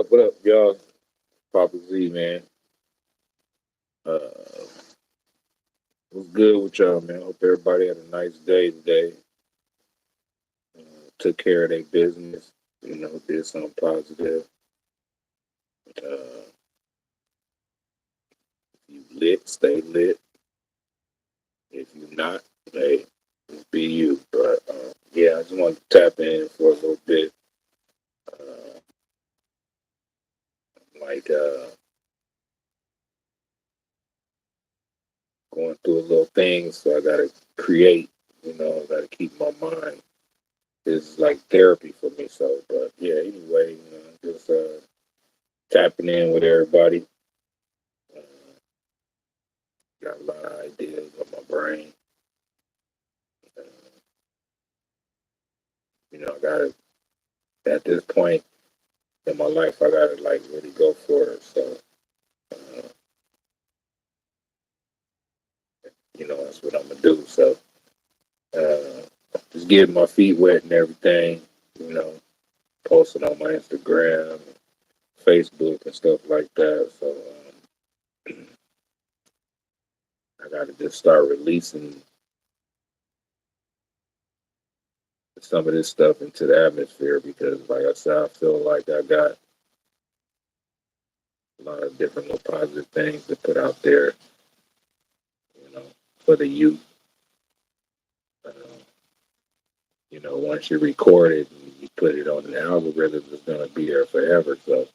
What up, y'all? Papa Z, man. Uh, what's good with y'all, man? Hope everybody had a nice day today. Took care of their business. Did something positive. Uh, if you lit, stay lit. If you not, hey, be you. But yeah, I just want to tap in for a little bit. Uh, like going through a little thing, so I gotta create. I gotta keep my mind. It's like therapy for me. So, but yeah, anyway, just tapping in with everybody. Uh, got a lot of ideas on my brain. Uh, I got to, at this point in my life, I got to like really go for it. So, uh, that's what I'm going to do. So, just getting my feet wet and everything, you know, posting on my Instagram, Facebook, and stuff like that. So, I got to just start releasing some of this stuff into the atmosphere because, like I said, I feel like I got a lot of different little positive things to put out there, you know, for the youth. Uh, once you record it and you put it on the algorithm, it's going to be there forever. So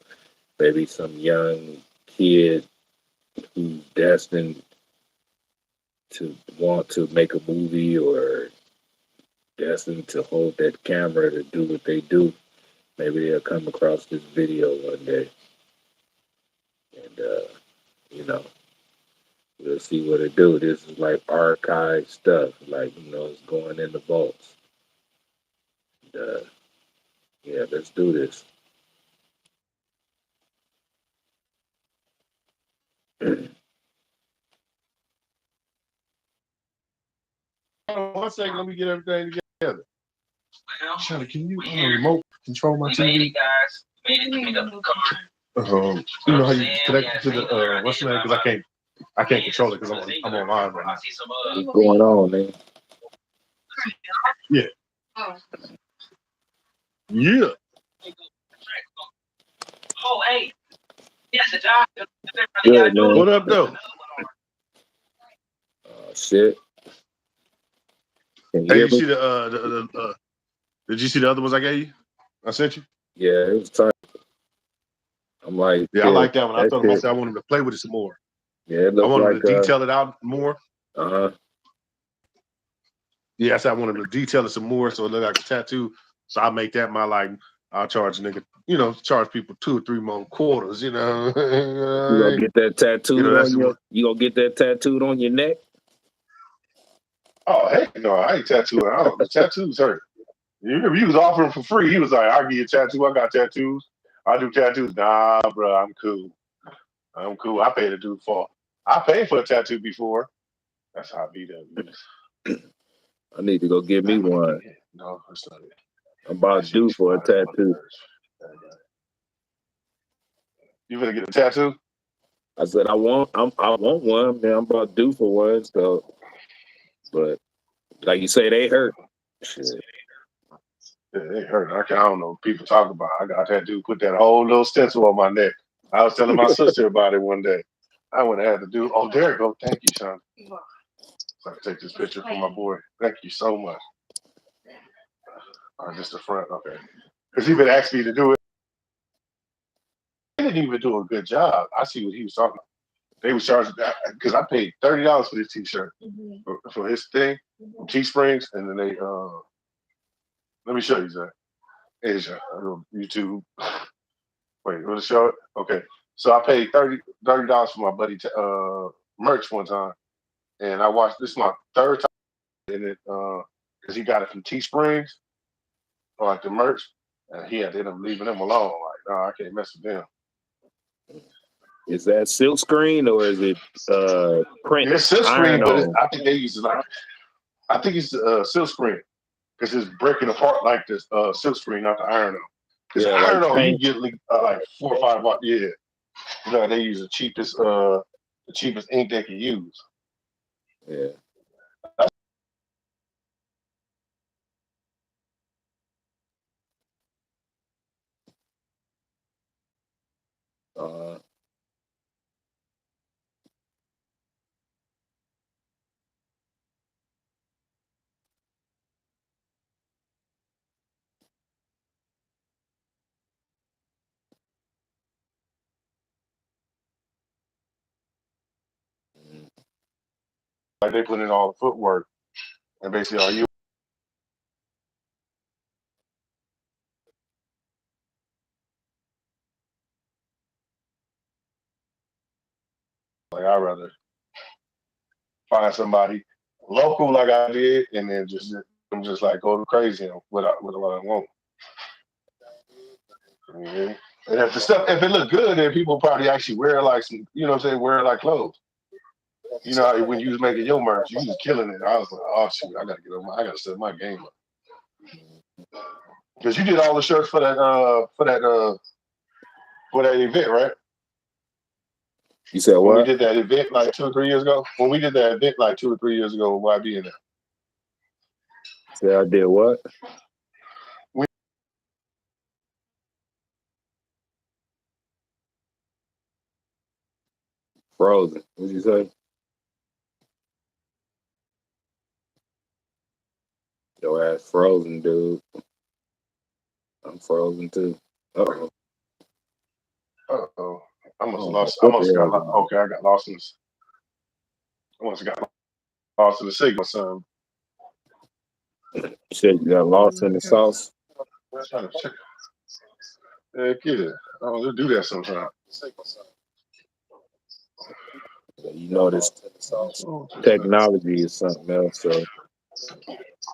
maybe some young kid who's destined to want to make a movie or destined to hold that camera to do what they do, maybe they'll come across this video one day and, you know, we'll see what it do. This is like archive stuff, like, it's going in the vaults. And, yeah, let's do this. One second, let me get everything together. Shawty, can you remote control my TV? You know how you connect it to the what's the name? Because I can't control it because I'm online right now. What's going on, man? Yeah. Yeah. Good, man. What up, though? Shit. Hey, you see the did you see the other ones I gave you? I sent you? Yeah, it was tight. I'm like, yeah, I like that one. I thought myself I wanted to play with it some more. Yeah, it looks I wanted to detail it out more. Uh-huh. Yeah, I said I wanted to detail it some more so it looked like a tattoo. So I'll make that my I'll charge a nigga, charge people 2 or 3 more quarters, You gonna get that tattooed on your you gonna get that tattooed on your neck? Oh heck no, I ain't tattooing. The tattoos hurt. You remember he was offering for free. He was like, I'll give you a tattoo. I got tattoos. I do tattoos. Nah, bro, I'm cool. I paid a dude for. I paid for a tattoo before. That's how I beat up. I need to go get me one. No, that's not it. I'm about to do for a tattoo. You gonna get a tattoo? I said I want one, man. I'm about to do for one. So, but like you say, they hurt. Shit. Yeah, they hurt. I don't know. People talk about. I got that dude put that whole little stencil on my neck. I was telling my sister about it one day. I would have had to do. Oh, there you go. Thank you, son. So I can take this picture for my boy. Thank you so much. Just the front, okay. Because he been asking me to do it. They didn't even do a good job. I see what he was talking about. They was charging that because I paid $30 for this T-shirt for his thing, Teesprings, and then they let me show you that. Asia, YouTube. Wait, want to show it? Okay. So I paid $30 for my buddy merch one time, and I watched. This is my third time in it because he got it from Teesprings, or like the merch, and he had to end up leaving them alone. Like, no, I can't mess with them. Is that silk screen or is it print? It's silk screen, but I think they use it like. I think it's silk screen because it's breaking apart like this silk screen, not the iron on. Because Yeah, I like heard you paint. get like 4 or 5 bucks. Yeah, you know they use the cheapest ink they can use. Yeah. Uh, mm, Like they put in all the footwork, and basically all you like I'd rather find somebody local like I did, and then just like go crazy with what I want. Mhm. And if the stuff, if it look good, then people probably actually wear like some, you know what I'm saying, wear like clothes. You know, when you was making your merch, you was killing it. I was like, oh shoot, I gotta set my game up. Because you did all the shirts for that event, right? you said When we what? did that event like 2 or 3 years ago. When we did that event like 2 or 3 years ago, YB in there. Say I did what? We, Frozen. What'd you say? Your ass frozen, dude. I'm frozen too. Uh-oh. oh, I I must have don't know lost. I what the must have got hell lost. going Okay, I got lost in this. I must have got lost in the signal, son. on. You said you got lost in the sauce? I'm trying to check. Heck yeah. Oh, they'll do that sometimes. You know this Oh, technology is something else, so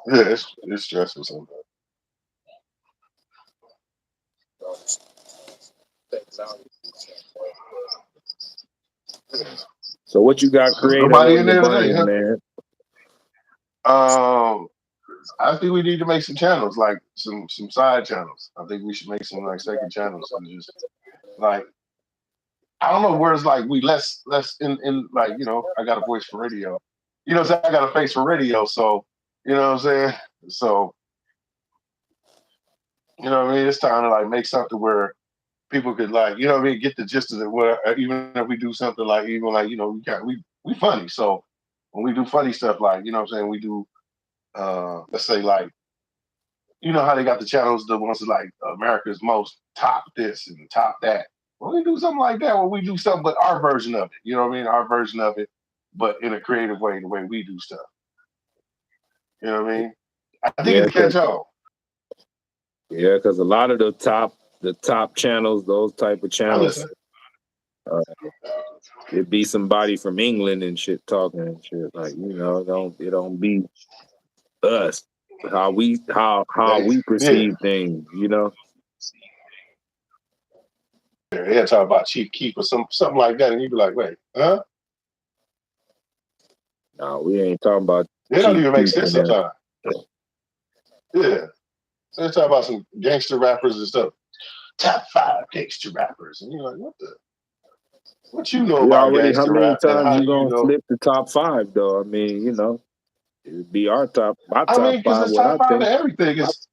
yeah, it's stressful sometimes. so what you got creative Nobody on in your there today, brain, huh? man? Um, I think we need to make some channels, like some side channels. I think we should make some like second channels and just like I don't know where it's like we less in like I got a voice for radio. You know what I'm saying? I got a face for radio, so you know what I'm saying. So you know what I mean. It's time to like make something where people could like you know what I mean get the gist of it. Where even if we do something like even like we funny. So when we do funny stuff like you know what I'm saying we do let's say like you know how they got the channels, the ones that like America's Most top this and top that. When we do something like that, when we do something but our version of it, you know what I mean? Our version of it, but in a creative way, the way we do stuff. You know what I mean? I think Yeah, it'll catch on. because a lot of the top channels, those type of I channels, listen. uh, it be somebody from England and shit talking and shit. Like, it don't be us. How we Yeah, perceive things. they had talk about Chief Keef or something like that, and you'd be like, wait, huh? No, we ain't talking about They don't Chief even make Keef sense and them. sometimes. Yeah, they talk about some gangster rappers and stuff. Top 5 gangster rappers, and you're like, what you know We about already, how gangster many rap, and times how you do you gonna know? flip the top five though? I mean, it'd be my I top mean, because five, it's what top I 5 of think. everything. It's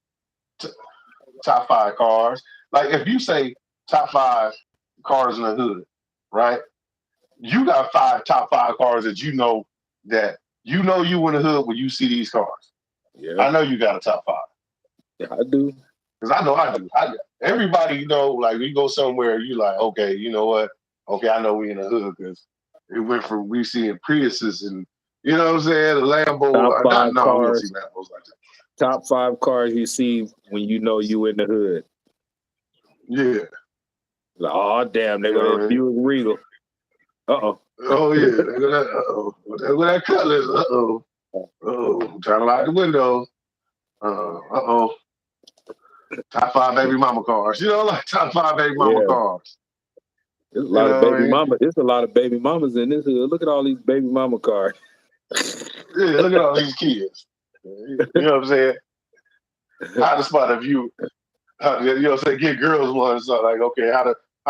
top 5 cars. Like if you say top 5 cars in the hood, right? You got top 5 cars that you in the hood when you see these cars. Yeah, I know you got a top 5 yeah, I do. because I know I do. Everybody like we go somewhere, you like, okay, you know what? Okay, I know we in the hood because it went from we seeing Priuses and you know what I'm saying, the Lambo. Top five No, we don't see cars, Lambos like that. top five cars you see when you in the hood. Yeah, Like, oh damn, they you go know that what I mean. Buick Regal. Uh Oh yeah, look at that. What that color is. I'm trying to lock the windows. Top 5 baby mama cars. You know, like top 5 baby mama yeah, cars. there's a You lot of know what I baby mean? mama. There's a lot of baby mamas in this hood. Look at all these baby mama cars. Yeah, look at all these kids. You know what I'm saying? How to spot a view. you know, say get girls one. So like, okay, how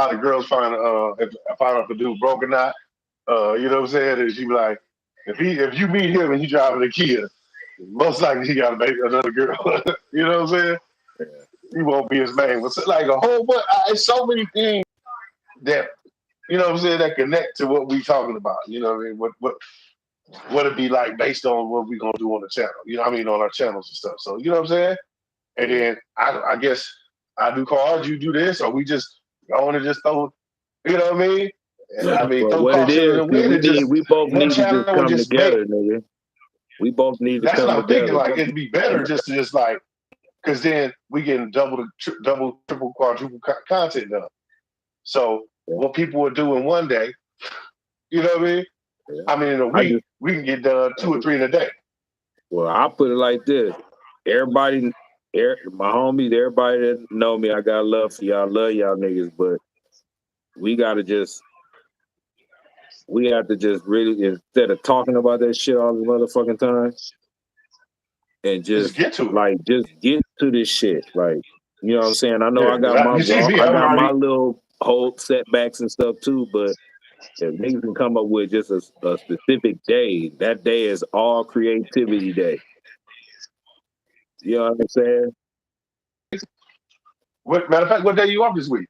the girls find find out if a dude broke or not? You know what I'm saying? And she be like, if you meet him and he driving a Kia, most likely he got a baby another girl. You know what I'm saying? Yeah. He won't be his man. But like a whole bunch, it's so many things that you know what I'm saying that connect to what we talking about. You know what I mean? What it be like based on what we gonna do on the channel. You know what I mean, on our channels and stuff. So you know what I'm saying? And then I guess I do cards, you do this, or we just go on and just throw, you know what I mean? And I mean, But throw what it caution in is, the see, wind and just we both one need to just channel and come just make. together, nigga. We both need to That's what come I'm thinking. together. Like it'd be better just to just like, because then we getting double, triple, quadruple content done. So what people would do in one day, you know what I mean? Yeah. I mean, in a week we can get done 2 or 3 in a day. Well, I'll put it like this: everybody, my homies, everybody that know me, I got love for y'all, love y'all niggas, but we have to just really, instead of talking about that shit all the motherfucking time, and just get to it. Like, just get to this shit. Like, you know what I'm saying? I know Yeah, I got my you see me, I I'm got my already. little whole setbacks and stuff too, but if niggas can come up with just a specific day, that day is all creativity day. You know what I'm saying? Matter of fact, what day you off this week?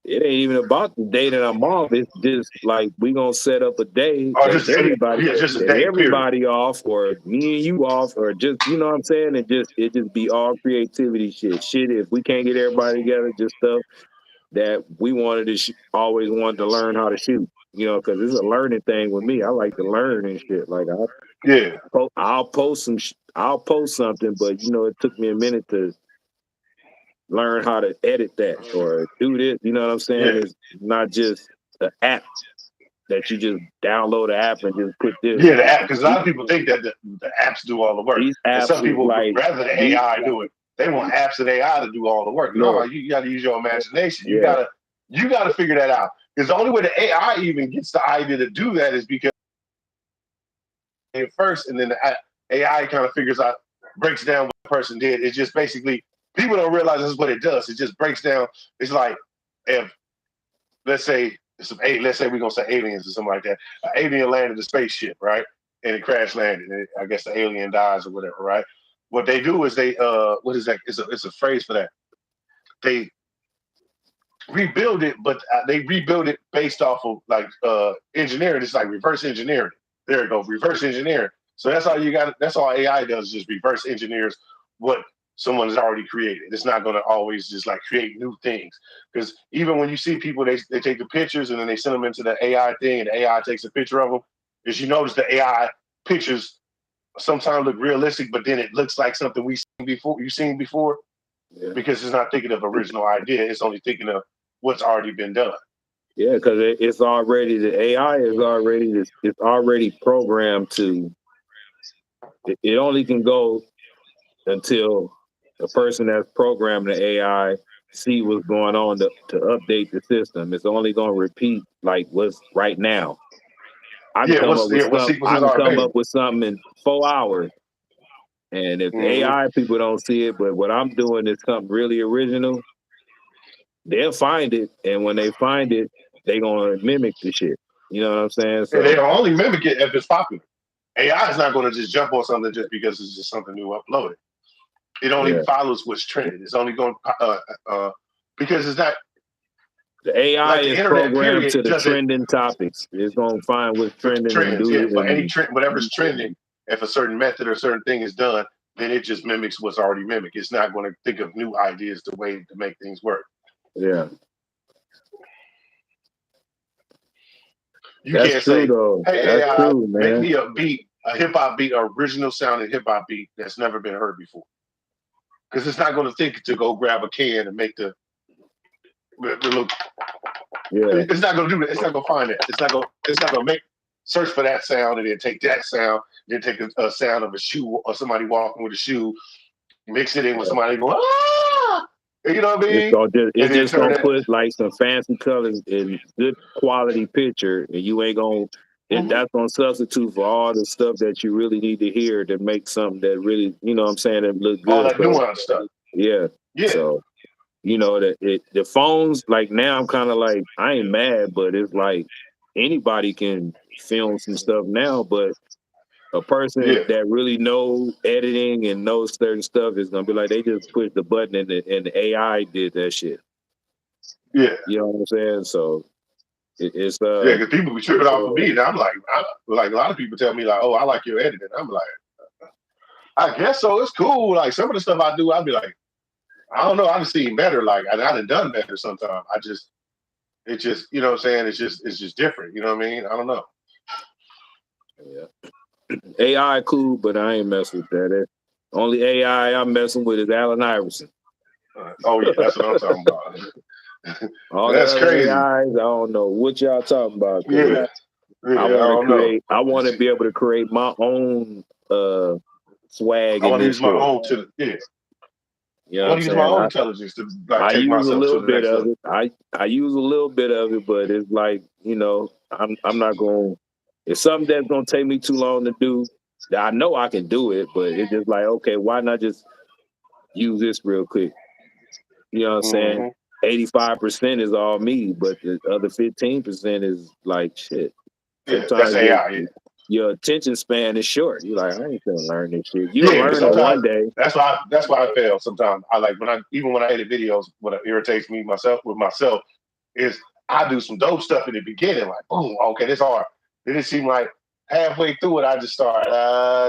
It ain't even about the day that I'm off. It's just like we gonna set up a day Or that just a day. everybody off, or me and you off, or just, you know what I'm saying? It just be all creativity shit. Shit, if we can't get everybody together, just stuff that we wanted to always wanted to learn how to shoot. You know, because it's a learning thing with me. I like to learn and shit. Like I'll post something, but you know, it took me a minute to learn how to edit that or do this. You know what I'm saying? Yeah. It's not just the app that you just download the app and just put this. Yeah, the app, because a lot of people think that the apps do all the work. These apps, and some people like, rather the AI do it. They want apps and AI to do all the work. No, you got to use your imagination. You gotta figure that out. Because the only way the AI even gets the idea to do that is because first, and then the AI kind of breaks down what the person did. It's just basically people don't realize this is what it does. It just breaks down. It's like if let's say we're gonna say aliens or something like that. An alien landed a spaceship, right? And it crash landed. And I guess the alien dies or whatever, right? What they do is they what is that? It's a phrase for that. They rebuild it, but they rebuild it based off of like engineering. It's like reverse engineering. There it goes, reverse engineering. So that's all AI does is just reverse engineers what someone has already created. It's not going to always just like create new things. Because even when you see people, they take the pictures and then they send them into the AI thing, and the AI takes a picture of them. As you notice, the AI pictures sometimes look realistic, but then it looks like something you've seen before, because it's not thinking of original idea. It's only thinking of what's already been done. Yeah, because it's already, the AI is already, it's already programmed to. It only can go until the person that's programmed the AI see what's going on to update the system. It's only going to repeat like what's right now. I can come up with something in 4 hours. And if AI people don't see it, but what I'm doing is something really original, they'll find it. And when they find it, they're going to mimic the shit. You know what I'm saying? So they'll only mimic it if it's popular. AI is not going to just jump on something just because it's just something new uploaded. It only follows what's trending. It's only going because it's not. The AI like is programmed to the trending topics. It's going to find what's trending and do it. For any trend, whatever's trending, if a certain method or certain thing is done, then it just mimics what's already mimicked. It's not going to think of new ideas, the way to make things work. Yeah. You can't say, hey, AI, make me a beat, a hip hop beat, an original sounding hip hop beat that's never been heard before. Because it's not going to think to go grab a can and make the look. Yeah. It's not going to do that. It's not going to find it. It's not going to search for that sound and then take that sound, then take a sound of a shoe or somebody walking with a shoe, mix it in with somebody going, ah! You know what I mean? It's just gonna put like some fancy colors in good quality picture, and you ain't gonna. And that's gonna substitute for all the stuff that you really need to hear to make something that really, you know what I'm saying, that look good. All that nuanced stuff. Yeah. Yeah, So you know the phones like now I'm kind of like I ain't mad, but it's like anybody can film some stuff now, but a person yeah, that really know editing and knows certain stuff is gonna be like they just push the button and the AI did that shit. yeah, You know what I'm saying? So it's yeah. Because people be tripping off of me, and I'm like, like a lot of people tell me like, "Oh, I like your editing." I'm like, I guess so. It's cool. Like some of the stuff I do, I'll be like, I don't know. I just seen better. Like I done done better sometimes. It's just, you know what I'm saying? It's just different. You know what I mean? I don't know. yeah. AI cool, but I ain't messing with that. Only AI I'm messing with is Allen Iverson. Oh yeah, that's what I'm talking about. All the That's other crazy. AIs, I don't know what y'all talking about because Yeah, I yeah. I want to don't know. create. I want to be able to create my own swag I in want to this use my shit. own to yeah. You know I what I'm want to use my saying? own intelligence to like I take use a myself to little the bit next of level. it. I use a little bit of it, but it's like I'm not going. It's something that's gonna take me too long to do. That I know I can do it, but it's just like okay, why not just use this real quick? You know what I'm saying? Hmm. 85% is all me, but the other 15% is like shit. Yeah, that's Sometimes AI. Yeah, your attention span is short. You're like, I ain't gonna learn this shit. You'll yeah. But learn it sometimes one day. that's why I fail. Sometimes I like when I even when I edit videos, what irritates me myself with myself is I do some dope stuff in the beginning, like boom, okay, this hard. Then it seemed like halfway through it, I just start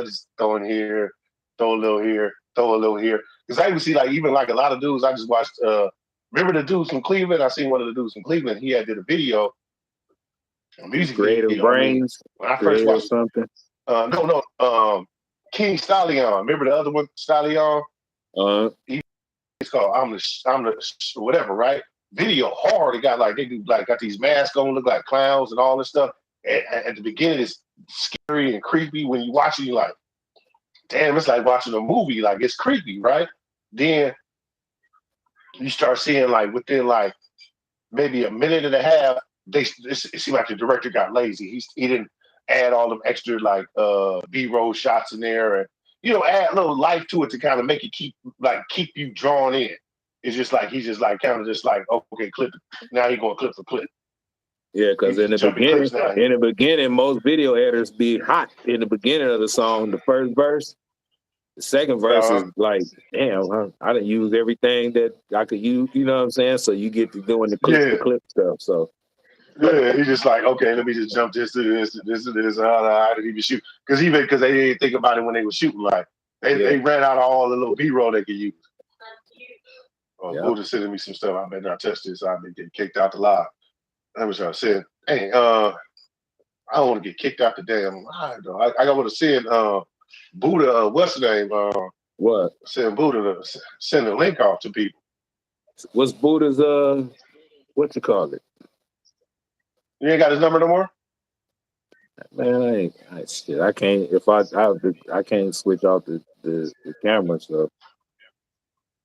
just throwing here, throw a little here, throw a little here. Because I even see like even like a lot of dudes. I just watched. Remember the dudes from Cleveland? I seen one of the dudes from Cleveland. He had did a video, a music Creative video. I mean, brains, when I first creative watched, something. no, King Stallion. Remember the other one, Stallion? Uh, It's called I'm the whatever, right? Video hard. It got like they do like got these masks on, look like clowns and all this stuff. At the beginning, it's scary and creepy. When you watch it, you're like, damn, it's like watching a movie. Like it's creepy, right? Then you start seeing like within like maybe a minute and a half, it seemed like the director got lazy. He didn't add all them extra like B-roll shots in there and add a little life to it to kind of make it keep you drawn in. It's just like he's just like kind of just like okay, clip it. Now he's going clip for clip. yeah, because He's jumping clips now. in the beginning, most video editors be hot in the beginning of the song, the first verse. The second verse is Uh, like, damn, I done used everything that I could use, you know what I'm saying? So you get to doing the clip yeah, for clip stuff. So yeah. He's just like okay, let me just jump this to this to this to this. I didn't even shoot because they didn't think about it when they were shooting. Like yeah, they ran out of all the little B-roll they could use. Oh, yeah. Buddha sending me some stuff. I better not touch this. I've been getting kicked out the live. I was trying to say, hey, I don't want to get kicked out the damn live though. I got to send Buddha, what's the name? What? Send Buddha to send a link off to people. What's Buddha's what you call it? You ain't got his number no more? Man, shit. I can't I can't switch off the camera stuff.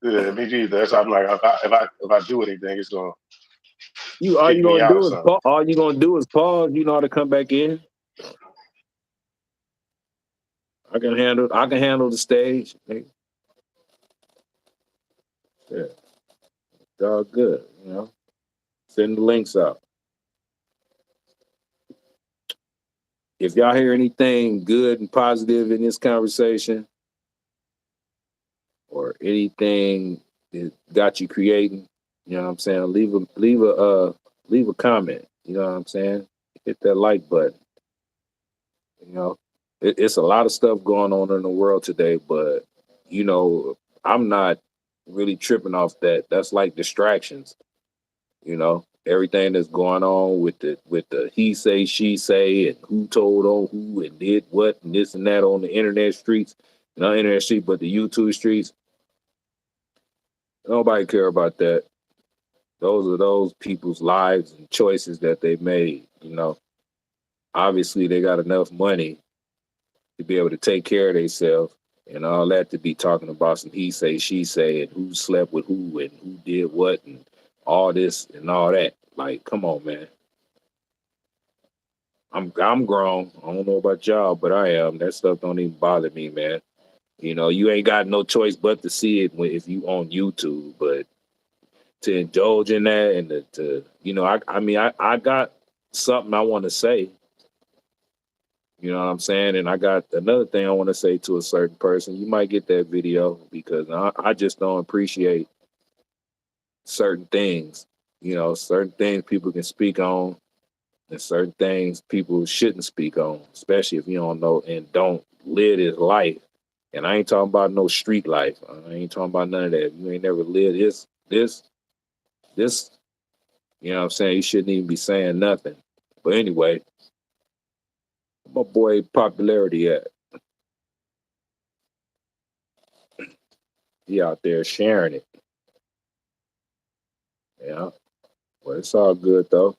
Yeah, me neither. That's why I'm like, if I do anything, it's gonna You kick me out or something. all you gonna do is pause. You know how to come back in. I can handle the stage. Nigga. Yeah, it's all good. You know, send the links out. If y'all hear anything good and positive in this conversation, or anything that got you creating, you know what I'm saying? Leave a comment. You know what I'm saying? Hit that like button. You know, it's a lot of stuff going on in the world today, but you know, I'm not really tripping off that. That's like distractions. You know, everything that's going on with the he say she say and who told on who and did what and this and that on the internet streets, not internet street, but the YouTube streets. Nobody care about that. Those are those people's lives and choices that they made. You know, obviously they got enough money to be able to take care of themselves and all that to be talking about some he say, she say, and who slept with who and who did what and all this and all that. Like, come on, man. I'm grown. I don't know about y'all, but I am. That stuff don't even bother me, man. You know, you ain't got no choice but to see it if you on YouTube. But to indulge in that and to you know, I mean, I got something I want to say. You know what I'm saying? And I got another thing I want to say to a certain person. You might get that video because I just don't appreciate certain things. You know, certain things people can speak on and certain things people shouldn't speak on, especially if you don't know and don't live this life. And I ain't talking about no street life. I ain't talking about none of that. You ain't never lived this, you know what I'm saying? You shouldn't even be saying nothing. But anyway, my boy popularity at. He out there sharing it. Yeah. Well, it's all good though.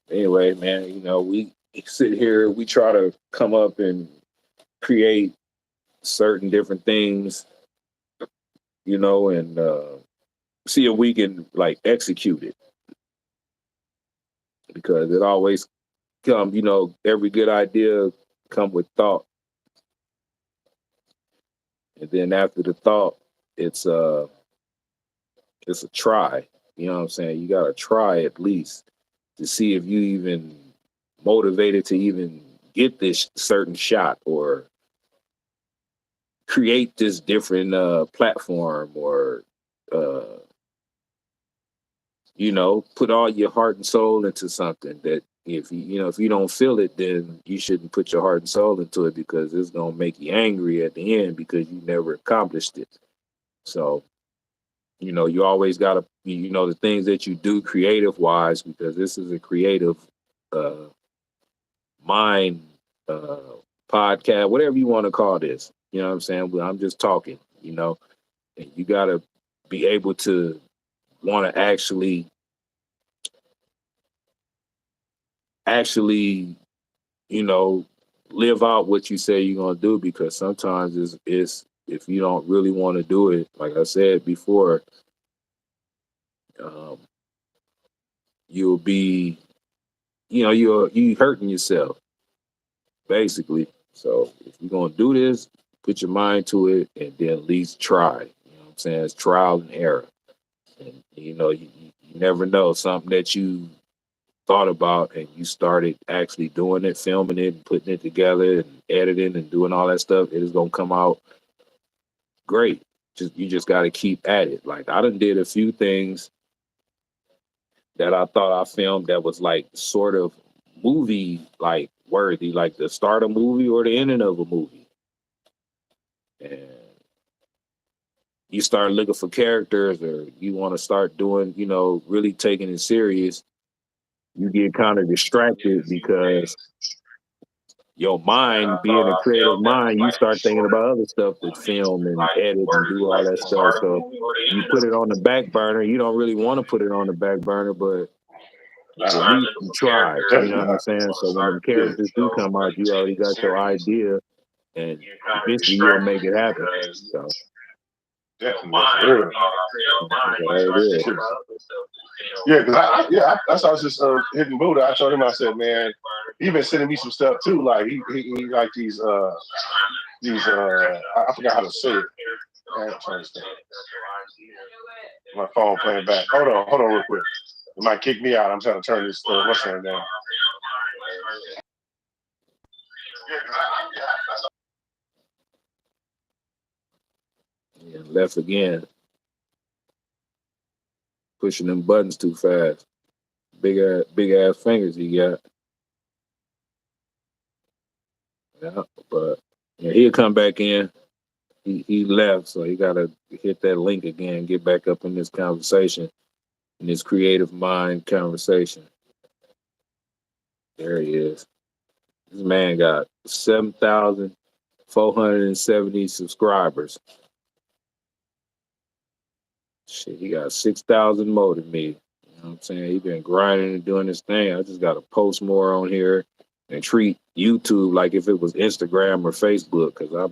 Anyway, man, you know, we sit here, we try to come up and create certain different things, you know, and see if we can like execute it because it always come, you know, every good idea come with thought. And then after the thought, it's uh it's a try. You know what I'm saying? You gotta try at least to see if you even motivated to even get this certain shot or create this different platform or uh you know, put all your heart and soul into something that if you know if you don't feel it, then you shouldn't put your heart and soul into it because it's gonna make you angry at the end because you never accomplished it. So, you know, you always gotta you know the things that you do creative wise because this is a creative uh mind uh podcast, whatever you want to call this. You know what I'm saying? But I'm just talking, you know, and you gotta be able to want to actually you know, live out what you say you're gonna do because sometimes it's if you don't really want to do it, like I said before, um, you'll be, you know, you hurting yourself basically. So if you're gonna do this, put your mind to it and then at least try. You know what I'm saying? It's trial and error. And you know, you never know something that you thought about and you started actually doing it, filming it, and putting it together and editing and doing all that stuff, it is gonna come out great. Just you just got to keep at it. Like I done did a few things that I thought I filmed that was like sort of movie like worthy, like the start of a movie or the ending of a movie. And you start looking for characters or you want to start doing, you know, really taking it serious, you get kind of distracted because your mind, being a creative mind, you start thinking about other stuff to film and edit and do all that stuff. So you put it on the back burner. You don't really want to put it on the back burner, but at least you tried. You know what I'm saying? So when the characters do come out, you already got your idea, and eventually you'll make it happen. So Definitely. Yeah. that's all it is. Yeah, because that's why I was just hitting Buddha. I told him, I said, man, he been sending me some stuff too. Like he like these I forgot how to say it. My phone playing back. Hold on real quick. It might kick me out. I'm trying to turn this what's that down. Yeah, left again, pushing them buttons too fast. Big ass fingers he got. Yeah, but yeah, he'll come back in. He left, so he gotta hit that link again, get back up in this conversation, in this creative mind conversation. There he is. This man got 7,470 subscribers. Shit, he got 6,000 more than me. You know what I'm saying? He been grinding and doing this thing. I just gotta post more on here and treat YouTube like if it was Instagram or Facebook, because I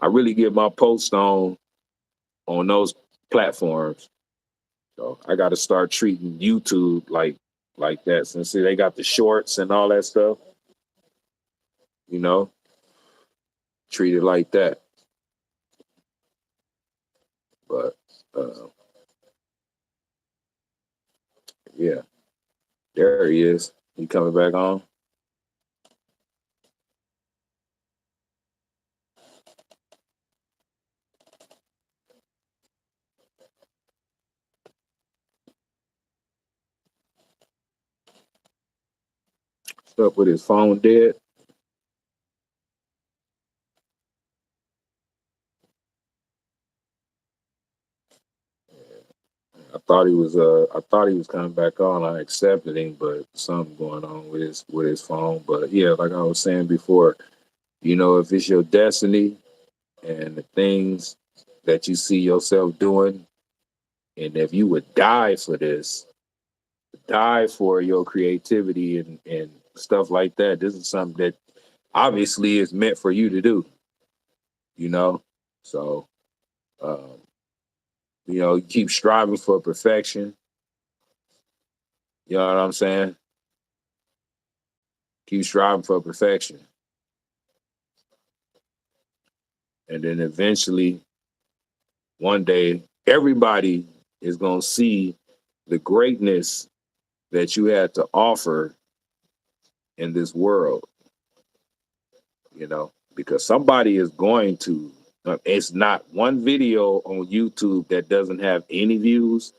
really get my posts on those platforms. So I got to start treating YouTube like that since they got the shorts and all that stuff. You know, treat it like that. But yeah, there he is. He coming back on. What's up with his phone dead? I thought he was coming back on. I accepted him, but something going on with his phone. But yeah, like I was saying before, if it's your destiny and the things that you see yourself doing, and if you would die for this, die for your creativity and stuff like that, this is something that obviously is meant for you to do, you know? So, um, you keep striving for perfection. You know what I'm saying? Keep striving for perfection. And then eventually, one day, everybody is going to see the greatness that you had to offer in this world, because somebody is going to. It's not one video on YouTube that doesn't have any views.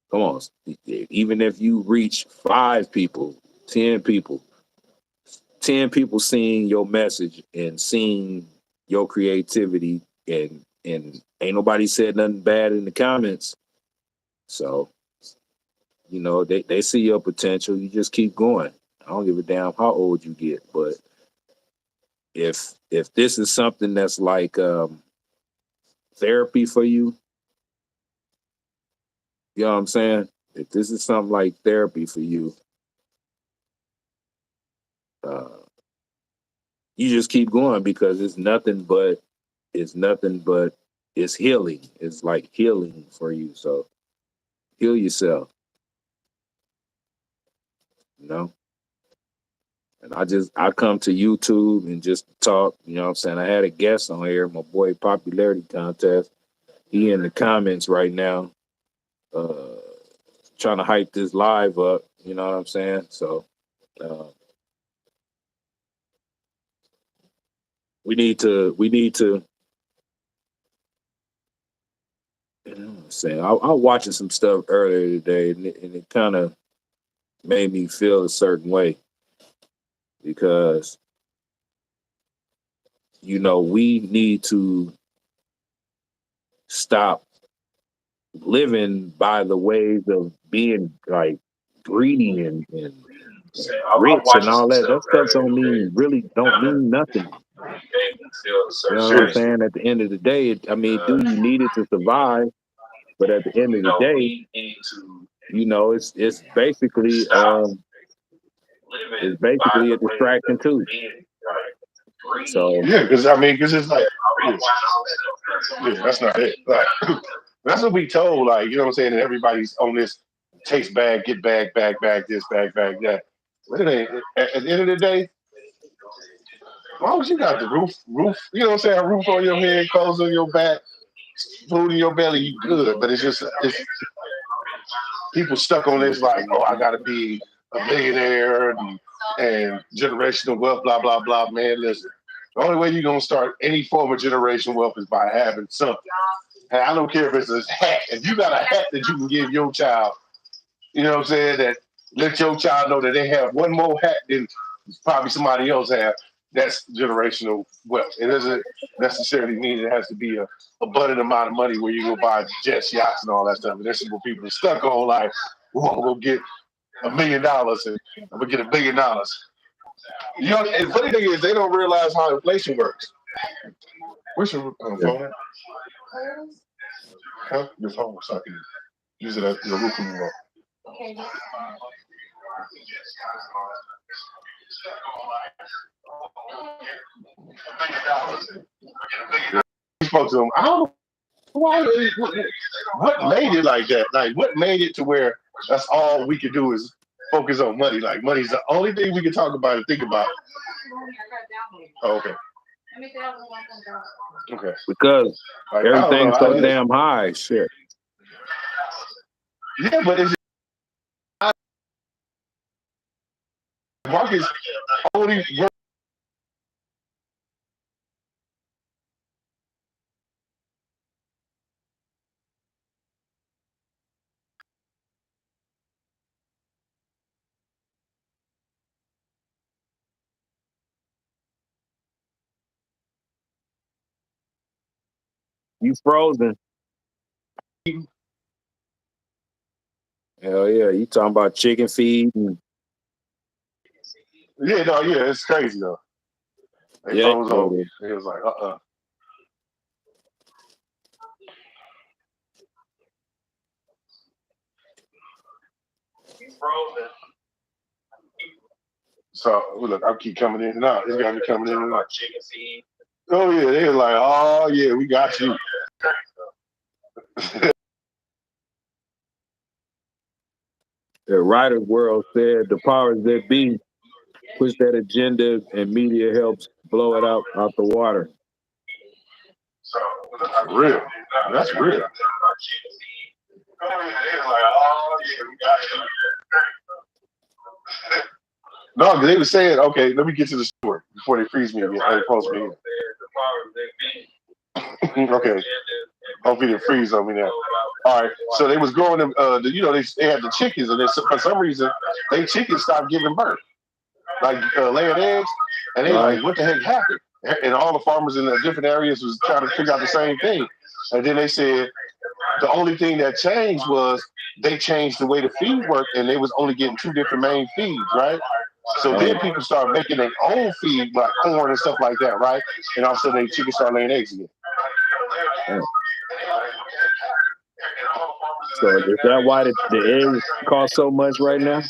Come on, even if you reach 5 people, 10 people, 10 people seeing your message and seeing your creativity, and ain't nobody said nothing bad in the comments. So, they see your potential. You just keep going. I don't give a damn how old you get, but if this is something that's like therapy for you, you know what I'm saying? If this is something like therapy for you, uh, you just keep going, because it's nothing but it's healing. It's like healing for you. So heal yourself, you know? And I come to YouTube and just talk, you know what I'm saying? I had a guest on here, my boy Popularity Contest. He in the comments right now, uh, trying to hype this live up, you know what I'm saying? So uh, we need to you know what I'm saying. I was watching some stuff earlier today, and it kind of made me feel a certain way, because we need to stop living by the ways of being like greedy and I'm rich and watching all some that. stuff That stuff earlier today. don't mean nothing. Made me feel a You know certain what I'm way. saying? At the end of the day, do you need it to survive? But at the end of the day, We need to it's basically stop it's living by basically a the way distraction of too. being greedy. So Yeah, because it's like, yeah, that's not it. Like, that's what we told. Like, you know what I'm saying? And everybody's on this taste bag, get bag this, bag that. But it ain't. At the end of the day, as long as you got the roof, you know what I'm saying? A roof on your head, clothes on your back, food in your belly, you good. But it's people stuck on this like, oh, I gotta be a millionaire and generational wealth, blah blah blah. Man, listen, the only way you're gonna start any form of generational wealth is by having something. And I don't care if it's a hat. If you got a hat that you can give your child, you know what I'm saying, that let your child know that they have one more hat than probably somebody else have. That's generational wealth. It doesn't necessarily mean it has to be a abundant amount of money where you go buy jets, yachts, and all that stuff. And this is what people are stuck on. Like, we'll go get $1 million and I'm gonna get $1 billion. And funny thing is, they don't realize how inflation works. Where's your yeah. phone at? Huh? Your phone, so I can use it as your roof removal. We spoke to him. I don't know why. What made it like that? Like, what made it to where that's all we could do is focus on money? Like, money's the only thing we can talk about and think about. Oh, okay. Okay. because Like, I don't know everything's how so it is. damn high. Shit. Yeah, but it's markets only You frozen. Hell yeah. You talking about chicken feed and yeah, no, yeah, it's crazy though. They yeah, froze on me. It was like, So look, I keep coming in and out. It's got me coming in and out. Oh yeah, they were like, oh yeah, we got you. the writer's world said the powers that be push that agenda and media helps blow it out the water. That's real. That's real. No, they were saying, okay, let me get to the story before they freeze me again. They post me again. Okay. Hopefully they freeze on me now. All right. So they was growing them, they had the chickens, and for some reason, they chickens stopped giving birth, like laying eggs, and they like, what the heck happened? And all the farmers in the different areas was trying to figure out the same thing. And then they said the only thing that changed was they changed the way the feed worked, and they was only getting two different main feeds, right? So then people started making their own feed, like corn and stuff like that, right? And all of a sudden, they chickens started laying eggs again. So is that why the eggs cost so much right now?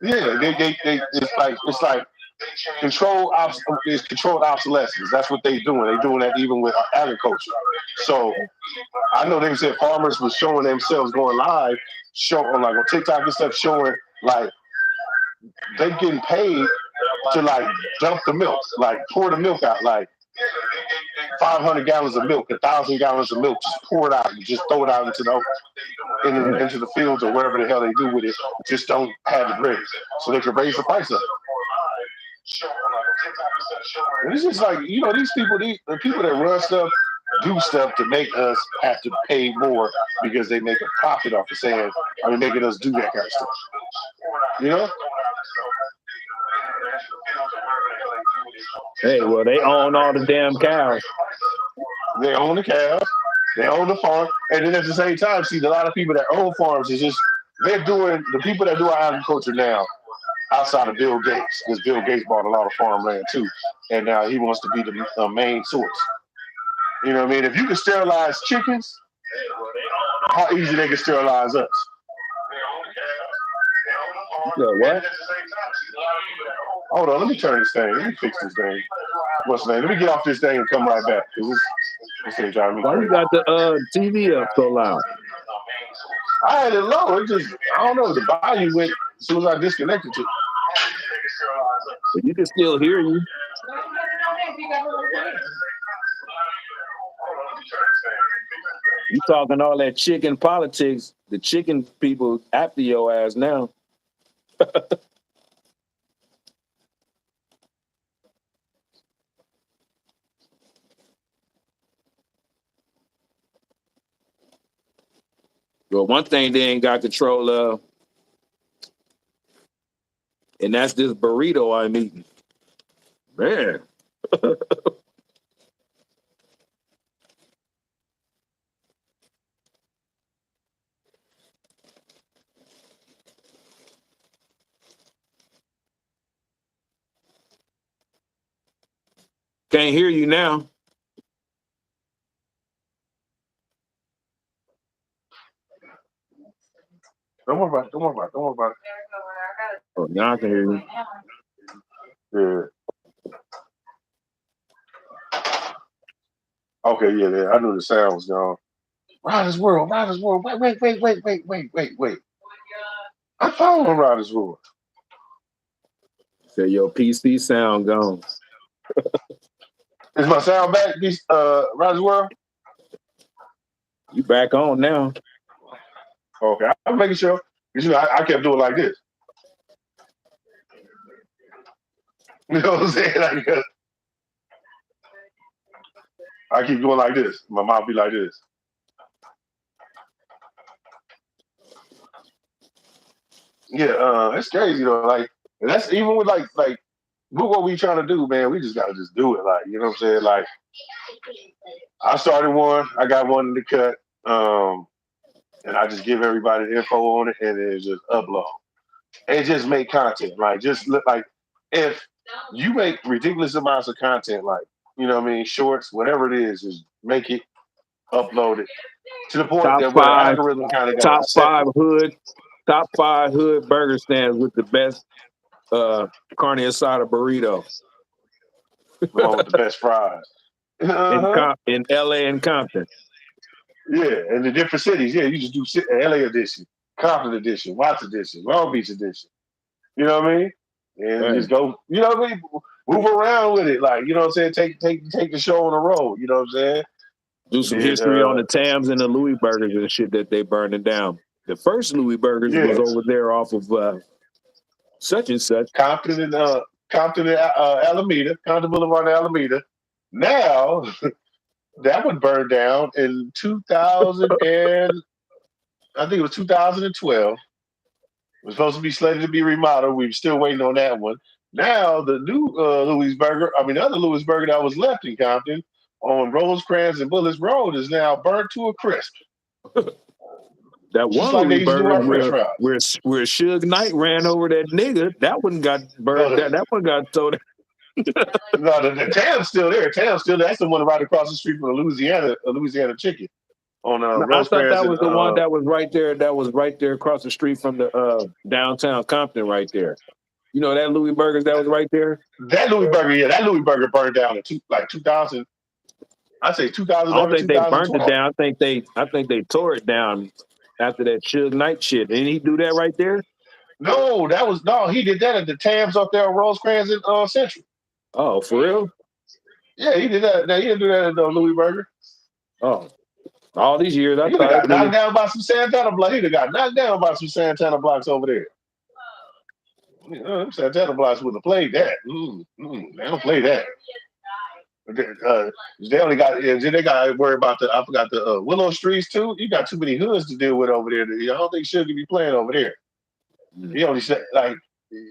Yeah, it's like controlled obsolescence. That's what they're doing. They're doing that even with agriculture. So I know they said farmers was showing themselves going live, showing like on TikTok and stuff, showing like they getting paid to like dump the milk, like pour the milk out, like 500 gallons of milk, 1,000 gallons of milk, just pour it out, and just throw it out into into the fields or wherever the hell they do with it. Just don't have it ready, so they can raise the price up. And it's just like, these people, the people that run stuff do stuff to make us have to pay more because they make a profit off of making us do that kind of stuff. You know? Hey, well, they own all the damn cows. They own the cows, they own the farm, and then at the same time, see, a lot of people that own farms is just, they're doing, the people that do our agriculture now, outside of Bill Gates, because Bill Gates bought a lot of farmland too, and now he wants to be the main source. You know what I mean? If you can sterilize chickens, how easy they can sterilize us. Yeah, what? Hold on, let me turn this thing. Let me fix this thing. What's the name? Let me get off this thing and come right back. This ain't driving me Why crazy. you got the TV up so loud? I had it low. It just, I don't know. The volume went as soon as I disconnected it. But you can still hear you. You talking all that chicken politics, the chicken people after your ass now. Well, one thing they ain't got control of, and that's this burrito I'm eating. Man. Can't hear you now. Don't worry about it. Don't worry about it. Don't worry about it. Oh, now I can hear you. Yeah. Okay, yeah. I knew the sound was gone. Riders World. Wait. I found on Riders World. Say your PC sound gone. Is my sound back? Roger World? You back on now. Okay, I'm making sure. Because, I kept doing like this. You know what I'm saying? I keep doing like this. My mouth be like this. Yeah, it's crazy though. And that's even with what we trying to do, man. We just gotta just do it. You know what I'm saying? I started one. I got one in the cut. And I just give everybody the info on it, and then just upload and just make content. Just look if you make ridiculous amounts of content, you know what I mean, shorts, whatever it is, just make it, upload it to the point Top that where the five, algorithm kind of got top five accepted. hood burger stands with the best carne asada burrito. The one with the best fries. Uh-huh. In LA and Compton. Yeah, and the different cities. Yeah, you just do LA edition, Compton edition, Watts edition, Long Beach edition. You know what I mean? And just go, you know what I mean? Move around with it. You know what I'm saying? Take the show on the road. You know what I'm saying? Do some history on the Tams and the Louis Burgers and shit that they burning down. The first Louis Burgers was over there off of such and such. Compton and Alameda, Compton Boulevard and Alameda. Now that one burned down in 2000 and I think it was 2012. It was supposed to be slated to be remodeled. We were still waiting on that one. Now the new the other Louis Burger that was left in Compton on Rosecrans and Bullis Road is now burnt to a crisp. That one Louis Burger where Suge Knight ran over that nigga, that one got burned. That one got sold. No, the Tam's still there. Tam's still there. That's the one right across the street from the Louisiana Chicken. On I thought that was the one that was right there. That was right there across the street from the downtown Compton, right there. You know that Louis Burgers that was right there. That Louis Burger burned down in 2000. I'd say 2011. I don't think they burned it down. I think they tore it down after that Suge Knight shit. Didn't he do that right there? No, he did that at the Tams up there on Rosecrans and Central. Oh, for real? Yeah, he did that. Now he didn't do that at Louis Burger. Oh, all these years I thought got knocked down by some Santana blocks. He got knocked down by some Santana blocks over there. Santana blocks would have played that. They don't play that. They only got. They got to worry about I forgot the Willow Streets too. You got too many hoods to deal with over there. I don't think Suge could be playing over there. He only said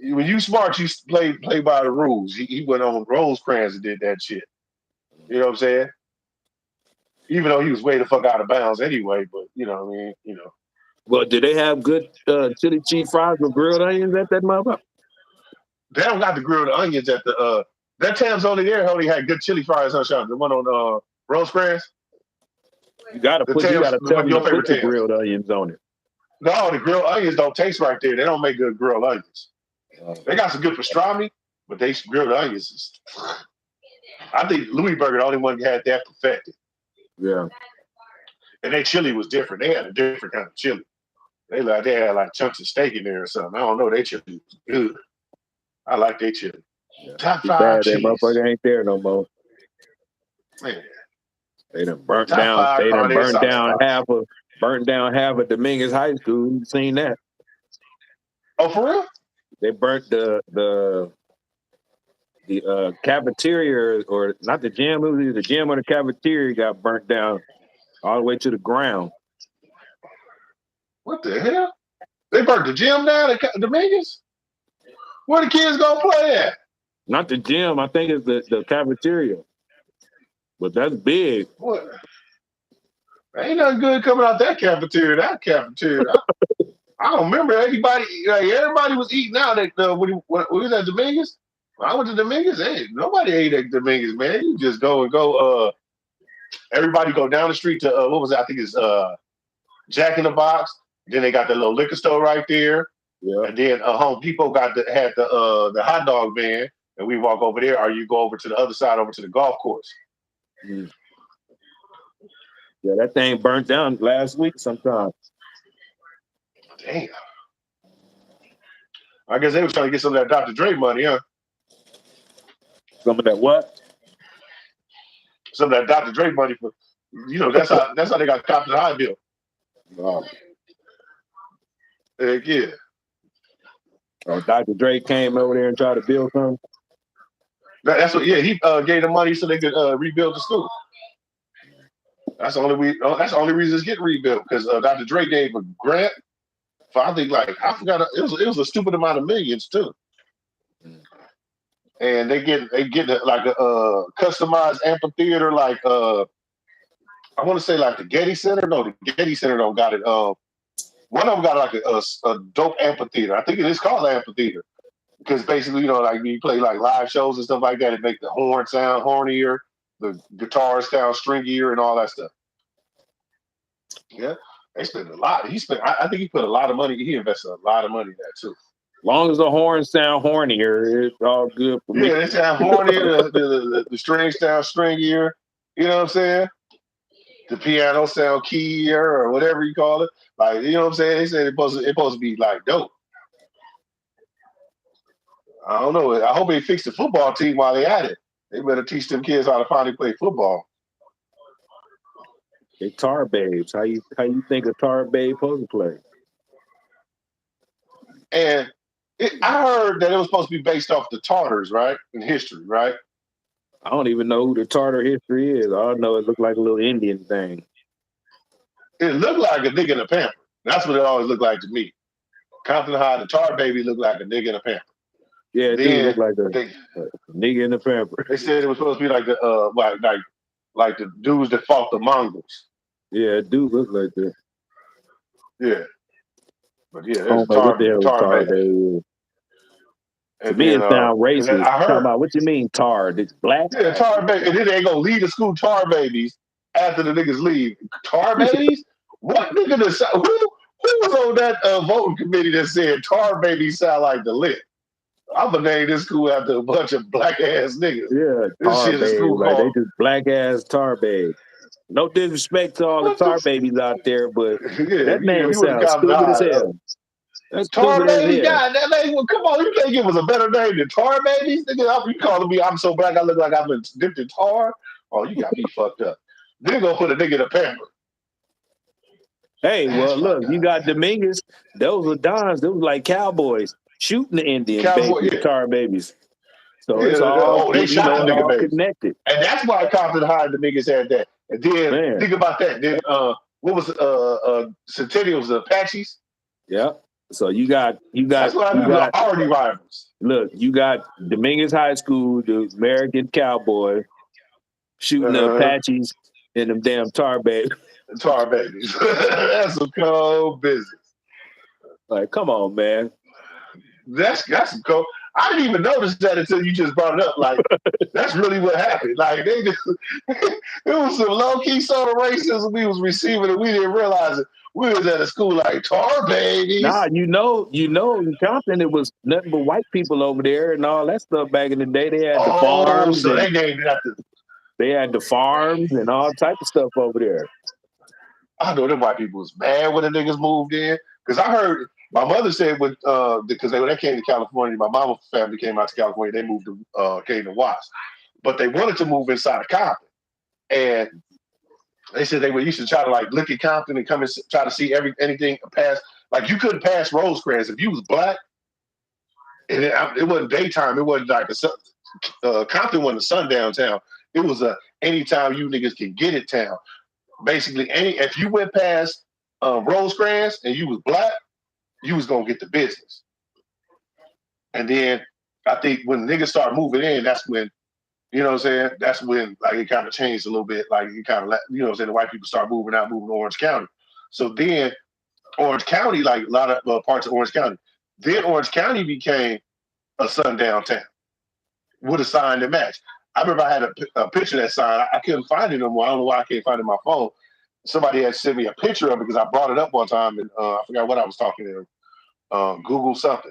when you smart, you play by the rules. He went on Rosecrans and did that shit. You know what I'm saying? Even though he was way the fuck out of bounds anyway, but you know what I mean. Well, do they have good chili cheese fries with grilled onions at that motherfucker? They don't got the grilled onions at the that Tam's only had good chili fries, Sunshine. The one on Rosecrans. You gotta tell them to put the grilled onions on it. No, the grilled onions don't taste right there. They don't make good grilled onions. They got some good pastrami, but they grilled onions. I think Louis Burger the only one who had that perfected. Yeah. And their chili was different. They had a different kind of chili. They had chunks of steak in there or something. I don't know. Their chili was good. I like their chili. Yeah. Top 5 cheese. That motherfucker ain't there no more. Man. They done burnt down. They done burnt down half of Dominguez High School. You seen that? Oh, for real? They burnt the cafeteria, or not the gym. It was either the gym or the cafeteria got burnt down all the way to the ground. What the hell? They burnt the gym down at Dominguez? Where the kids gonna play at? Not the gym. I think it's the cafeteria. But that's big. What? Ain't nothing good coming out that cafeteria. I don't remember anybody. Everybody was eating out at when was at Dominguez. When I went to Dominguez, hey, nobody ate at Dominguez, man. You just go. Everybody go down the street to what was it? I think it's Jack in the Box. Then they got the little liquor store right there. Yeah. And then Home Depot had the hot dog van, and we walk over there, or you go over to the other side, over to the golf course. Mm. Yeah, that thing burnt down last week sometime. Damn. I guess they was trying to get some of that Dr. Dre money, huh? Some of that what? some of that Dr. Dre money for, that's how they got Compton High built. Wow. Heck yeah. Oh, Dr. Dre came over there and tried to build something. That's what. Yeah, he gave them money so they could rebuild the school. That's the only reason it's getting rebuilt because Dr. Dre gave a grant for I think I forgot it was a stupid amount of millions too. And they get like a customized amphitheater I want to say like the Getty Center. No, the Getty Center don't got it. One of them got like a dope amphitheater. I think it is called amphitheater because basically like you play like live shows and stuff like that, it make the horn sound hornier, the guitar sound stringier, and all that stuff. Yeah, they spent a lot. I think he put a lot of money. He invested a lot of money in that too. As long as the horns sound hornier, it's all good for me. Yeah, they sound hornier. The strings sound stringier. You know what I'm saying? The piano sound keyier or whatever you call it. Like, you know what I'm saying? They said it's supposed to be like dope. I don't know. I hope they fix the football team while they at it. They better teach them kids how to finally play football. They tar babes. How you think a tar babe supposed to play? And I heard that it was supposed to be based off the Tartars, right? In history, right? I don't even know who the Tartar history is. All I know it looked like a little Indian thing. It looked like a nigga in a pamper. That's what it always looked like to me. Compton High, the Tar Baby looked like a nigga in a pamper. Yeah, it do look like a nigga in a pamper. They said it was supposed to be like the like the dudes that fought the Mongols. Yeah, it do look like that. Yeah. But yeah, I don't know what the hell tar baby. To me, it sounds racist. I heard about what you mean tar? It's black. Yeah, tar baby. And then they ain't gonna leave the school tar babies after the niggas leave. Tar babies? What nigga? Who was on that voting committee that said tar babies sound like the lit? I'm gonna name this school after a bunch of black ass niggas. Yeah, tar baby. Like they just black ass tar baby. No disrespect to all the tar babies out there, but that name sounds stupid as hell. That's Tar Babies, God, that name. Well, come on, you can't give us a better name than Tar Babies. Nigga, you calling me? I'm so black, I look like I've been dipped in tar. Oh, you got me fucked up. They're gonna put a nigga in a pamper. Hey, well, look, you got Dominguez. Those were dons. Those were like cowboys shooting the Indian babies, tar babies. So it's all they shot the nigga connected. And that's why Compton High the niggas had that. And then think about that. Then what was Centennial was the Apaches? Yeah. So you got already rivals. Look, you got Dominguez High School, the American cowboy, shooting the Apaches and them damn tar babies. Tar babies. That's some cold business. Like, come on, man. That's some cold. I didn't even notice that until you just brought it up. Like, that's really what happened. Like, it was some low-key sort of racism we was receiving and we didn't realize it. We was at a school like tar babies. Nah, you know, in Compton, it was nothing but white people over there and all that stuff back in the day. They had the farms. So they named it after. They had the farms and all type of stuff over there. I know them white people was mad when the niggas moved in. Because I heard my mother said when they came to California, my mama's family came out to California, they moved to came to Watts. But they wanted to move inside of Compton. And they said they used to try to like look at Compton and come and try to see anything past. Like you couldn't pass Rosecrans if you was black. And it wasn't daytime. It wasn't like Compton wasn't a sundown town. It was a anytime you niggas can get it town. Basically, if you went past Rosecrans and you was black, you was gonna get the business. And then I think when niggas start moving in, that's when. You know what I'm saying? That's when like it kind of changed a little bit. Like it kind of, you know what I'm saying? The white people start moving to Orange County. So then Orange County, like a lot of parts of Orange County, then Orange County became a sundown town with a sign that matched. I remember I had a picture of that sign. I couldn't find it no more. I don't know why I can't find it on my phone. Somebody had sent me a picture of it because I brought it up one time and I forgot what I was talking to. Google something.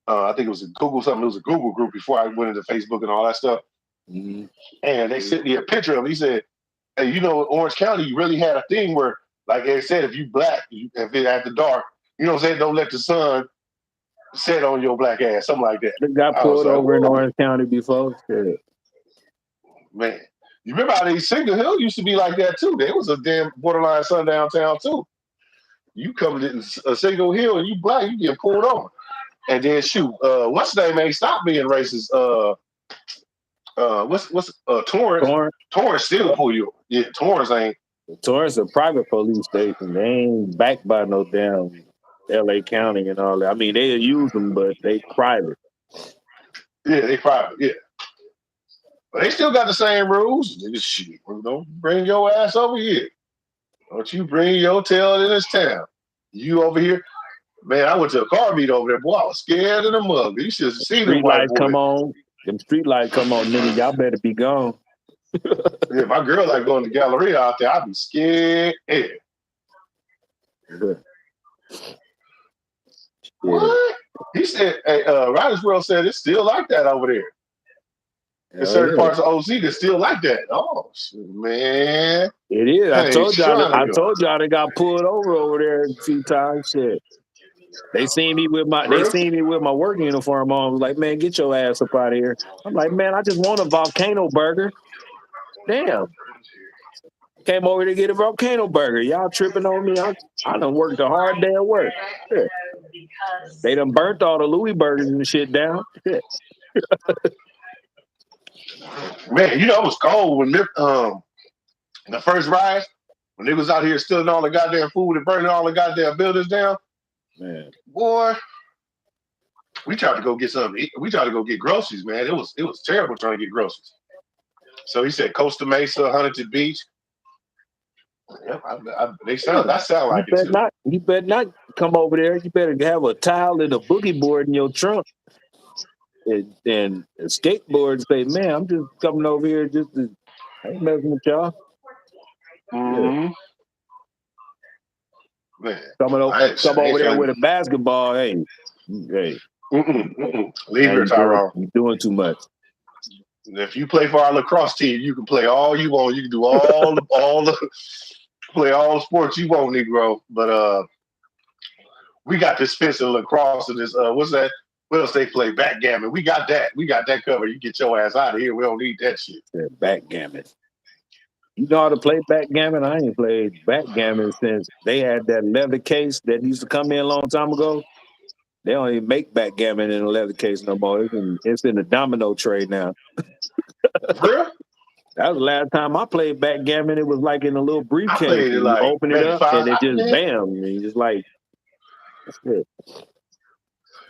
I think it was a Google something. It was a Google group before I went into Facebook and all that stuff. Mm-hmm. And they sent me a picture of it. He said, hey, you know, Orange County, you really had a thing where, like they said, if you black, if it after dark, you know what I'm saying, don't let the sun set on your black ass, something like that. It got pulled over in Orange County before. Shit. Man, You remember how they Signal Hill used to be like that too? There was a damn borderline sundown town too. You come to Signal Hill and you black, you get pulled over. And then shoot, what's the name ain't stop being racist? What's Torrance? Torrance still pull you. Yeah, Torrance ain't. Torrance a private police station. They ain't backed by no damn LA County and all that. I mean, they use them, but they private. Yeah, they private. Yeah, but they still got the same rules. Just shit, don't bring your ass over here. Don't you bring your tail to this town. You over here. Man, I went to a car meet over there. Boy, I was scared of the mug. You should have seen them Street white lights boys. come on. Them street lights come on, nigga. Y'all better be gone. Yeah, my girl like going to Galleria out there. I'd be scared. Yeah. What? He said, hey, Riders World said it's still like that over there. In certain parts of OC, it's still like that. Oh, man. It is. I told y'all they got pulled over there a few times. Shit. They seen me with my work uniform on. I was like, man, get your ass up out of here. I'm like, man, I just want a volcano burger. Damn. Came over to get a volcano burger. Y'all tripping on me. I done worked a hard day at work. Shit. They done burnt all the Louis burgers and shit down. Shit. Man, you know it was cold when the first rise, when they was out here stealing all the goddamn food and burning all the goddamn buildings down. Man, boy, we tried to go get something. We tried to go get groceries, man. It was terrible trying to get groceries. So he said Costa Mesa, Huntington Beach. Yeah, that sound like it too. You better not come over there. You better have a towel and a boogie board in your trunk. And a skateboard and say, man, I'm just coming over here I ain't messing with y'all. Mm-hmm. Man, come over there with a basketball. Hey. Leave here, Tyrone. You're doing too much. If you play for our lacrosse team, you can play all you want. You can do all the play all the sports you want, Negro. But we got this fence in lacrosse and this what's that? What else they play? Backgammon. We got that. We got that covered. You get your ass out of here. We don't need that shit. Yeah, backgammon. You know how to play backgammon? I ain't played backgammon since they had that leather case that used to come in a long time ago. They don't even make backgammon in a leather case no more. It's in the domino tray now. Real? That was the last time I played backgammon. It was like in a little briefcase. You open it up and it just bam. And you just like, that's it.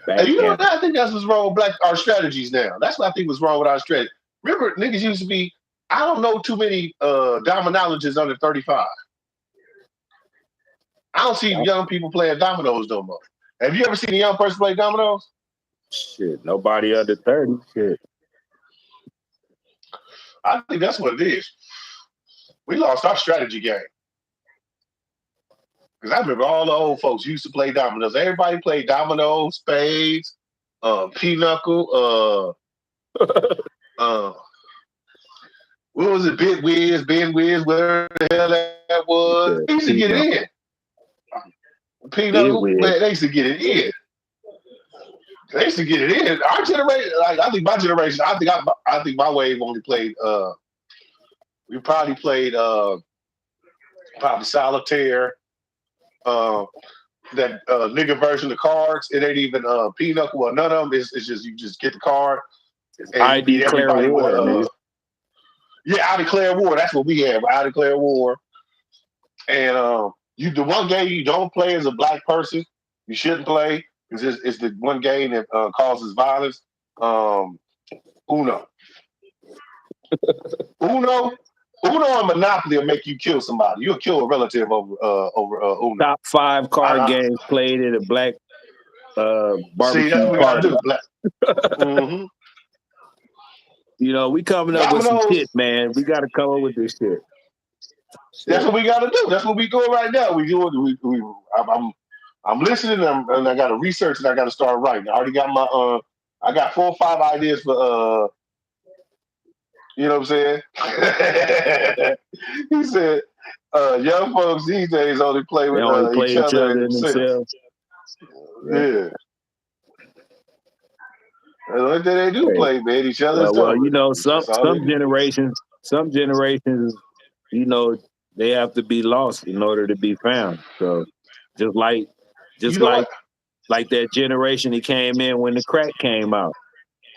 And you know what? I think that's what's wrong with our strategies now. That's what I think was wrong with our strategy. Remember, niggas used to be, I don't know too many dominologists under 35. I don't see young people playing dominoes no more. Have you ever seen a young person play dominoes? Shit, nobody under 30. Shit. I think that's what it is. We lost our strategy game. Because I remember all the old folks used to play dominoes. Everybody played dominoes, spades, pinochle, what was it? Ben Wiz, whatever the hell that was. They used to get it in. Pinochle, man, they used to get it in. They used to get it in. Our generation, like I think my generation, I think my wave only played. We probably played probably solitaire. That nigga version of cards. It ain't even pinochle. Well, none of them. It's just you just get the card. I declare war. I declare war. That's what we have. I declare war. And the one game you don't play as a black person, you shouldn't play. It's the one game that causes violence. Uno. Uno and Monopoly will make you kill somebody. You'll kill a relative over Uno. Top 5 card games played at a black barbecue party. Mm-hmm. You know, we coming up with some shit, man. We got to come up with this shit. That's what we got to do. That's what we doing right now. I'm listening and I got to research and I got to start writing. I already got my I got 4 or 5 ideas for you know what I'm saying? He said young folks these days only play with each other and themselves. Yeah. They do play, man, each other. Well, you know, some generations some generations, you know, they have to be lost in order to be found. So just like You know what, like that generation that came in when the crack came out.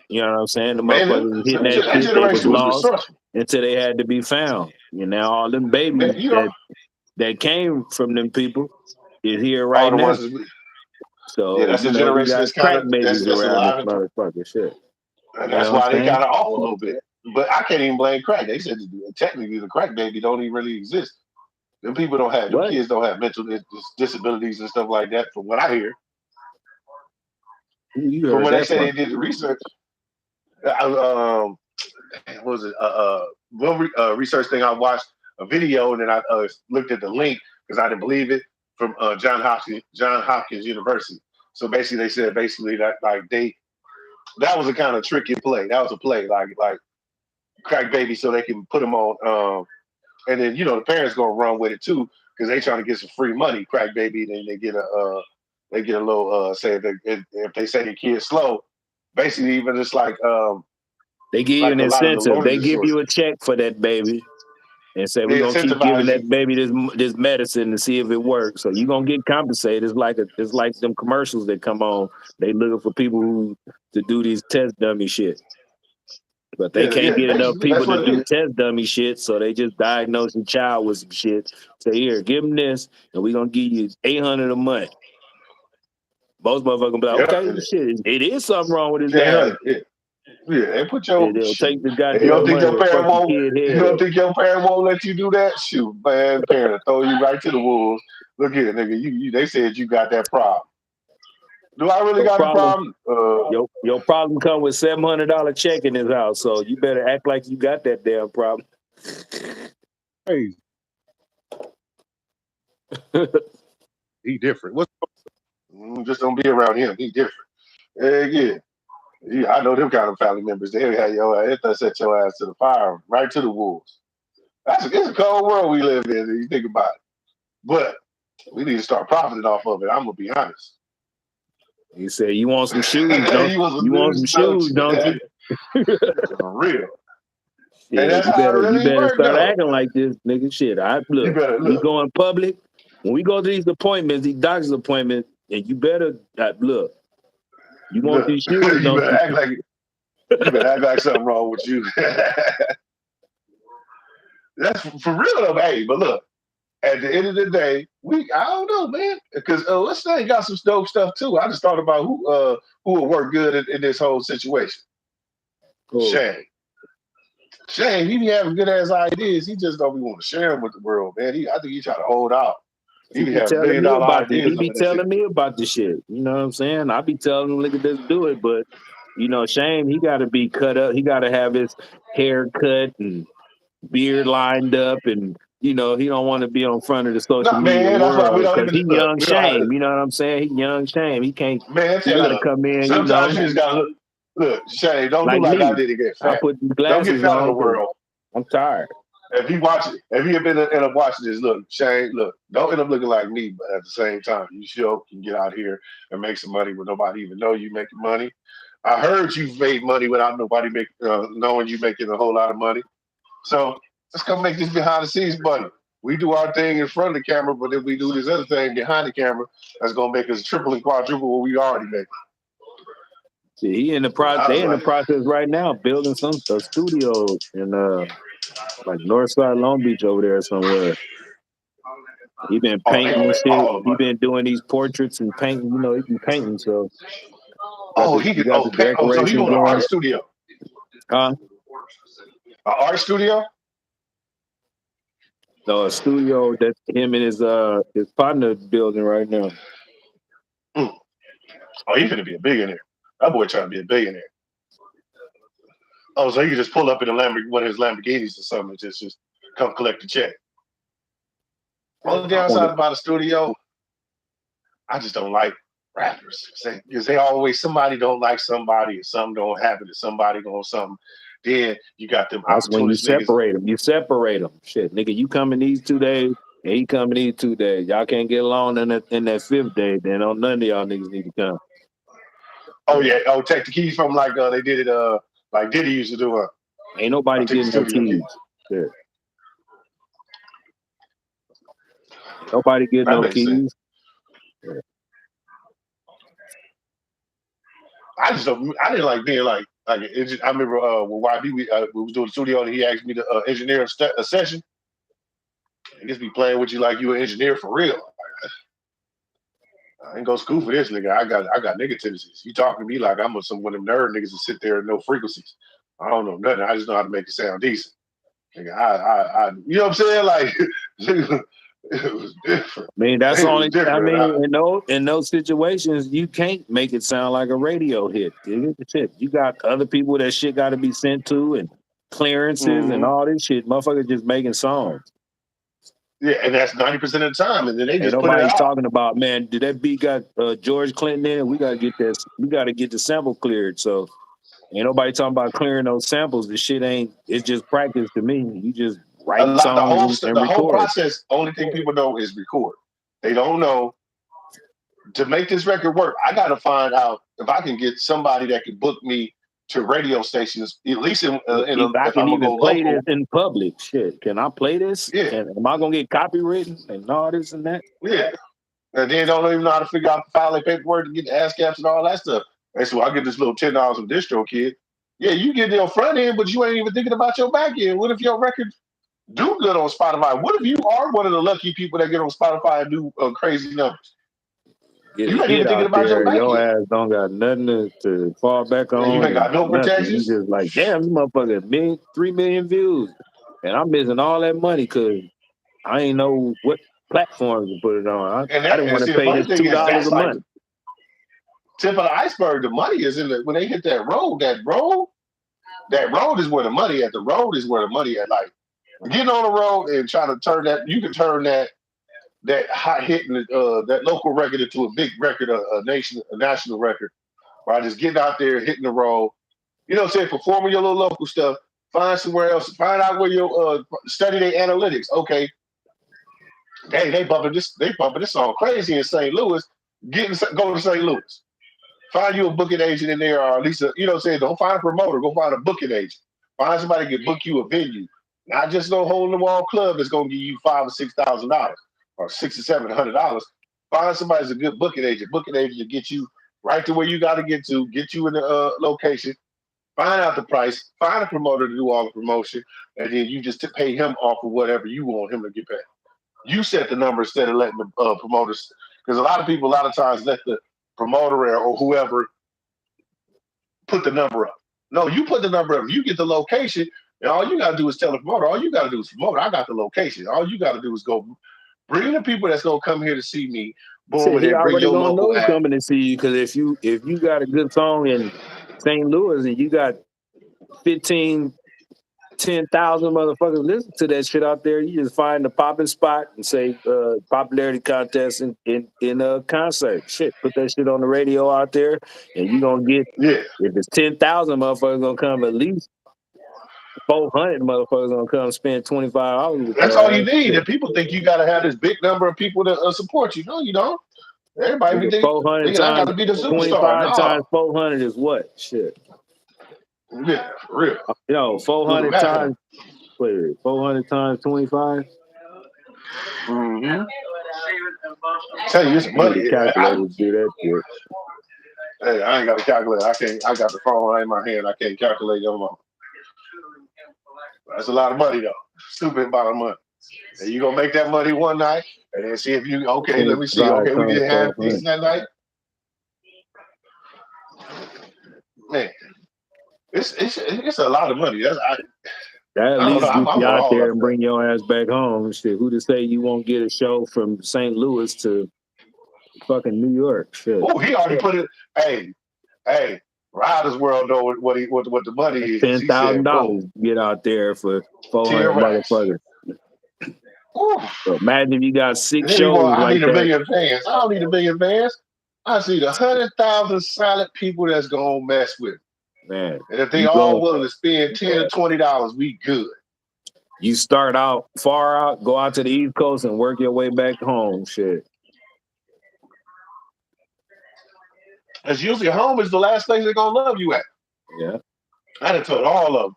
You know what I'm saying? The man? motherfuckers was hitting that That shit, they was generation was lost resourceful. until they had to be found. You know, all them babies Man, you know, that came from them people is here all right the now. ones. So, That's you a know, we generation got that's kind crack of babies that's around this alive, motherfucker shit. and You that's know what why I'm they saying? kind of off a little bit. But I can't even blame crack. They said technically the crack baby don't even really exist. Them people don't have, them What? kids don't have mental disabilities and stuff like that. From what I hear, You from heard when they that say from? they did the research, what was it? One research thing I watched a video and then I looked at the link because I didn't believe it from John Hopkins University. So basically, they said that like that was a kind of tricky play. That was a play like crack baby so they can put them on. And then the parents gonna run with it too because they trying to get some free money. Crack baby, then they get a little say if they say the kid's slow, basically even just like They give you like an a lot of the incentive. learning They give disorders. you a check for that baby and say we're They gonna keep giving incentivize you. that baby this medicine to see if it works. So you're gonna get compensated. It's like them commercials that come on. They looking for people to do these test dummy shit. But they can't Yeah, get enough basically people that's to what it do is. test dummy shit, so they just diagnose the child with some shit. Say, here, give them this, and we're gonna give you $800 a month. Most motherfuckers be like, Yeah, okay, shit, it is something wrong with his yeah, dad. yeah. They put your They'll shoot. take the And you don't goddamn think money your and parent fuck the won't? kid You head don't up. think your parent won't let you do that? Shoot, man, parent throw you right to the wolves. Look here, nigga. You they said you got that problem. Do I really Your got the problem, problem? your problem come with $700 check in his house, so you better act like you got that damn problem. Crazy. He different. What's Just don't be around him. He different. Yeah. Yeah, I know them kind of family members. They had they'll set your ass to the fire, right to the wolves. It's a cold world we live in. If you think about it, but we need to start profiting off of it. I'm gonna be honest. He said, "You want some shoes, don't You was a you? Want some news coach. shoes, don't you?" For real. And Yeah, that's how it you really better worked, start though. acting like this, nigga. Shit, You better we look. go in public. When we go to these appointments, these doctor's appointments, and you better look. You want these shoes, You don't better you? act like something wrong with you. That's for real though, hey. But look, at the end of the day, I don't know, man, because let's say got some dope stuff too. I just thought about who would work good in this whole situation. Cool. Shane, he be having good ass ideas. He just don't be want to share them with the world, man. I think he try to hold out. He be having $1 telling billion me about this. ideas He up be in that shit. telling me about the shit. You know what I'm saying? I be telling him, look at this, do it. But Shane, he got to be cut up. He got to have his hair cut and beard lined up, and he don't want to be on front of the social No, media man, that's why we world don't because even he look. young We don't have to. Shame. You know what I'm saying? He young Shame. He can't. Man, He tell got to you, come in. sometimes you just gotta look. Shane, don't do Like like I me. did to get I fat. put the Don't get glasses fat in the on because world. I'm tired. If you have been in a watching this, look, Shane, look, don't end up looking like me, but at the same time, you sure can get out here and make some money where nobody even know you making money. I heard you've made money without nobody knowing you making a whole lot of money. So let's come make this behind the scenes money. We do our thing in front of the camera, but if we do this other thing behind the camera, that's gonna make us triple and quadruple what we already make. See, they in the process right now building a studio in like Northside Long Beach over there somewhere. He been painting and shit. He been doing these portraits and painting. He be painting. So he got the So he decorations doing an art going. studio. Huh? An art studio? No, a studio that him and his partner building right now. Oh, he's gonna be a billionaire. That boy trying to be a billionaire. Oh, so he can just pull up in one of his Lamborghinis or something and just come collect the check. Only downside about a studio, I just don't like rappers because they always somebody don't like somebody, and some don't have it, and somebody going something. Then you got them. That's when you niggas. separate them. You separate them. Shit, nigga, you coming these 2 days, and he coming these 2 days. Y'all can't get along in that fifth day. Then on none of y'all niggas need to come. Oh yeah. Oh, take the keys from like they did it. Like Diddy used to do. Ain't nobody getting no keys. Shit. Nobody get That no makes sense. keys. I didn't like being like an engineer. I remember when YB we was doing the studio and he asked me to engineer a session. He just be playing with you like you an engineer for real. I ain't go to school for this nigga. I got nigga tendencies. You talking to me like I'm some one of them nerd niggas that sit there and know frequencies. I don't know nothing. I just know how to make it sound decent. Nigga, I you know what I'm saying? Like it was different. I mean, that's It was only. I different. mean, in those situations, you can't make it sound like a radio hit. Shit, you got other people that shit got to be sent to and clearances and all this shit. Motherfuckers just making songs. Yeah, and that's 90% of the time, and then they Ain't just put it nobody's out. talking about, man, did that beat got George Clinton in it? We gotta get this. We gotta get the sample cleared. So ain't nobody talking about clearing those samples. The shit ain't. It's just practice to me. You just write The songs and whole record. process. Only thing people know is record. They don't know to make this record work. I got to find out if I can get somebody that can book me to radio stations, at least If I if I'm can gonna even go play local. this in public, shit, can I play this? Yeah, Am I gonna get copywritten and all this and that? yeah. And then don't even know how to figure out the filing paperwork to get the ASCAPs and all that stuff. And so I get this little $10 from Distro Kid. Yeah, you get your front end, but you ain't even thinking about your back end. What if your record do good on Spotify? What if you are one of the lucky people that get on Spotify and do crazy numbers? Get You a ain't even hit thinking out about your there, back your end. ass don't got nothing to fall back And you on ain't got and no nothing. You protections. just like, damn, this motherfucker 3 million views, and I'm missing all that money because I ain't know what platforms to put it on. I didn't want to See, the pay funny this thing is $2 that's a like month. tip of the iceberg. The money is in the when they hit that road. That road is where the money at. The road is where the money at. Like getting on the road and trying to turn that. You can turn that hot hitting that local record into a big record, a national record. By just getting out there, hitting the road. You know what I'm saying? Performing your little local stuff. Find somewhere else. Find out where you study their analytics. Okay, they bumping this song crazy in St. Louis. Go to St. Louis. Find you a booking agent in there, or at least you know what I'm saying. Don't find a promoter. Go find a booking agent. Find somebody that can book you a venue, not just no hole in the wall club that's gonna give you $5,000 or $6,000 or $600 or $700. Find somebody that's a good booking agent. Booking agent to get you right to where you got to, get you in the location. Find out the price. Find a promoter to do all the promotion, and then you just pay him off of whatever you want him to get paid. You set the number instead of letting the promoters, because a lot of times let the promoter or whoever put the number up. No, you put the number up. You get the location, and all you got to do is tell the promoter. All you got to do is promote. I got the location. All you got to do is go bring the people that's gonna come here to see me. Boom, Shit, and he then bring already your gonna know local who's act. coming to see you because if you got a good song in St. Louis and you got 10,000 motherfuckers listen to that shit out there, you just find the popping spot and say popularity contest in a concert. Shit, put that shit on the radio out there, and you gonna get if it's 10,000 motherfuckers gonna come, at least 400 motherfuckers gonna come spend $25 with That's your all you ass. need. Shit. And people think you got to have this big number of people to support you. No, you don't. Everybody be Nigga, 400 thinking I got times to be the superstar. 25 No, times 400 is what? Shit. yeah, for real. You know, Do the 400 math on times, wait, 400 times 25? Mm-hmm. Tell you, it's I need a money. calculator to do that shit. Hey, I ain't got a calculator. I got the phone right in my hand. I can't calculate them all. That's a lot of money, though. Stupid amount of money. And you gonna make that money one night, and then see if you let me see. 25 Okay, we times did half 400. decent that night. Man, it's a lot of money. That at I don't know. least I'm get you on out all there of and that. bring your ass back home. Shit, who to say you won't get a show from St. Louis to fucking New York? Shit. Oh, he already put it. Hey, Riders World know what the money is. He said, $10,000 boom, get out there for 10 400 racks. motherfuckers. Ooh. So imagine if you got 6 And then shows I like need a that. million fans. I don't need a million fans. I see the 100,000 silent people that's gonna mess with me. Man, And if they you all go, willing to spend $10 or $20, we good. you start out far out, go out to the East Coast and work your way back home. Shit. As usually home is the last place they're gonna love you at. Yeah. I done told all of them.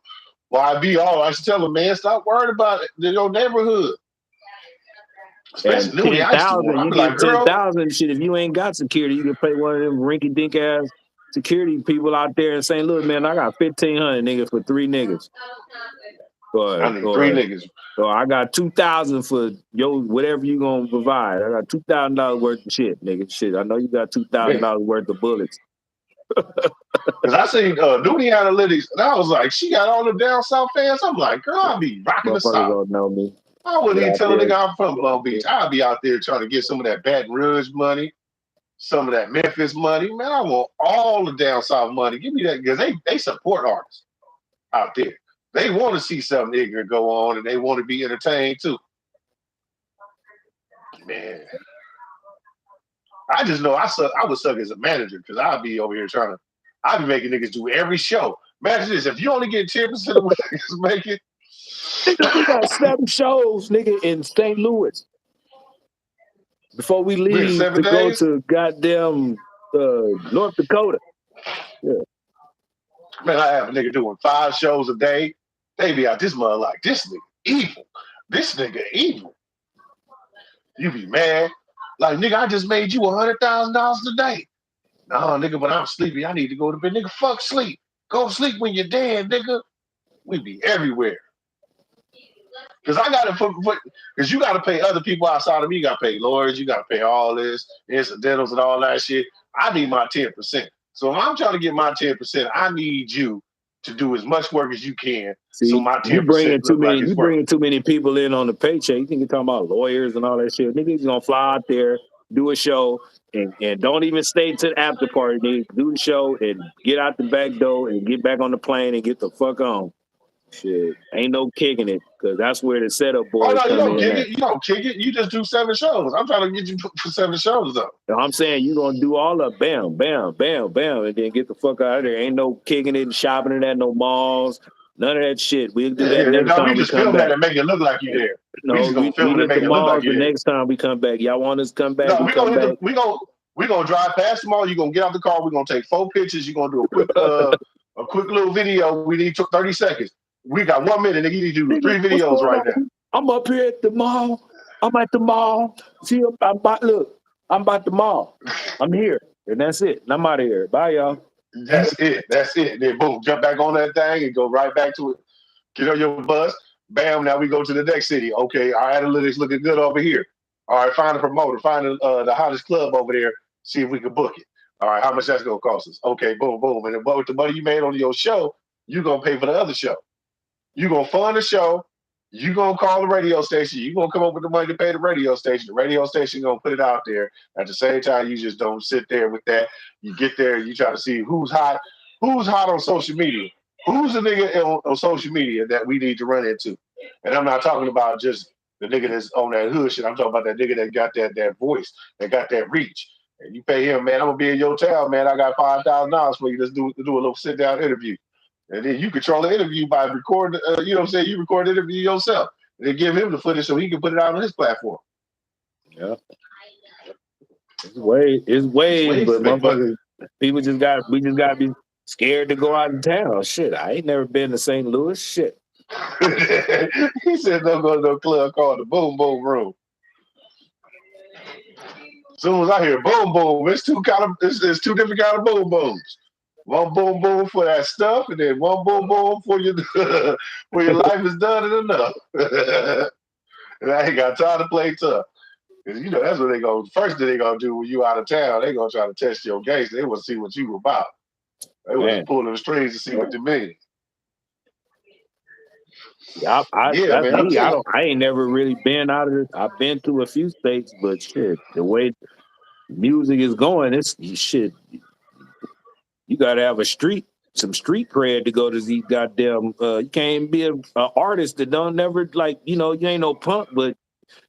Well, I used to tell them, man, stop worrying about it in your neighborhood. And Especially Newly, I used to want. 10,000, I'd you be like, get girl, 10,000 shit. If you ain't got security, you can pay one of them rinky dink ass security people out there in St. Louis, man. I got 1,500 niggas for 3 niggas. I need 3 niggas. Or I got 2,000 for yo whatever you gonna provide. I got $2,000 worth of shit, nigga. Shit, I know you got $2,000 worth of bullets. Because I seen Newly Analytics, and I was like, she got all the down south fans. I'm like, girl, I'll be rocking the Motherfuckers south. don't know me. I wouldn't even out tell a there. nigga I'm from Long Beach. I'll be out there trying to get some of that Baton Rouge money, some of that Memphis money. Man, I want all the down south money. Give me that, because they support artists out there. They want to see something ignorant go on, and they want to be entertained too. Man, I just know I would suck as a manager, because I'd be over here I'd be making niggas do every show. Imagine this, if you only get 10% of what niggas making. Nigga, we got 7 shows, nigga, in St. Louis. Before we leave 7 to go days? to goddamn North Dakota. Yeah. Man, I have a nigga doing 5 shows a day. They be out this mother like, this nigga evil. This nigga evil. You be mad. Like, nigga, I just made you $100,000 a day. Nah, nigga, but I'm sleepy. I need to go to bed. Nigga, fuck sleep. Go sleep when you're dead, nigga. We be everywhere. Because I got to because you got to pay other people outside of me. You got to pay lawyers. You got to pay all this, incidentals and all that shit. I need my 10%. So if I'm trying to get my 10%, I need you to do as much work as you can. See, so my 10% you bringing too many, like you bringing too many people in on the paycheck. You think you're talking about lawyers and all that shit. Niggas gonna fly out there, do a show, and don't even stay to the after party. Nigga, do the show and get out the back door and get back on the plane and get the fuck on. Shit, ain't no kicking it, because that's where the setup boys no, you come don't in. kick it. You don't kick it. You just do 7 shows. I'm trying to get you for 7 shows though. I'm saying you gonna do all of bam, bam, bam, bam, and then get the fuck out of there. Ain't no kicking it and shopping it at no malls. None of that shit. We'll do that next time we we just come film back. that and make it look like you there. No, we just gonna film it and hit make the it look like malls you the there. next time we come back. Y'all want us to come back? No, we come back. we gonna drive past the mall. You're gonna get out the car. We're gonna take 4 pictures. You're gonna do a quick little video. We need 30 seconds. We got 1 minute. Nigga, you need to do 3 videos right now. I'm up here at the mall. I'm at the mall. See, I'm about the mall. I'm here, and that's it. And I'm out of here. Bye, y'all. That's it. Then boom, jump back on that thing and go right back to it. Get on your bus. Bam. Now we go to the next city. Okay, our analytics looking good over here. All right, find a promoter. Find the hottest club over there. See if we can book it. All right, how much that's gonna cost us? Okay, boom, boom. And then with the money you made on your show, you gonna pay for the other show. You gonna fund the show. You gonna call the radio station. You gonna come up with the money to pay the radio station. The radio station gonna put it out there. At the same time, you just don't sit there with that. You get there. You try to see who's hot on social media. Who's the nigga on social media that we need to run into? And I'm not talking about just the nigga that's on that hood shit. I'm talking about that nigga that got that voice, that got that reach. And you pay him, man, I'm gonna be in your town, man. I got $5,000 for you. Let's do a little sit down interview. And then you control the interview by recording, you know what I'm saying? You record the interview yourself. And then give him the footage so he can put it out on his platform. Yeah. It's ways, but motherfuckers, we just got to be scared to go out in town. Shit, I ain't never been to St. Louis. Shit. He said don't go to no club called the Boom Boom Room. As soon as I hear boom boom, it's two different kind of boom booms. One boom boom for that stuff, and then one boom boom for your when your life is done and enough. And I ain't got time to play tough. Because you know that's what first thing they gonna do when you out of town, they gonna try to test your gangster. They want to see what you about. They want to pull the strings to see what they mean. Yeah, man, I ain't never really been out of this. I've been to a few states, but shit, the way music is going, it's shit. You gotta have some street cred to go to these goddamn. You can't be an artist that don't never you ain't no punk, but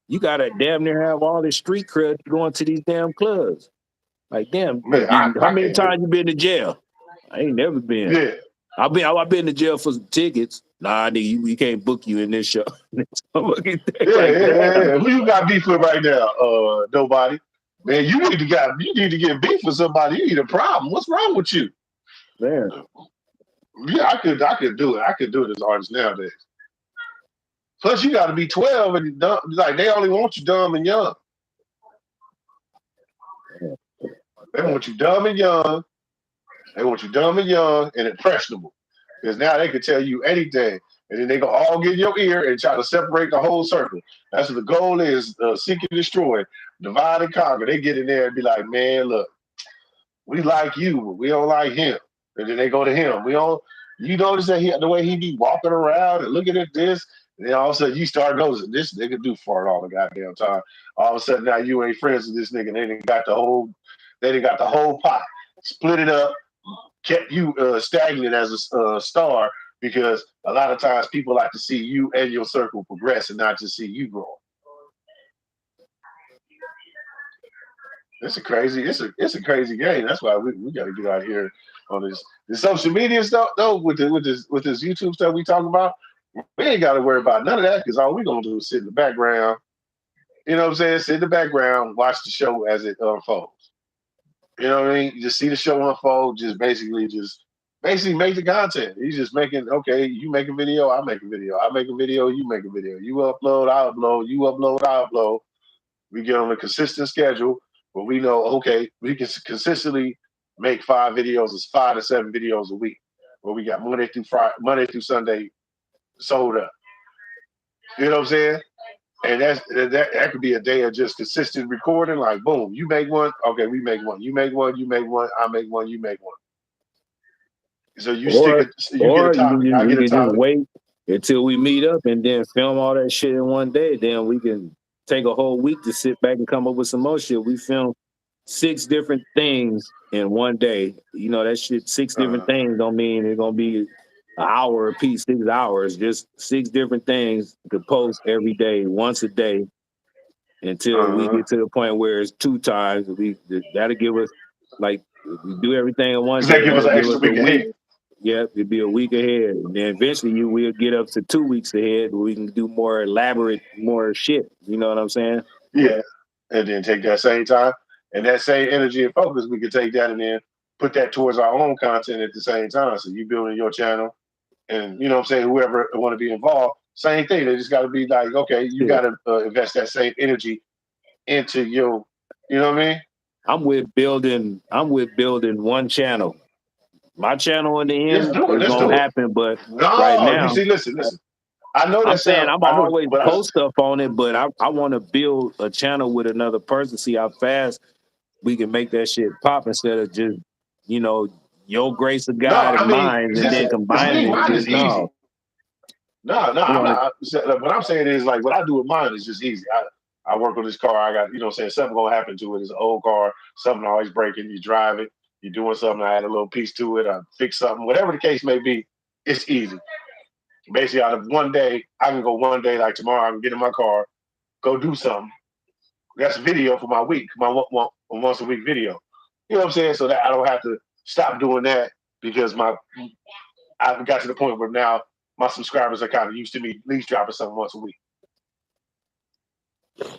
you gotta damn near have all this street cred going to these damn clubs. Like damn, man, how many times you been to jail? I ain't never been. Yeah. I've been to jail for some tickets. Nah, nigga, we can't book you in this show. Who you got beef with right now? Nobody. Man, you need to get beef with somebody. You need a problem. What's wrong with you? Man. Yeah, I could do it. I could do it as an artist nowadays. Plus, you got to be 12 and dumb. Like they only want you dumb and young. They want you dumb and young. They want you dumb and young and impressionable. Because now they can tell you anything. And then they go all get in your ear and try to separate the whole circle. That's what the goal is, seek and destroy, divide and conquer. They get in there and be like, man, look, we like you, but we don't like him. And then they go to him. You notice that the way he be walking around and looking at this, and then all of a sudden you start noticing this nigga do fart all the goddamn time. All of a sudden now you ain't friends with this nigga. They done got the whole pot, split it up, kept you stagnant as a star, because a lot of times people like to see you and your circle progress and not just see you grow. It's a crazy game. That's why we got to get out here on this social media stuff though. With this YouTube stuff we talking about, we ain't got to worry about none of that, because all we gonna do is sit in the background. You know what I'm saying? Sit in the background, watch the show as it unfolds. You know what I mean? You just see the show unfold. Just basically make the content. He's just making, okay, you make a video, I make a video. I make a video, you make a video. You upload, I upload. You upload, I upload. We get on a consistent schedule, but we know, okay, we can consistently make 5 videos. It's 5 to 7 videos a week, where we got Monday through Sunday sold up. You know what I'm saying? And that could be a day of just consistent recording. Like, boom, you make one, okay, we make one. You make one, you make one, I make one, you make one. So you get a topic, I get a topic. Just wait until we meet up and then film all that shit in one day. Then we can take a whole week to sit back and come up with some more shit. We film 6 different things in one day. You know, that shit, 6 different things don't mean it's gonna be an hour a piece, 6 hours, just 6 different things to post every day, once a day, until we get to the point where it's 2 times. That'll give us, like, if we do everything in one day, that give us an extra week ahead. Yeah, it'd be a week ahead. And then eventually we'll get up to 2 weeks ahead where we can do more elaborate, more shit. You know what I'm saying? Yeah. And then take that same time and that same energy and focus, we can take that and then put that towards our own content at the same time. So you building your channel, and you know what I'm saying, whoever want to be involved, same thing. They just got to be like, okay, you got to invest that same energy into your, you know what I mean? I'm with building one channel. My channel in the end is gonna happen, but right now, you see, listen. I know that. I'm saying I'm always post stuff on it, but I want to build a channel with another person. See how fast we can make that shit pop instead of just, you know, your grace of God and mine, and then combining it. No, I'm not. What I'm saying is, like, what I do with mine is just easy. I work on this car. I got, you know what I'm saying, something gonna happen to it. It's an old car, something always breaking. You drive it. You're doing something, I add a little piece to it, I fix something, whatever the case may be, it's easy. Basically, out of one day, I can go one day, like tomorrow, I can get in my car, go do something. That's a video for my week, my once a week video. You know what I'm saying? So that I don't have to stop doing that, because I've got to the point where now my subscribers are kind of used to me at least dropping something once a week.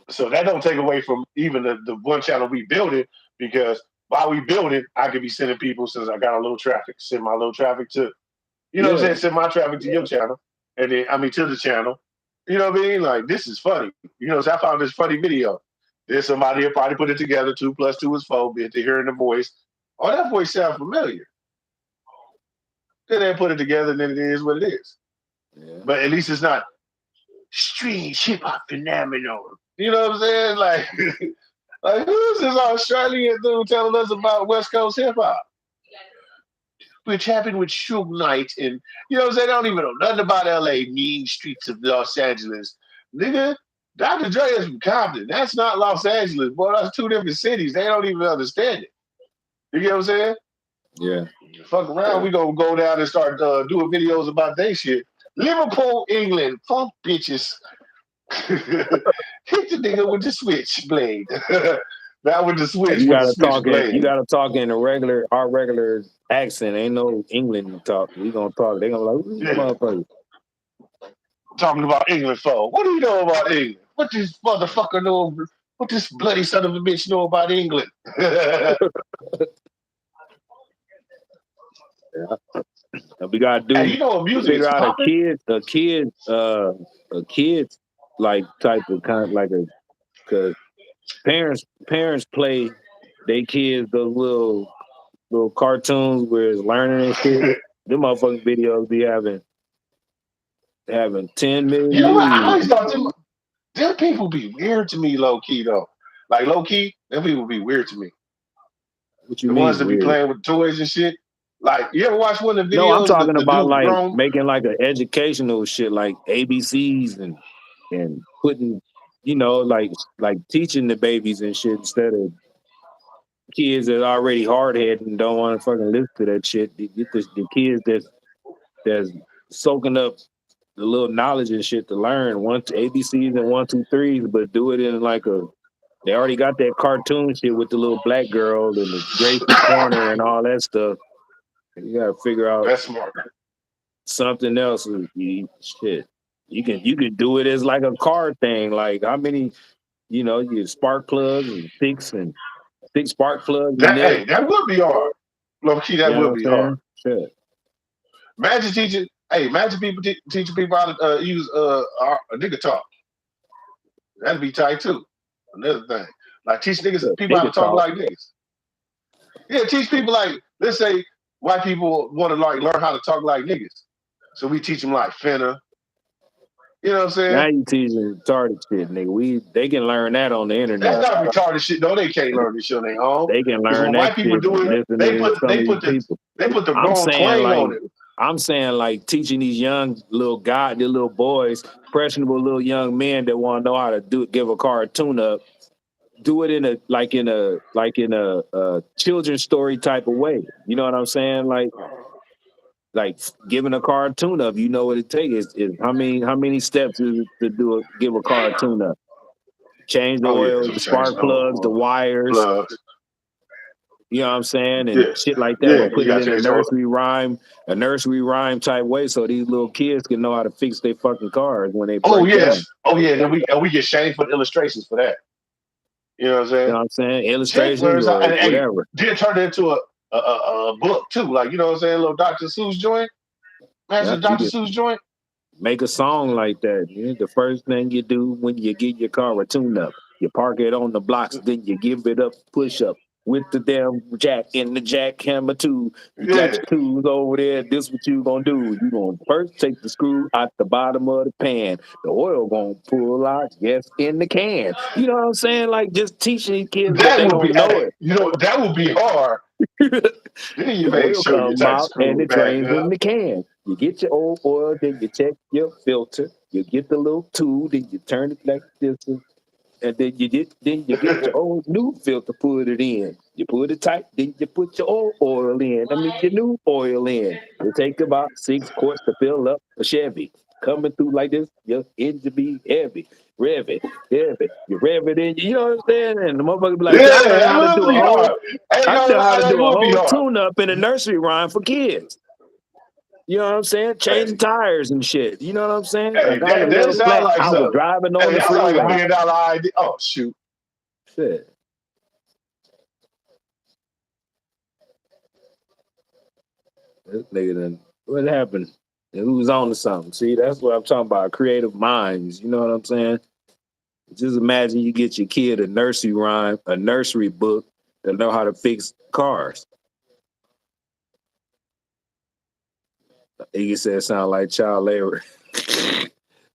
So that don't take away from even the one channel we build it, because while we build it, I could be sending people, since I got a little traffic, send my little traffic to, you know what I'm saying, send my traffic to your channel, and then, to the channel. You know what I mean? Like, this is funny. You know, so I found this funny video. There's somebody who probably put it together, 2 + 2 is 4, be it to hearing the voice. Oh, that voice sounds familiar. Then they put it together, and then it is what it is. Yeah. But at least it's not strange hip-hop phenomenon. You know what I'm saying? Like, like, who's this Australian dude telling us about West Coast hip hop? Which happened with Suge Knight, and you know what I'm saying? They don't even know nothing about LA, mean streets of Los Angeles. Nigga, Dr. Dre is from Compton. That's not Los Angeles, boy. That's 2 different cities. They don't even understand it. You get what I'm saying? Yeah. Fuck around, we gonna go down and start doing videos about that shit. Liverpool, England, funk bitches. Hit the nigga with the switchblade. That with the switch. You gotta talk in our regular accent. Ain't no England talk. We gonna talk. They gonna like, who's motherfucker? Talking about England for? What do you know about England? What this motherfucker know? What this bloody son of a bitch know about England? Yeah. We gotta Hey, do you know what music figure is out popping? a kid like type of like a cause parents play they kids those little cartoons where it's learning and shit. Them motherfucking videos be having 10 You million know what? I views. always thought them people be weird to me, low key though. Like low key, them people be weird to me. What you The ones mean that be weird? playing with toys and shit. Like you ever watch one of the No, I'm videos? talking The about dude like grown. making like an educational shit like ABCs and putting like teaching the babies and shit instead of kids that are already hard headed and don't want to fucking listen to that shit. You get the kids that's soaking up the little knowledge and shit to learn ABCs and 1, 2, 3s, but do it in like a they already got that cartoon shit with the little black girl and the Gracie Corner and all that stuff. You gotta figure out That's smart. something else. Shit, you can do it as like a car thing. Like how many you spark plugs and six spark plugs and That this. hey, that would be hard. Low key, You that know would what be I'm hard. saying? Shit. Imagine teaching. Hey, imagine people teaching people how to use a nigga talk. That'd be tight too. Another thing, like teach Yeah, people how to nigga talk talk. like niggas. Yeah, teach people like let's say white people want to like learn how to talk like niggas, so we teach them like finna. You know what I'm Now saying? you teaching retarded shit, nigga. They can learn that on the That's internet. not retarded shit. No, they can't learn this shit on their own. They can Because learn when that white people shit do it, listening to some of these people. they put the I'm wrong saying twang like on it. teaching these young the little boys, impressionable little young men that want to know how to give a car a tune up, do it in a children's story type of way. You know what I'm saying? Like giving a car a tune up. You know what it takes is how many steps is it to give a car a tune up? Change the Oh yeah, oil, so the change spark plugs, the wires. plugs. You know what I'm saying? And Yeah, shit like that, yeah, but you put it got in to change the a nursery rhyme type way so these little kids can know how to fix their fucking cars when they Oh break yes, down. oh yeah. Then we get shamed for the illustrations for that. You know what I'm You saying? know what I'm saying? Jake Illustrations learns how, or and hey, whatever. did turn it into a book too. Like you know what I'm saying? Little Dr. Seuss joint. Imagine Yep, a you Dr. can Seuss joint. make a song like that. The first thing you do when you get your car a tune up, you park it on the blocks, then you give it up, push up with the damn jack in the jackhammer too. You got Yeah, your tools over there. This what you gonna do. You gonna first take the screw out the bottom of the pan. The oil gonna pull out, yes, in the can. You know what I'm saying? Like just teaching these kids, but that they would be. don't know Hey, it. you know that would be hard. Then you The make oil sure you come type out and screw it it back drains in up. the can. You get your old oil, then you check your filter. You get the little tube, then you turn it like this, and then you get your old new filter, put it in. You put it tight, then you put your old oil in. I mean your new oil in. It take about 6 quarts to fill up a Chevy. Coming through like this, your engine be heavy. Rev it, rev it. You rev it in, you know what I'm saying? And the motherfucker be Yeah, like, I learned how to that do would a be whole hard. Ain't I gonna know how lie, to that do a would be whole hard. tune up in a nursery rhyme for kids. You know what I'm saying? Hey, Changing tires and shit. You know what I'm saying? I hey, got a that little sounds flat. like I was something. driving on Hey, the that sounds like a $1 freeway. million idea. Oh shoot. Shit. This nigga done, what happened? And who was on to something? See, that's what I'm talking about. Creative minds. You know what I'm saying? Just imagine you get your kid a nursery rhyme, a nursery book to know how to fix cars. He said it sound like child labor.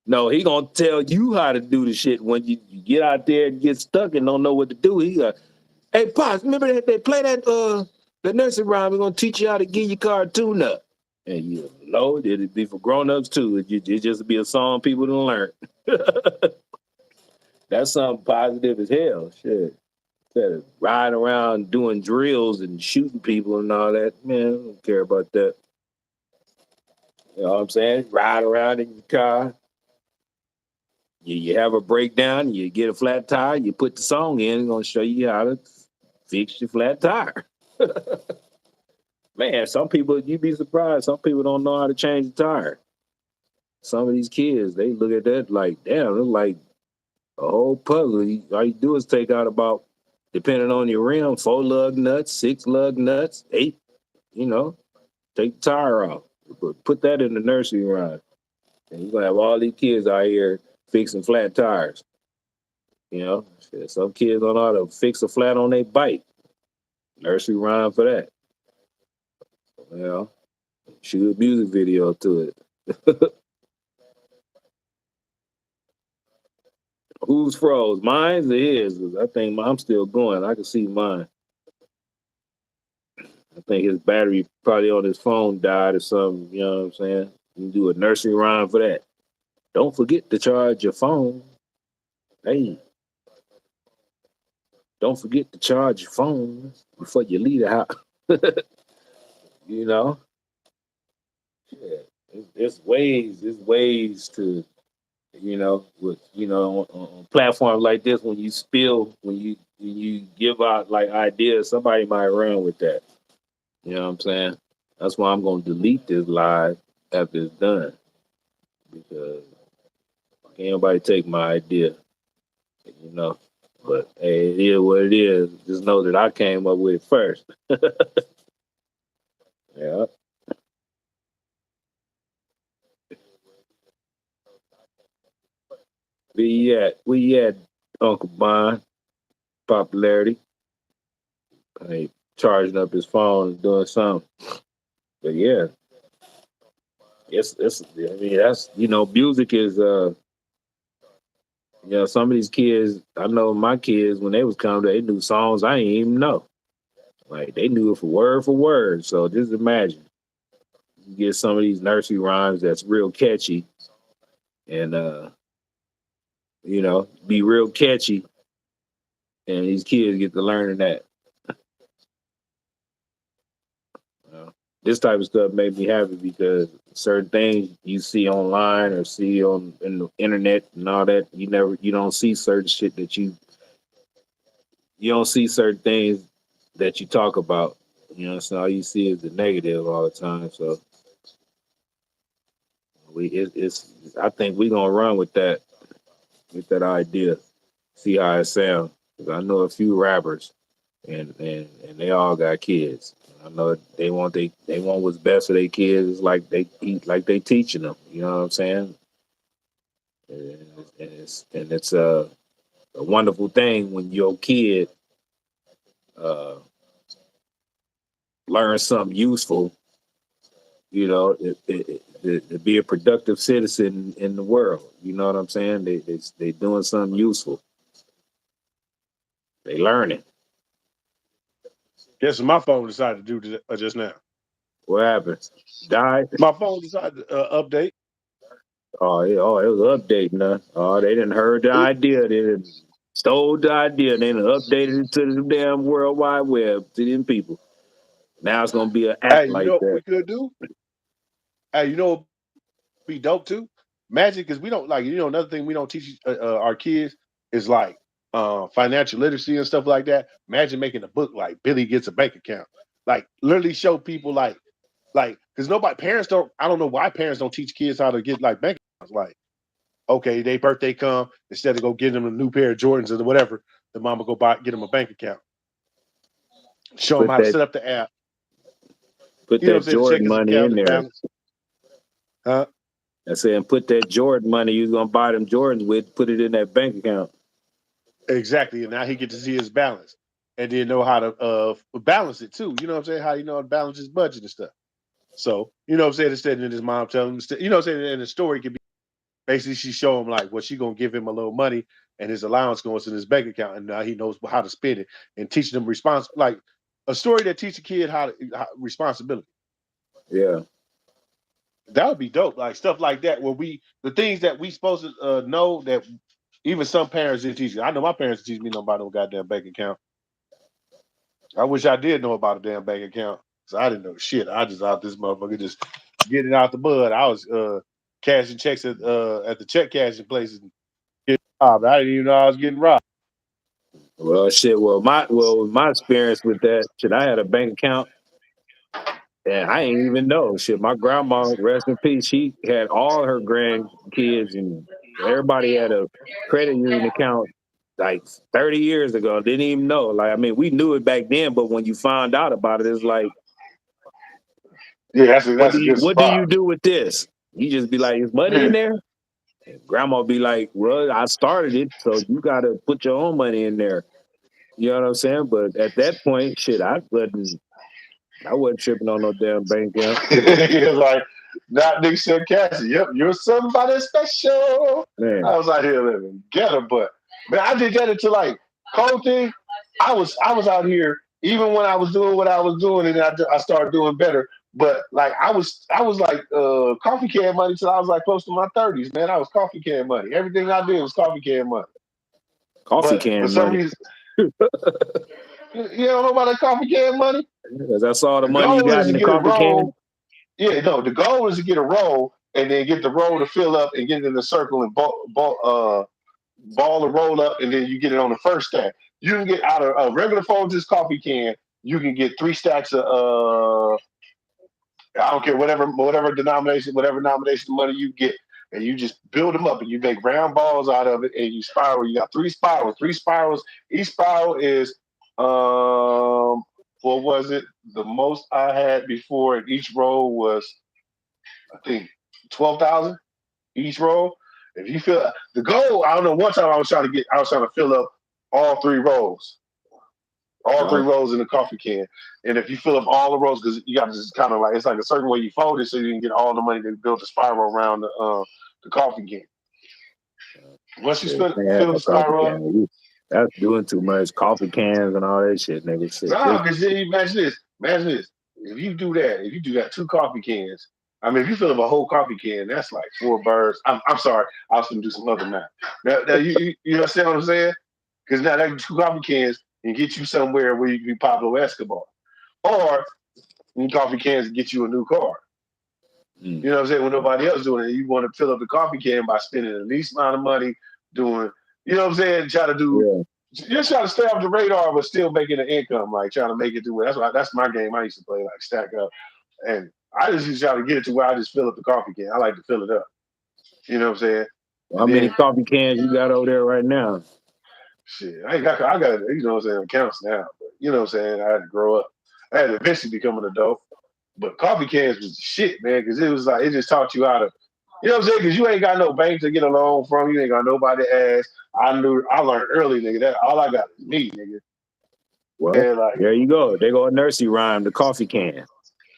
No, he gonna tell you how to do the shit when you get out there and get stuck and don't know what to do. He hey Pops, remember that they play that the nursery rhyme, we're gonna teach you how to get your car a tune up. And you know it'd be for grown ups too. It just be a song people don't learn. That's something positive as hell. Shit. Instead of riding around doing drills and shooting people and all that, man, I don't care about that. You know what I'm saying? Ride around in your car. You have a breakdown, you get a flat tire, you put the song in, it's gonna show you how to fix your flat tire. Man, some people, you'd be surprised, some people don't know how to change the tire. Some of these kids, they look at that like, damn, it's like a whole puzzle. All you do is take out about, depending on your rim, 4 lug nuts, 6 lug nuts, 8, you know. Take the tire off. Put that in the nursery rhyme. And you're gonna have all these kids out here fixing flat tires. You know, shit, some kids don't know how to fix a flat on their bike. Nursery rhyme for that. You know, shoot a music video to it. Who's froze? Mine's or his? I think I'm still going. I can see mine. I think his battery probably on his phone died or something. You know what I'm saying? You can do a nursery rhyme for that. Don't forget to charge your phone. Hey, don't forget to charge your phone before you leave the house. You know, yeah. There's ways to, you know, with on platforms like this, when you give out like ideas, somebody might run with that. You know what I'm saying? That's why I'm gonna delete this live after it's done, because can't nobody take my idea. You know. But hey, it is what it is. Just know that I came up with it first. Yeah. Where you at, Uncle Bond? Popularity. Hey, charging up his phone and doing something. But yeah, it's I mean, that's, music is some of these kids, I know my kids when they was coming, they knew songs I didn't even know. Like they knew it for word. So just imagine you get some of these nursery rhymes that's real catchy and be real catchy, and these kids get to learning that. This type of stuff made me happy because certain things you see online or see on in the internet and all that, you don't see certain shit that you don't see certain things that you talk about. So all you see is the negative all the time. So it's I think we're gonna run with that idea, see how it sounds. 'Cause I know a few rappers, and they all got kids. I know they want what's best for their kids. It's like they eat like they teaching them. You know what I'm saying? And it's a wonderful thing when your kid uh, learns something useful. To be a productive citizen in the world. You know what I'm saying? They doing something useful. They learning. Guess what my phone decided to do just now. What happened? Died? My phone decided to update. Oh, yeah. Oh, it was updating, huh? Oh, they didn't heard the idea. They didn't stole the idea. They didn't updated it to the damn World Wide Web to them people. Now it's gonna be an app Hey, you like know what that. we could do? Hey, you know what would be dope too? Magic, because we don't another thing we don't teach our kids is like financial literacy and stuff like that. Imagine making a book like Billy Gets a Bank Account. Like literally show people like because parents don't, I don't know why parents don't teach kids how to get like bank accounts. Like, okay, their birthday come, instead of go getting them a new pair of Jordans or whatever, the mama go get them a bank account. Show them Put how to that set up the app. put You know what I'm that saying? The Jordan checkings money account, in the there. balance. Huh? I said, put that Jordan money you was gonna buy them Jordans with, put it in that bank account. Exactly. And now he get to see his balance. And then know how to balance it too. You know what I'm saying? How how to balance his budget and stuff. So, you know what I'm saying? Instead of his mom telling him, you know what I'm saying? And the story could be basically she show him like, well, she gonna give him a little money and his allowance goes in his bank account, and now he knows how to spend it, and teaching them like a story that teach a kid how responsibility. Yeah. That would be dope. Like stuff like that, where the things that we supposed to know that even some parents didn't teach you. I know my parents didn't teach me about no goddamn bank account. I wish I did know about a damn bank account. So I didn't know shit. I just out this motherfucker just getting out the bud. I was cashing checks at the check cashing places and getting robbed. I didn't even know I was getting robbed. Well, shit. My experience with that shit, I had a bank account, and I ain't even know shit. My grandma, rest in peace, she had all her grandkids, and everybody had a credit union account like 30 years ago. Didn't even know. Like, I mean, we knew it back then, but when you found out about it, it's like, Yeah, that's a What do good what do spot. you do with this? You just be like, is money in there? And grandma be like, well, I started it, so you got to put your own money in there. You know what I'm saying? But at that point, shit, I wasn't tripping on no damn bank account. He was like, not Nick said Cassie. Yep, you're somebody special. Man, I was out here living ghetto, but man, I did that until like whole thing. I was out here even when I was doing what I was doing, and I started doing better. But like I was like coffee can money till I was like close to my 30s. Man, I was coffee can money. Everything I did was coffee can money. coffee But for can some money. reason, you don't know about that coffee can money. Because I saw the The money you goal got is in to the get a coffee can. roll. Yeah, no, the goal is to get a roll and then get the roll to fill up and get it in the circle and ball the roll up, and then you get it on the first stack. You can get out of a regular Folgers coffee can, you can get 3 stacks of I don't care whatever denomination, whatever denomination of money you get, and you just build them up and you make round balls out of it and you spiral. You got 3 spirals. Each spiral is what was it? The most I had before in each roll was I think 12,000 each roll. If you feel the goal, I don't know. One time I was trying to fill up all 3 rolls, all three Wow. rolls in the coffee can. And if you fill up all the rolls, because you got to just kind of like it's like a certain way you fold it, so you can get all the money to build the spiral around the coffee can. Once you Shit, can't have fill the no coffee spiral up, can. That's doing too much. Coffee cans and all that shit, nigga. Shit. no, because imagine this. Imagine this. If you do that, 2 coffee cans. I mean, if you fill up a whole coffee can, that's like 4 birds. I'm sorry, I was going to do some other math. Now you understand what I'm saying? Because now that 2 coffee cans can get you somewhere where you can be Pablo Escobar, or coffee cans get you a new car. Mm. You know what I'm saying? When nobody else doing it, you want to fill up the coffee can by spending the least amount of money doing. You know what I'm saying? Try to do. Yeah. Just trying to stay off the radar, but still making an income, like trying to make it to it. That's my game. I used to play, like stack up, and I just used to try to get it to where I just fill up the coffee can. I like to fill it up. You know what I'm saying? How And many then coffee cans you got over there right now? shit, I got you know what I'm saying accounts now, but you know what I'm saying. I had to grow up. I had to eventually become an adult, but coffee cans was the shit, man, because it was like it just taught you how to. You know what I'm saying? Because you ain't got no bank to get a loan from. You ain't got nobody to ask. I learned early, nigga. That all I got is me, nigga. Well, And like there you go. They go a nursery rhyme, the coffee can. It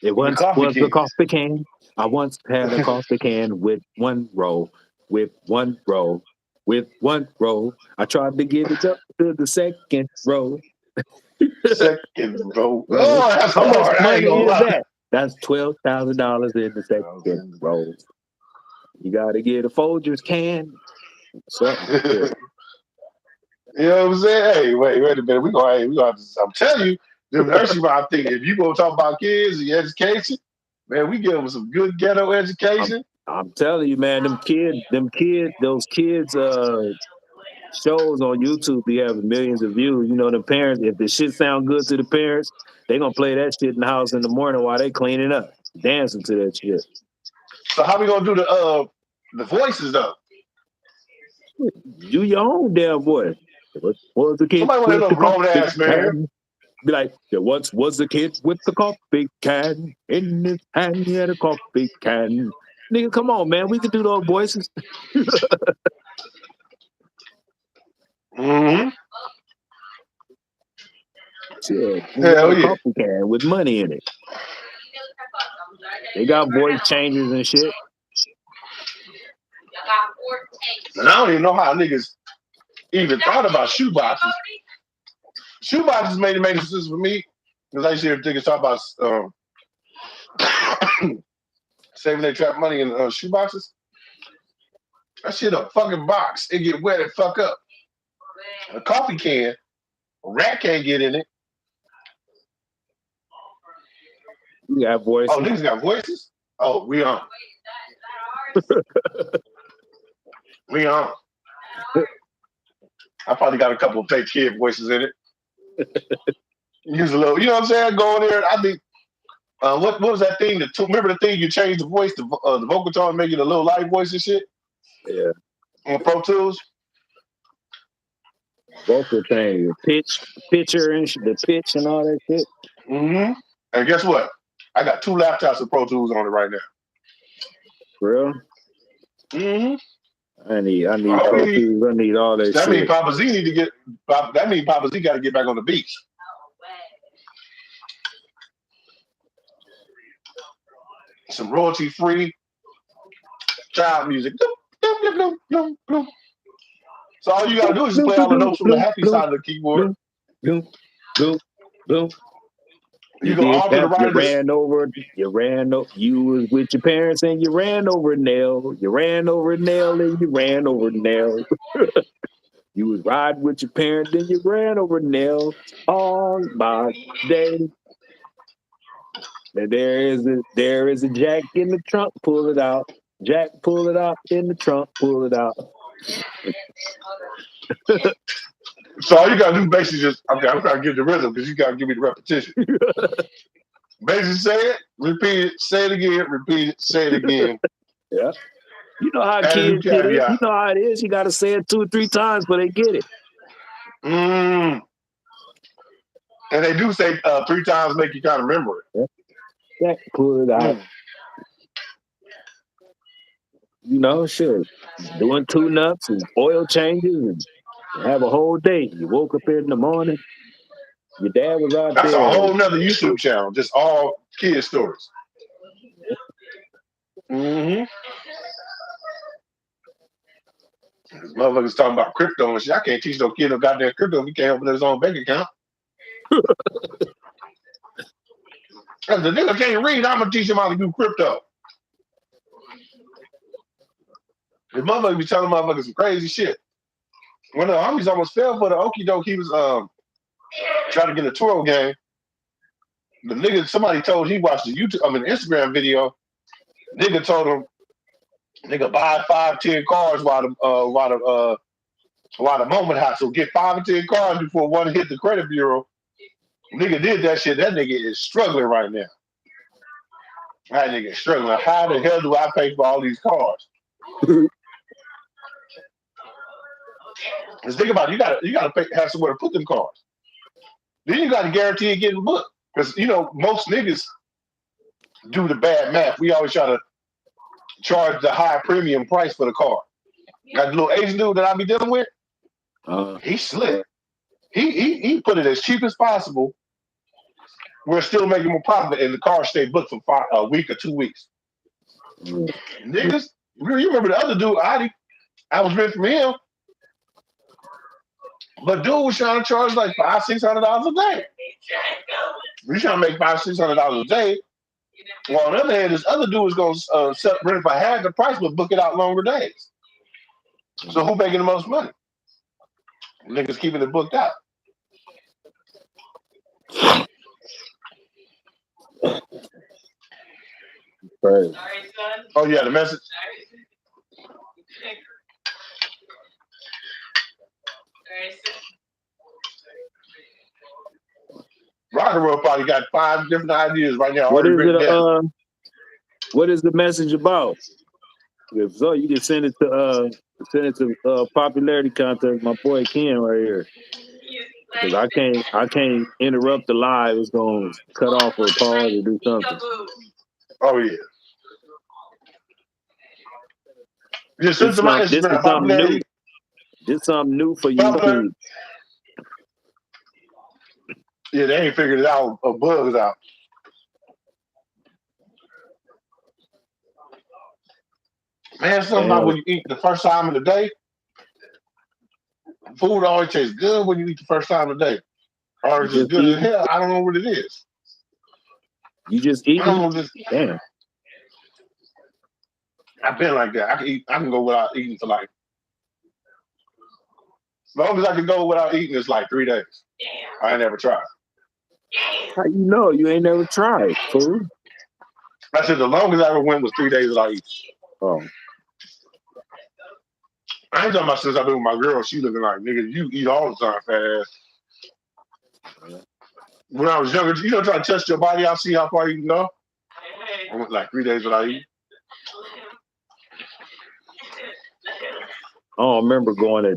the once coffee was the cans. coffee can. I once had a coffee can with one roll, with one roll, with one roll. I tried to get it up to the second row. Second row. Roll. Oh, that's How much hard. I ain't money gonna is lie. that? That's $12,000 in the second row. You got to get a Folgers can. Something. Shit. You know what I'm saying? Hey, wait a minute. We gonna have to, I'm telling you, the nursery rhyme thing, if you gonna talk about kids and education, man, we give them some good ghetto education. I'm telling you, man, those kids shows on YouTube be having millions of views. You know, the parents, if the shit sound good to the parents, they gonna play that shit in the house in the morning while they cleaning up, dancing to that shit. So how we gonna do the voices though? Do your own damn voice. What was the kid Somebody wanna with hear the no grown coffee ass man. can? Be like, there once was a kid with the coffee can. In his hand, he had a coffee can. Nigga, come on, man. We can do those voices. Mm-hmm. Shit, he got Hell a yeah. coffee can with money in it. They got voice changers and shit. And I don't even know how niggas even thought about shoeboxes. Shoeboxes made sense for me because I used to hear niggas talk about saving their trap money in shoeboxes. That shit a fucking box. It get wet and fuck up. A coffee can, a rat can't get in it. You got voices. Oh, niggas got voices? Oh, we on. We on. I probably got a couple of fake kid voices in it. Use a little, you know what I'm saying? Go in there. I think, what was that thing? Remember the thing you change the voice, the vocal tone, make it a little light voice and shit? Yeah. On Pro Tools? Vocal thing, pitcher and the pitch and all that shit. Mm-hmm. And guess what? I got 2 laptops with Pro Tools on it right now. Real? Mm-hmm. I need Oh, Pro he- Tools. I need all that That means shit. Papa Z need to get. That means Papa Z got to get back on the beach. Some royalty-free child music. So all you gotta do is just play all the notes from the happy side of the keyboard. Boom, boom, boom. You can alter the You right. ran over. You was with your parents and you ran over a nail. You ran over a nail and you ran over a nail. You was riding with your parents and you ran over a nail all my day. And there is a jack in the trunk. Pull it out. Jack, pull it out in the trunk. Pull it out. So all you gotta do basically just I'm trying to give the rhythm because you gotta give me the repetition. Basically say it, repeat it, say it again, repeat it, say it again. Yeah. You know how Add a new kids get it. caveat. You know how it is. You got to say it 2 or 3 times before they get it. And they do say 3 times make you kind of remember it. Jack, pull it out. You know, shit. Doing tune-ups and oil changes and have a whole day. You woke up in the morning. Your dad was out That's there. a whole nother YouTube channel, just all kid stories. Motherfuckers talking about crypto and shit. I can't teach no kid no goddamn crypto if he can't open his own bank account. If the nigga can't read, I'm gonna teach him how to do crypto. The motherfucker be telling motherfuckers some crazy shit. When the homies almost fell for the okie doke, he was trying to get a Toro game. The nigga, somebody told he watched the Instagram video. Nigga told him, nigga buy 5, 10 cars while the moment hot. So get 5 or 10 cars before one hit the credit bureau. Nigga did that shit. That nigga is struggling right now. That nigga is struggling. How the hell do I pay for all these cars? Just think about it. You gotta have somewhere to put them cars. Then you gotta guarantee it getting booked. Because most niggas do the bad math. We always try to charge the high premium price for the car. Got the little Asian dude that I be dealing with. He slick. He put it as cheap as possible. We're still making more profit, and the car stay booked for a week or 2 weeks. Niggas, you remember the other dude, Adi? I was renting from him, but dude was trying to charge like $500-$600 a day. We trying to make $500-$600 a day. Well, on the other hand, this other dude was going to rent for half the price, but book it out longer days. So who making the most money? Niggas keeping it booked out. Right. Oh yeah, the message. Rock and Roll probably got 5 different ideas right now. What already is written it? down. What is the message about? If so, you can send it to popularity contest. My boy Ken right here. Because I can't interrupt the live. It's gonna cut off or pause or do something. Oh yeah. Just send to my This is Instagram. something new. Popularity. This is something new for Popular. YouTube. Yeah, they ain't figured it out. A bug is out. Man, something about when you eat the first time of the day. Food always tastes good when you eat the first time of the day. Or it's just good as hell. I don't know what it is. You just eat? I don't know. Damn. I've been like that. I can go without eating for like, as long as I can go without eating, it's like 3 days. I ain't never tried. How you know? You ain't never tried food. I said the longest I ever went was 3 days without eating. Oh. I ain't talking about since I've been with my girl. She looking like, nigga, you eat all the time, fat ass. When I was younger, try to test your body out, see how far you can go. I went like 3 days without eating. I don't remember going a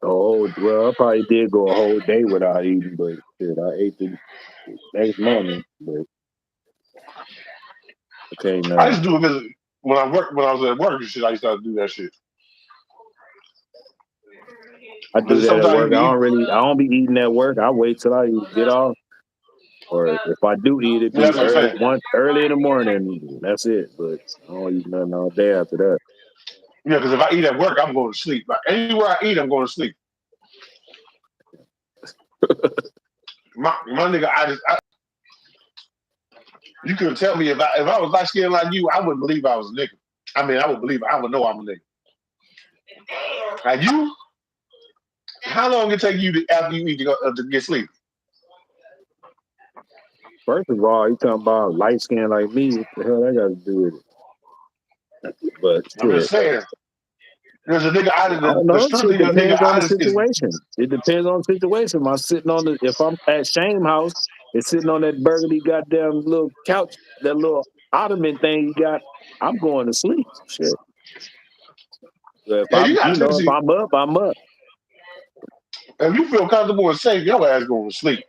whole. Well, I probably did go a whole day without eating, but shit, I ate the next morning. But Okay, I no, used to do it because when I was at work and shit, I used to have to do that shit. I do Because that at sometimes you work. be I don't be eating at work. I wait till I get off, or if I do eat, it yeah, be that's what I'm saying. early in the morning. That's it. But I don't eat nothing all day after that. Yeah, because if I eat at work, I'm going to sleep. Like anywhere I eat, I'm going to sleep. My nigga, you couldn't tell me if I was light skinned like you, I wouldn't believe I was a nigga. I mean, I would know I'm a nigga. Like you, how long it take you after you eat to get sleep? First of all, you talking about light skin like me? What the hell I got to do with it? But I'm shit. just saying. There's a nigga out of I don't the know. Shit strictly a nigga depends on out the is situation. It depends on the situation. If I'm at Shame House and sitting on that burgundy goddamn little couch, that little ottoman thing you got, I'm going to sleep. Shit. But yeah, you got to if see I'm up, I'm up. if you feel comfortable and safe, your ass going to sleep.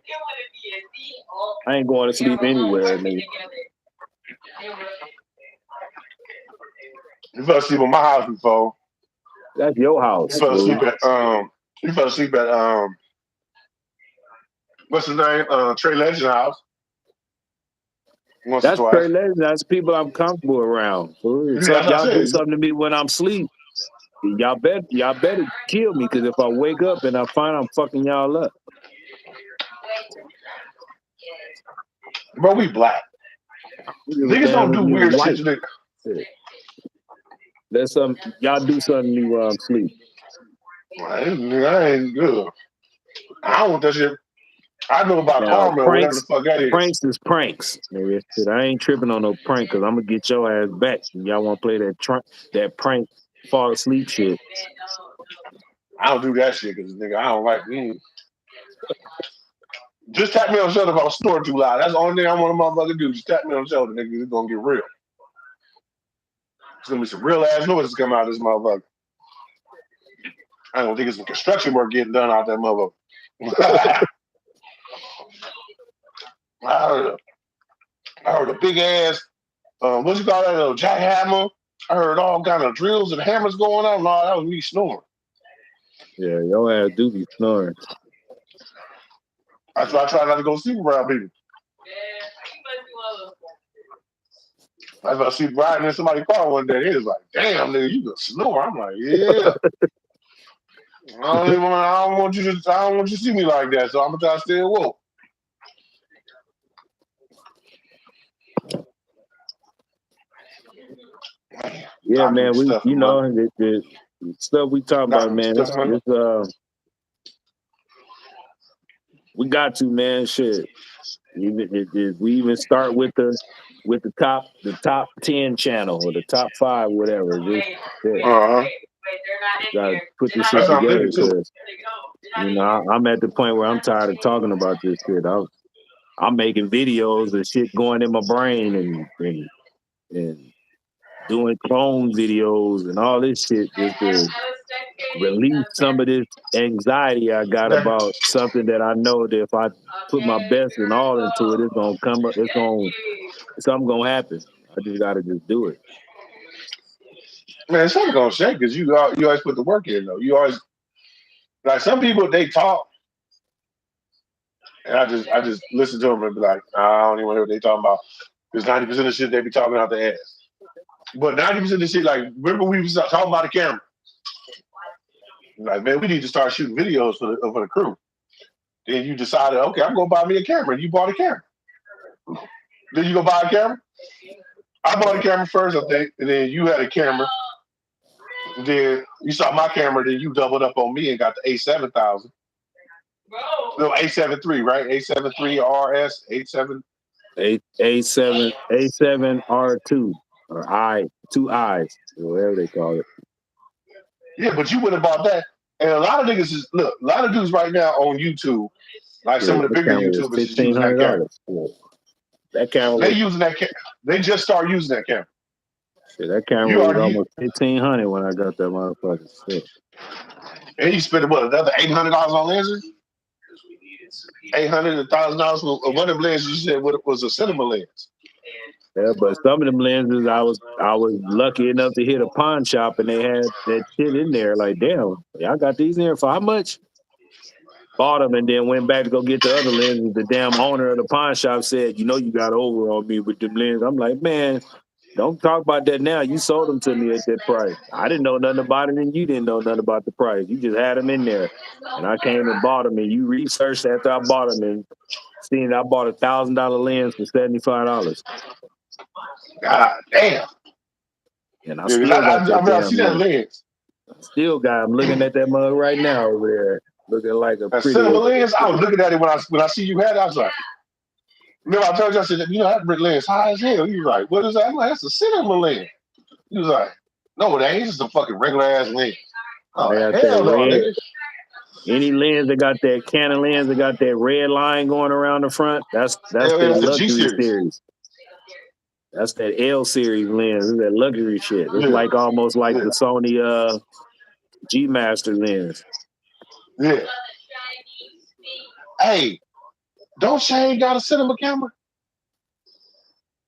I ain't going to sleep anywhere, nigga. You fell asleep at my house before. That's your house. You fell asleep Fool. at what's his name? Trey Legend house. Once or That's Trey twice. Legend. That's people I'm comfortable around. Fool. Yeah, that's what I Y'all do said. something to me when I'm asleep. Y'all better kill me, because if I wake up and I find I'm fucking y'all up. Bro, we black. Niggas don't do weird shit to niggas. Let y'all do something to me while I'm asleep. I ain't good. I don't want that shit. I know about Now karma or whatever the fuck that is. pranks is pranks, nigga. Shit, I ain't tripping on no prank, because I'm gonna get your ass back. Y'all want to play that prank fall asleep shit? I don't do that shit because nigga, I don't like me. Just tap me on the shoulder if I'm snoring too loud. That's the only thing I want a motherfucker to do. Just tap me on the shoulder, nigga. It's gonna get real. It's gonna be some real ass noises coming out of this motherfucker. I don't think it's some construction work getting done out that motherfucker. I heard a big ass, what you call that, little jackhammer. I heard all kind of drills and hammers going on. No, that was me snoring. Yeah, your ass do be snoring. That's why I try not to go sleep around people. I was sleep riding in somebody's car one day. He was like, "Damn, nigga, you can snore." I'm like, "Yeah." I don't want you to see me like that, so I'm gonna try to stay awoke. Yeah, man. The stuff we talking about, man. We got to, man. Shit. We even start with the top 10 channel, or the top 5, whatever. Gotta put this shit That's what I'm together, thinking too. because I'm at the point where I'm tired of talking about this shit. I'm making videos and shit going in my brain, and doing clone videos and all this shit, just to release some of this anxiety I got about something that I know that if I put my best and all into it, it's gonna come up. Something gonna happen. I just gotta just do it. Man, it's not gonna shake because you always put the work in though. You always, like, some people, they talk, and I just listen to them and be like, I don't even know what they talking about. Because 90% of shit they be talking out their ass. But 90% of the shit, like, remember we was talking about the camera. Like, man, we need to start shooting videos for the crew. Then you decided, okay, I'm gonna buy me a camera. And you bought a camera. Then you go buy a camera. I bought a camera first, I think, and then you had a camera. Then you saw my camera, then you doubled up on me and got the A7000. No, A73, right? A73 RS, A7. A7 R2, or two eyes, whatever they call it. Yeah, but you would have bought that. And a lot of niggas a lot of dudes right now on YouTube, like some of the bigger YouTubers is using that camera. Yeah. That camera They using that camera. They just started using that camera. Shit, that camera was almost $1,500 when I got that motherfucker. Shit. And you spent another $800 on lenses? $800, $1,000 for one of the lenses you said was a cinema lens. Yeah, but some of them lenses, I was lucky enough to hit a pawn shop and they had that shit in there. Like, damn, y'all got these in there for how much? Bought them and then went back to go get the other lenses. The damn owner of the pawn shop said, "You know, you got over on me with them lenses." I'm like, man, don't talk about that now. You sold them to me at that price. I didn't know nothing about it, and you didn't know nothing about the price. You just had them in there, and I came and bought them, and you researched after I bought them and seen I bought $1,000 lens for $75, God damn. and I Yeah, 'cause still got that I damn see that lens. lens. Still got. I'm looking at that mug right now over there, looking like a That pretty. cinema lens, I was looking at it when I see you had it, I was like, remember I told you, I said, you know, that lens high as hell. He was like, what is that? I'm like, that's a cinema lens. He was like, no, it ain't. It's just a fucking regular ass lens. Oh, I got that hell no, red. nigga. Any lens that got that Canon lens that got that red line going around the front, that's Hell, the it's the G luxury series. series. That's that L series lens. It's that luxury shit. It's Yeah. like almost like Yeah. the Sony G Master lens. Yeah. Hey, don't Shane got a cinema camera?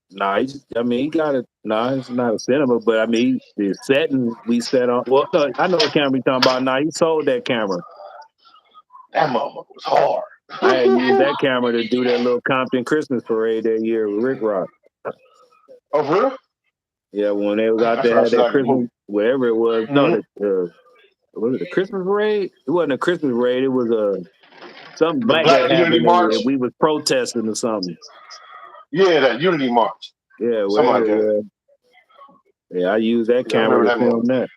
Nah, he got it. Nah, it's not a cinema, but I mean, the setting we set on. Well, no, I know what camera you talking about. Nah, he sold that camera. That motherfucker was hard. I had used that camera to do that little Compton Christmas parade that year with Rick Rock. Oh, for real? Yeah, when they was out That's there, what I had said that I can Christmas, move. whatever it was. Mhm. No, was it a Christmas parade? It wasn't a Christmas parade. It was something The black Black had Unity happened March? and we was protesting or something. Yeah, that Unity March. Yeah, Something whatever like it that. was. Yeah, I used that Yeah, I camera remember to that film motherfucker. that.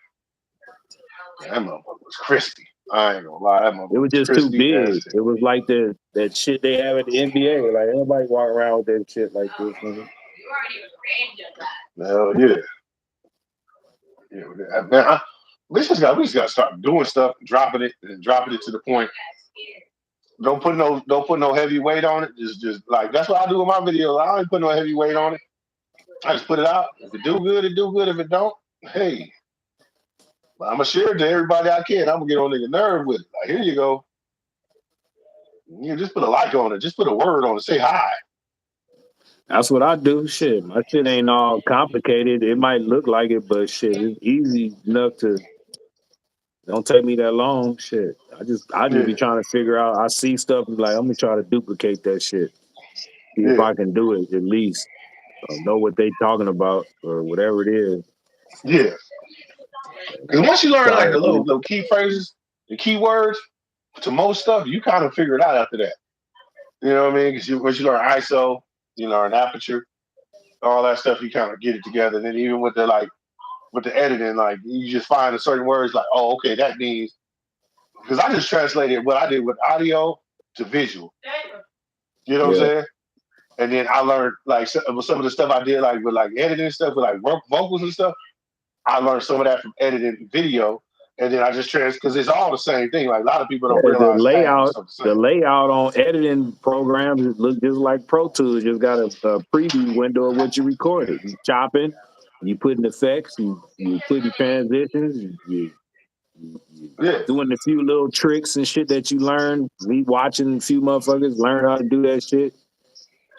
That motherfucker was crispy. I ain't gonna lie, that motherfucker It was was just too crispy big. as It was like that shit they have at the NBA. Like everybody walk around with that shit like this. hell yeah. Yeah, man, we just gotta start doing stuff, dropping it to the point. Don't put no heavy weight on it. Just like that's what I do with my videos. I don't put no heavy weight on it. I just put it out. If it do good, it do good. If it don't, hey, I'm gonna share it to everybody I can. I'm gonna get on nigga nerve with it. Like, here you go. You just put a like on it. Just put a word on it. Say hi. That's what I do. Shit, my shit ain't all complicated. It might look like it, but shit, it's easy enough to. Don't take me that long. Shit, I just Yeah, be trying to figure out. I see stuff and be like I'm gonna try to duplicate that shit. See if yeah, I can do it at least. Know what they talking about or whatever it is. yeah. Because once you learn Try like to the at least. little key phrases, the keywords to most stuff, you kind of figure it out after that. You know what I mean? Because once you learn ISO, you learn aperture, all that stuff, you kind of get it together. And then even with the editing, like you just find certain words like, oh, okay, that means because I just translated what I did with audio to visual. You know what I'm Yeah, saying? And then I learned like some of the stuff I did like with like editing stuff with like vocals and stuff. I learned some of that from editing video, and then I just because it's all the same thing. Like a lot of people don't yeah. The realize it ain't all layout, stuff the the same. layout on editing programs it look just like Pro Tools. Just got a preview window of what you recorded. You chopping, you putting effects, you putting transitions, you Yeah, doing a few little tricks and shit that you learn. Me watching a few motherfuckers learn how to do that shit.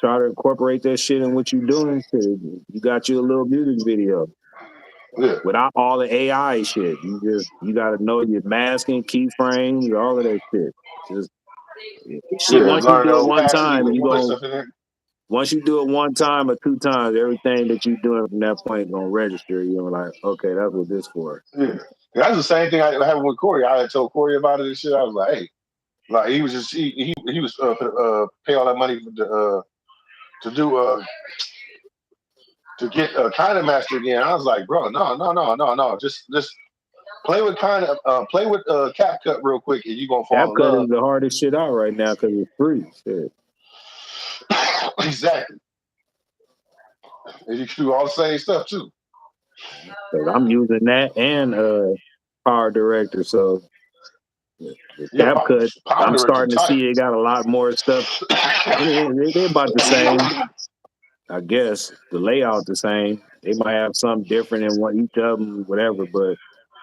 Try to incorporate that shit in what you're doing. So you got you a little music video yeah, without all the AI shit. You got to know your masking, keyframes, all of that shit. Just shit. yeah. Once you Learn do it one opacity, time, you put going stuff in there. once you do it one time or two times, everything that you doing from that point gonna register. You're like, okay, that's what this for. Yeah, that's the same thing I had with Corey. I had told Corey about it and shit. I was like, hey, like he was just he was pay all that money for to do to get kind of master again. I was like, bro, no, just play with CapCut real quick, and you gonna fall in CapCut love. is the hardest shit out right now because it's free. Shit. Exactly, and you can do all the same stuff too. Because I'm using that and Power Director. So the Yeah, CapCut, Power I'm Director starting to tight. see it got a lot more stuff. They're about the same, I guess. The layout the same. They might have something different in one each of them, whatever. But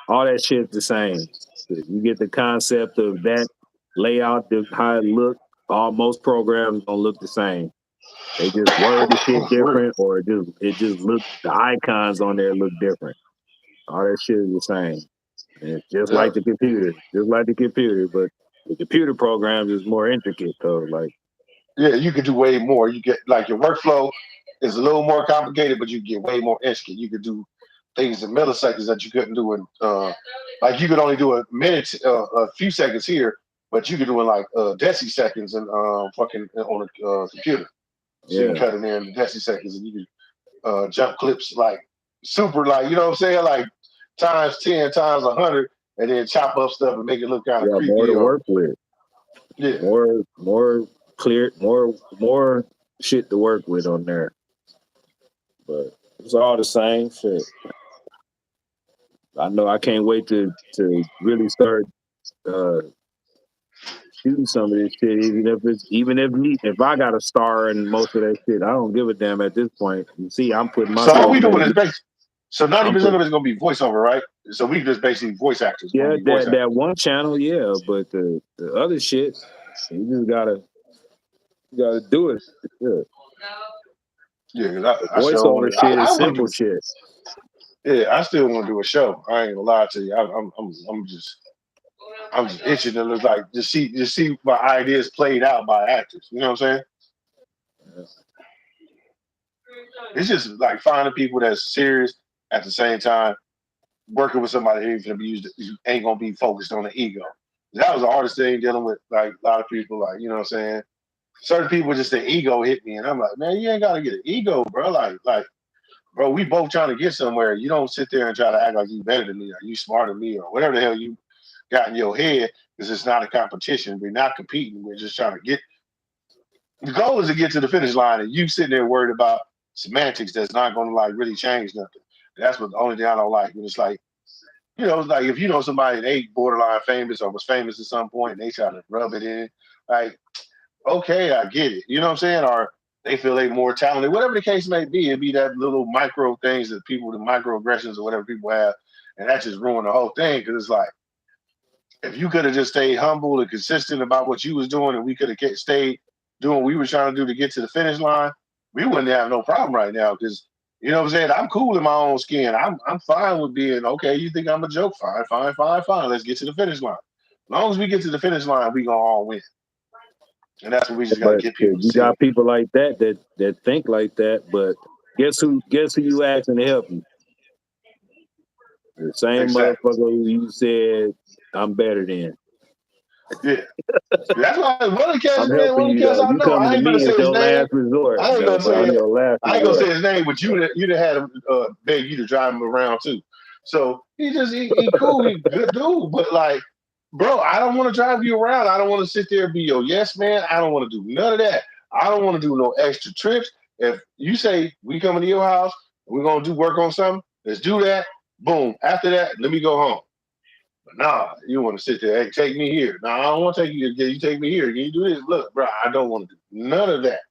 all that shit's the same. You get the concept of that layout, how it look. Most programs gonna look the same. They just word the shit For real. different, or it just look the icons on there look different. All that shit is the same. And it's just Yeah. like the computer, but the computer programs is more intricate though. Like, Yeah, you can do way more. You get like your workflow is a little more complicated, but you get way more intricate. You could do things in milliseconds that you couldn't do in like you could only do a minute, a few seconds here, but you could do in like deciseconds and fucking on a computer. So you yeah, can cut it in deciseconds and you can jump clips like super, like you know what I'm saying, like times 10, times 100, and then chop up stuff and make it look kind of you got more creepy to or work with, yeah. more clear, more shit to work with on there. But it's all the same shit. I know I can't wait to really start shooting some of this shit, even if I got a star in most of that shit, I don't give a damn at this point. You see, I'm putting So all myself we doing in. is basically, so 90% I'm put, of it is gonna be voiceover, right? So we just basically voice actors. Gonna yeah, be voice actors. that one channel, yeah, but the other shit, you just gotta do it. Yeah. Yeah, 'cause The I sure voiceover want to. shit I is want to simple do. shit. Yeah, I still want to do a show. I ain't gonna lie to you. I'm just itching to look like just see my ideas played out by actors. You know what I'm saying? Yeah. It's just like finding people that's serious at the same time, working with somebody who ain't gonna be ain't gonna be focused on the ego. That was the hardest thing dealing with like a lot of people. Like you know what I'm saying? Certain people just the ego hit me, and I'm like, man, you ain't gotta get an ego, bro. Like. Bro, we both trying to get somewhere. You don't sit there and try to act like you better than me or you smarter than me or whatever the hell you got in your head, because it's not a competition. We're not competing. We're just trying to get. The goal is to get to the finish line, and you sitting there worried about semantics that's not going to like really change nothing. That's what the only thing I don't like. When it's like, you know, it's like if you know somebody they borderline famous or was famous at some point, and they try to rub it in, like, okay, I get it. You know what I'm saying? Or they feel they more talented, whatever the case may be. It'd be that little micro things that people, the microaggressions or whatever people have, and that just ruined the whole thing. Because it's like, if you could have just stayed humble and consistent about what you was doing, and we could have stayed doing what we were trying to do to get to the finish line, we wouldn't have no problem right now. Because you know what I'm saying? I'm cool in my own skin. I'm fine with being okay. You think I'm a joke? Fine. Let's get to the finish line. As long as we get to the finish line, we gonna all win. And that's what we just got to But get people to you see. got people like that think like that. But guess who you asking to help you? The same Exactly. motherfucker who you said I'm better than. Yeah. That's why one of the cats, I'm man, one helping of the you cats though. I You know. coming I to ain't gonna me say is his your name. last resort. I ain't No, gonna but I'm say your last I ain't gonna resort. say his name, but you'd have had him beg you to drive him around too. So he cool, he good dude, but like, bro, I don't want to drive you around. I don't want to sit there and be your yes man. I don't want to do none of that. I don't want to do no extra trips. If you say we coming to your house, we're gonna do work on something, let's do that. Boom. After that, let me go home. Nah, you want to sit there, hey, take me here. Nah, I don't want to take you. You take me here. Can you do this? Look, bro, I don't want to do none of that.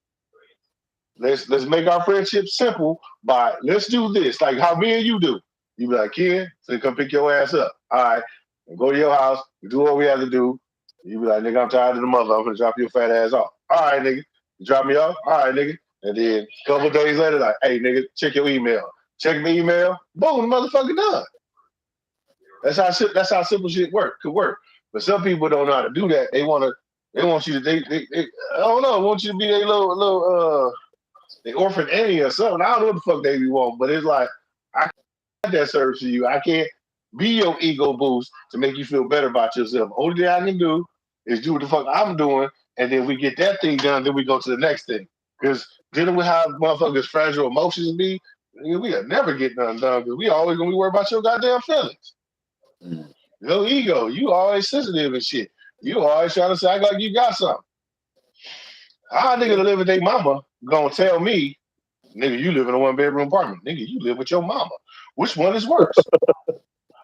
Let's make our friendship simple by let's do this, like how me and you do. You be like, kid, so come pick your ass up. All right, and go to your house, we do what we have to do. You be like, nigga, I'm tired of the mother. I'm gonna drop your fat ass off. All right, nigga. You drop me off? All right, nigga. And then a couple days later, like, hey, nigga, check your email. Check my email. Boom, the motherfucker done. That's how simple shit could work. But some people don't know how to do that. They want you to they I don't know, want you to be a little the orphan Annie or something. I don't know what the fuck they be want, but it's like I can't that service to you. I can't be your ego boost to make you feel better about yourself. Only thing I can do is do what the fuck I'm doing, and then we get that thing done, then we go to the next thing. Because dealing with how motherfuckers fragile emotions be, we'll never get nothing done because we always gonna be worried about your goddamn feelings. Mm. Your ego, you always sensitive and shit. You always trying to act like you got something. How a nigga to live with their mama gonna tell me, nigga, you live in a 1 bedroom apartment. Nigga, you live with your mama. Which one is worse?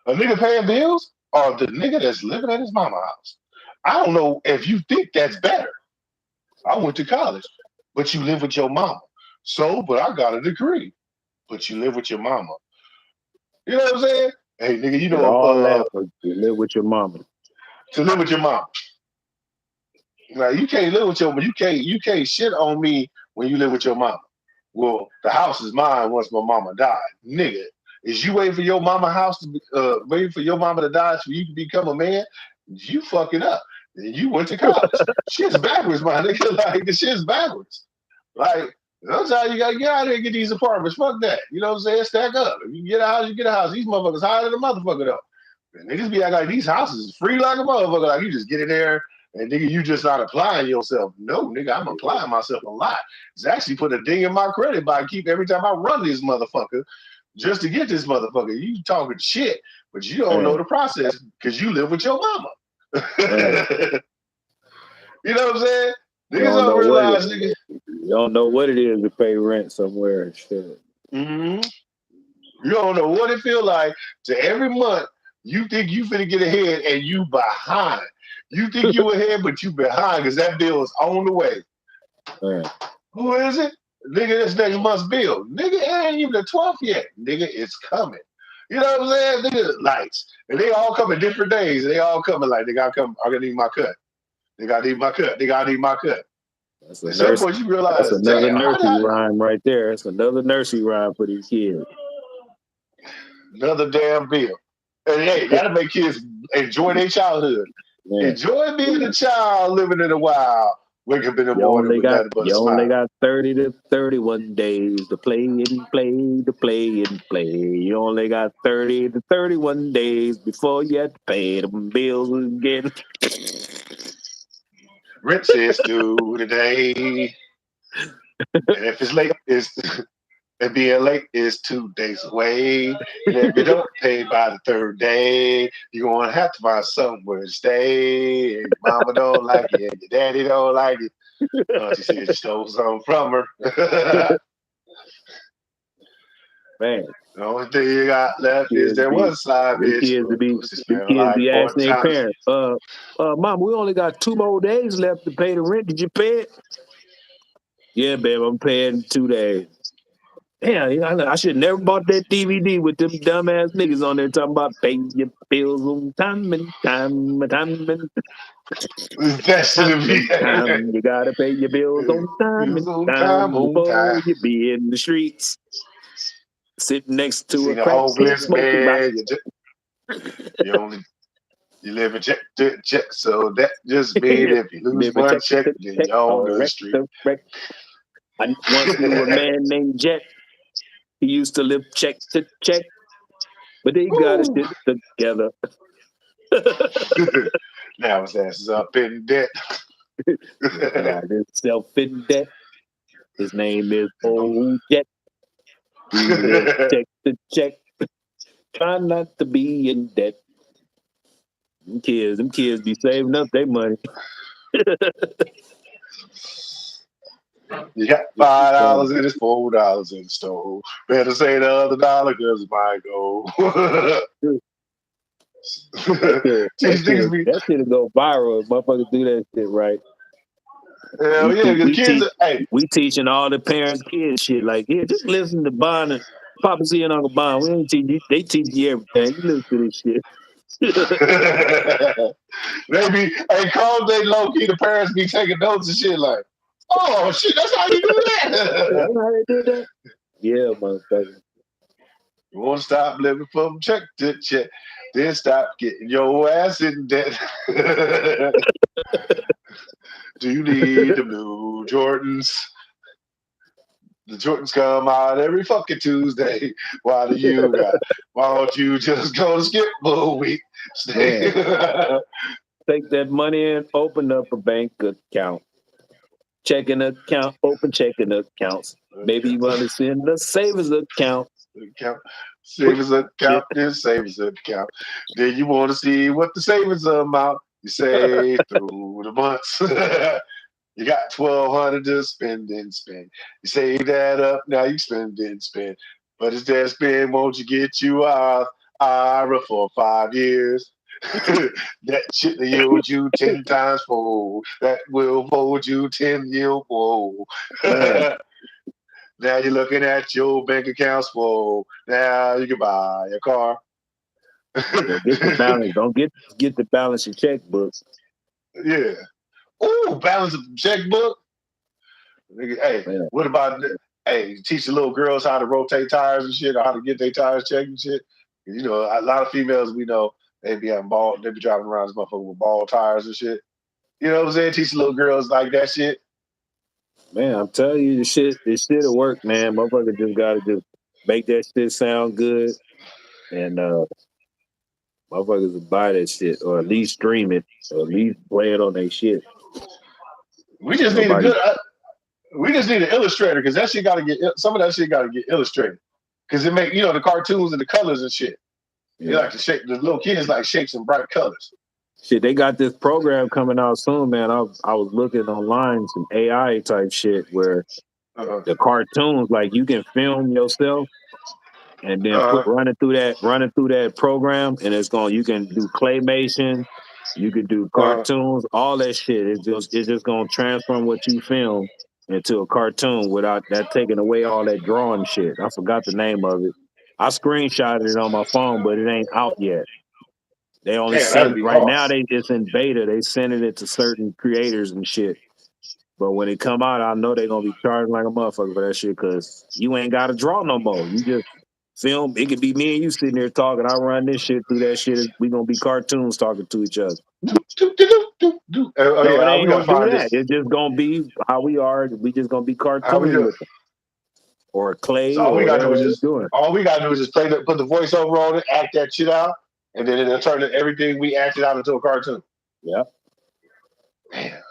A nigga paying bills or the nigga that's living at his mama house? I don't know if you think that's better. I went to college, but you live with your mama. So, but I got a degree, but you live with your mama. You know what I'm saying? Hey, nigga, you Did know, all that for to live with your mama. to live with your mama. Now you can't live with your, you can't shit on me when you live with your mama. Well, the house is mine once my mama died. Nigga, is you waiting for your mama house to be, waiting for your mama to die for you to become a man? You fucking up. And you went to college. Shit's backwards, my nigga. Like, the shit's backwards. Like, that's how you gotta get out here and get these apartments. Fuck that. You know what I'm saying? Stack up. If you get a house, you get a house. These motherfuckers higher than a motherfucker though. And they just be acting like these houses is free like a motherfucker. Like you just get in there and nigga, you just not applying yourself. No, nigga, I'm applying myself a lot. It's actually put a ding in my credit by every time I run this motherfucker just to get this motherfucker. You talking shit, but you don't know the process because you live with your mama. You know what I'm saying? Niggas don't realize, nigga. You don't know what it is to pay rent somewhere and shit. Mm-hmm. You don't know what it feel like to every month you think you finna get ahead and you behind. You think you ahead, but you behind because that bill is on the way. Who is it? Nigga, this next month's bill. Nigga, it ain't even the 12th yet. Nigga, it's coming. You know what I'm saying? Nigga, lights. And they all come in different days. They all coming like, nigga, I'm gonna need my cut. Nigga, I need my cut. Nigga, I need my cut. That's At some point you realize, that's another nursery rhyme right there. That's another nursery rhyme for these kids. Another damn bill. And hey, that'll make kids enjoy their childhood. Man. Enjoy being a child living in the wild. Wake up in the morning with nothing but a smile. You only got 30 to 31 days to play and play, to play and play. You only got 30 to 31 days before you have to pay them bills again. Rent says due today. And if it's late, and being late is 2 days away. And if you don't pay by the third day, you're going to have to find somewhere to stay. And your mama don't like it, and your daddy don't like it. She said you stole something from her. Man. The only thing you got left is that one side bitch. Kids be asking their parents, Mom, we only got 2 more days left to pay the rent. Did you pay it? Yeah, babe, I'm paying 2 days. Damn, I should have never bought that DVD with them dumbass niggas on there talking about paying your bills on time and time and time and that should be time. You gotta pay your bills on time and time before you be in the streets. Sitting next to a crack smoking man. You live in check to check, so that just means if you lose one check, then you're on the street. I once knew a man named Jet. He used to live check to check, but he got his shit together. Now his ass is up in debt. Got himself in debt. His name is Old Jet. He lives check to check. Try not to be in debt. Them kids be saving up their money. You got $5 and it's $4 in the store. Better say the other dollar because it might go. That shit'll go viral if motherfuckers do that shit right. Hell yeah, we teaching all the parents kids shit like, yeah, just listen to Bon and Papa C and Uncle Bon. We ain't teach you, they teach you everything. You listen to this shit. Maybe call they low key the parents be taking notes and shit like, oh shit, that's how you do that. That's how they do that. Yeah, motherfucker. You want to stop living from check to check, then stop getting your ass in debt. Do you need the new Jordans? The Jordans come out every fucking Tuesday. Why don't you just go to Skip week? Take that money and open up a bank account. Checking account, open checking accounts. Maybe you want to send a savings account. Savings account, then savings account. Then you want to see what the savings amount. You say through the months. You got $1,200 to spend and spend. You save that up, now you spend and spend. But it's that spend, won't you get you a IRA for 5 years? That shit that yield you 10 times fold. That will fold you 10 years fold. Now you're looking at your bank accounts full. Now you can buy a car. Get the balance. Don't get the balance your checkbook. Yeah. Ooh, balance of checkbook. Nigga, hey, Man. what about teach the little girls how to rotate tires and shit, or how to get their tires checked and shit? You know, a lot of females we know they be driving around this motherfucker with ball tires and shit. You know what I'm saying? Teach the little girls like that shit. Man, I'm telling you, this shit'll work, man. Motherfucker just gotta just make that shit sound good, and motherfuckers will buy that shit, or at least stream it, or at least play it on their shit. We just need a Nobody, good. We just need an illustrator because that shit got to get some of that shit got to get illustrated because it make the cartoons and the colors and shit. They like to shape the little kids like shapes and bright colors. shit. They got this program coming out soon, man. I was looking online, some AI type shit where the cartoons, like you can film yourself and then running through that program, and you can do claymation, you can do cartoons, all that shit. It's just gonna transform what you film into a cartoon without that taking away all that drawing shit. I forgot the name of it. I screenshotted it on my phone, but it ain't out yet. They only that'd be right hard. now. They just in beta. They sending it to certain creators and shit. But when it come out, I know they're gonna be charging like a motherfucker for that shit because you ain't got to draw no more. You just film. It could be me and you sitting there talking. I run this shit through that shit. We gonna be cartoons talking to each other. Oh No, it yeah, we ain't gotta gonna do find that. this. It's just gonna be how we are. We just gonna be How we cartoon do? looking or clay So all or we gotta do whatever is we're just doing. put the voiceover on it, act that shit out, and then it'll turn everything we acted out into a cartoon. Yeah. Damn.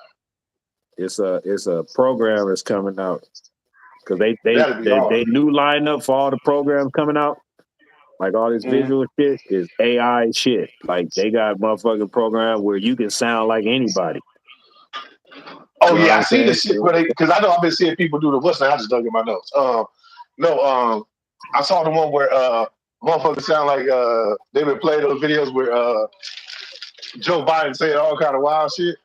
It's a program that's coming out because they That'd be hard. new lineup for all the programs coming out. Like all this visual shit is AI shit. Like they got motherfucking program where you can sound like anybody. Oh You know yeah, what I I'm see the saying? shit where because I know I've been seeing people do the what's I just dug in my notes. I saw the one where motherfuckers sound like they've been playing those videos where Joe Biden saying all kind of wild shit.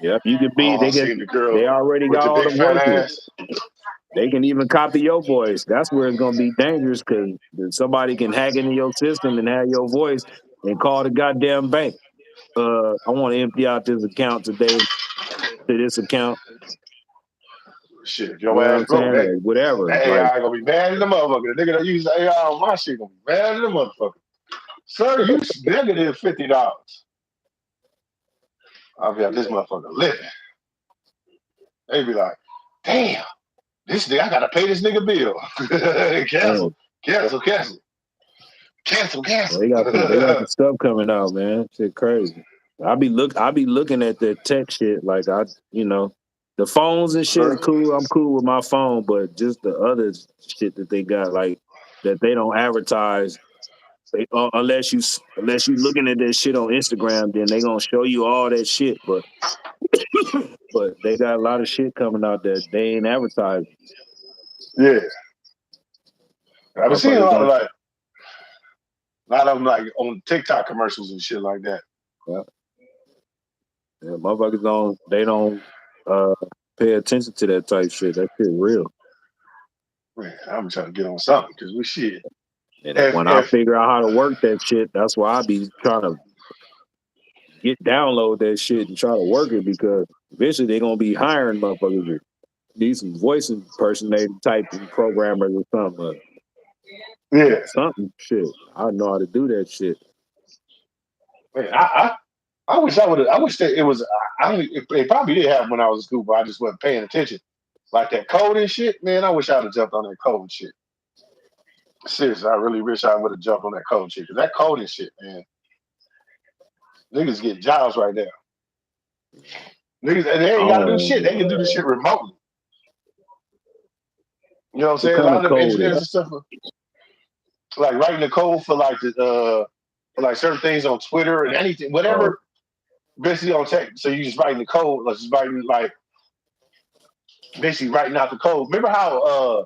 Yep, you can be. Oh, I seen the girl They already with got the all big the fat voices. ass. They can even copy your voice. That's where it's gonna be dangerous because somebody can hack into your system and have your voice and call the goddamn bank. I want to empty out this account today to this account. Shit, if You your know what ass I'm broke, saying? Or whatever. that Like, AI gonna be mad at the motherfucker. The nigga that use the AI on my shit gonna be mad at the motherfucker. Sir, you negative $50. I'll be like, this motherfucker living. They be like, damn, this nigga, I gotta pay this nigga bill. Cancel. they got some stuff coming out, man. Shit crazy. I be looking at that tech shit. Like the phones and shit is cool. I'm cool with my phone, but just the other shit that they got, like that they don't advertise. Unless you looking at that shit on Instagram, then they gonna show you all that shit. But they got a lot of shit coming out that they ain't advertising. Yeah. I've been seeing a lot of them like on TikTok commercials and shit like that. Yeah, motherfuckers don't pay attention to that type shit. That shit real. Man, I'm trying to get on something because we shit. And when I figure out how to work that shit, that's why I be trying to download that shit and try to work it because eventually they gonna be hiring motherfuckers to be some voice impersonating type programmers or something. Yeah. Something shit. I know how to do that shit. Man, I wish I would have. I wish that it was. They probably did have when I was in school, but I just wasn't paying attention. Like that code and shit, man. I wish I'd have jumped on that code shit. Seriously, I really wish I would have jumped on that code shit because that coding shit, man. Niggas get jobs right now. Niggas, and they ain't got to do shit. They can do this shit remotely. You know what I'm saying? A lot of them engineers and stuff, like writing the code for like the for like certain things on Twitter and anything, whatever. Basically on tech. So you just writing the code, like just writing like basically writing out the code. Remember how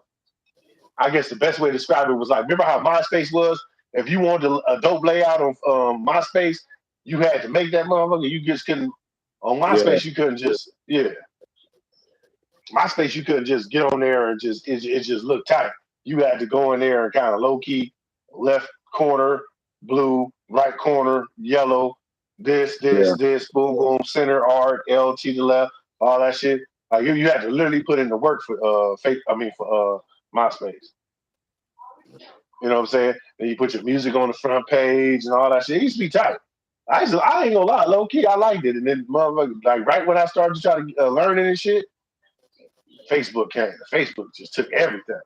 I guess the best way to describe it was like, remember how MySpace was? If you wanted a dope layout on MySpace, you had to make that motherfucker. You just couldn't on MySpace. You couldn't just MySpace. You couldn't just get on there and just it just looked tight. You had to go in there and kind of low key, left corner blue, right corner yellow. This, boom, boom, center art, L to the left, all that shit. Like you had to literally put in the work for for MySpace. You know what I'm saying? Then you put your music on the front page and all that shit. It used to be tight. I ain't gonna lie, low key, I liked it. And then, motherfucker, like right when I started to try to learn it and shit, Facebook came. Facebook just took everything.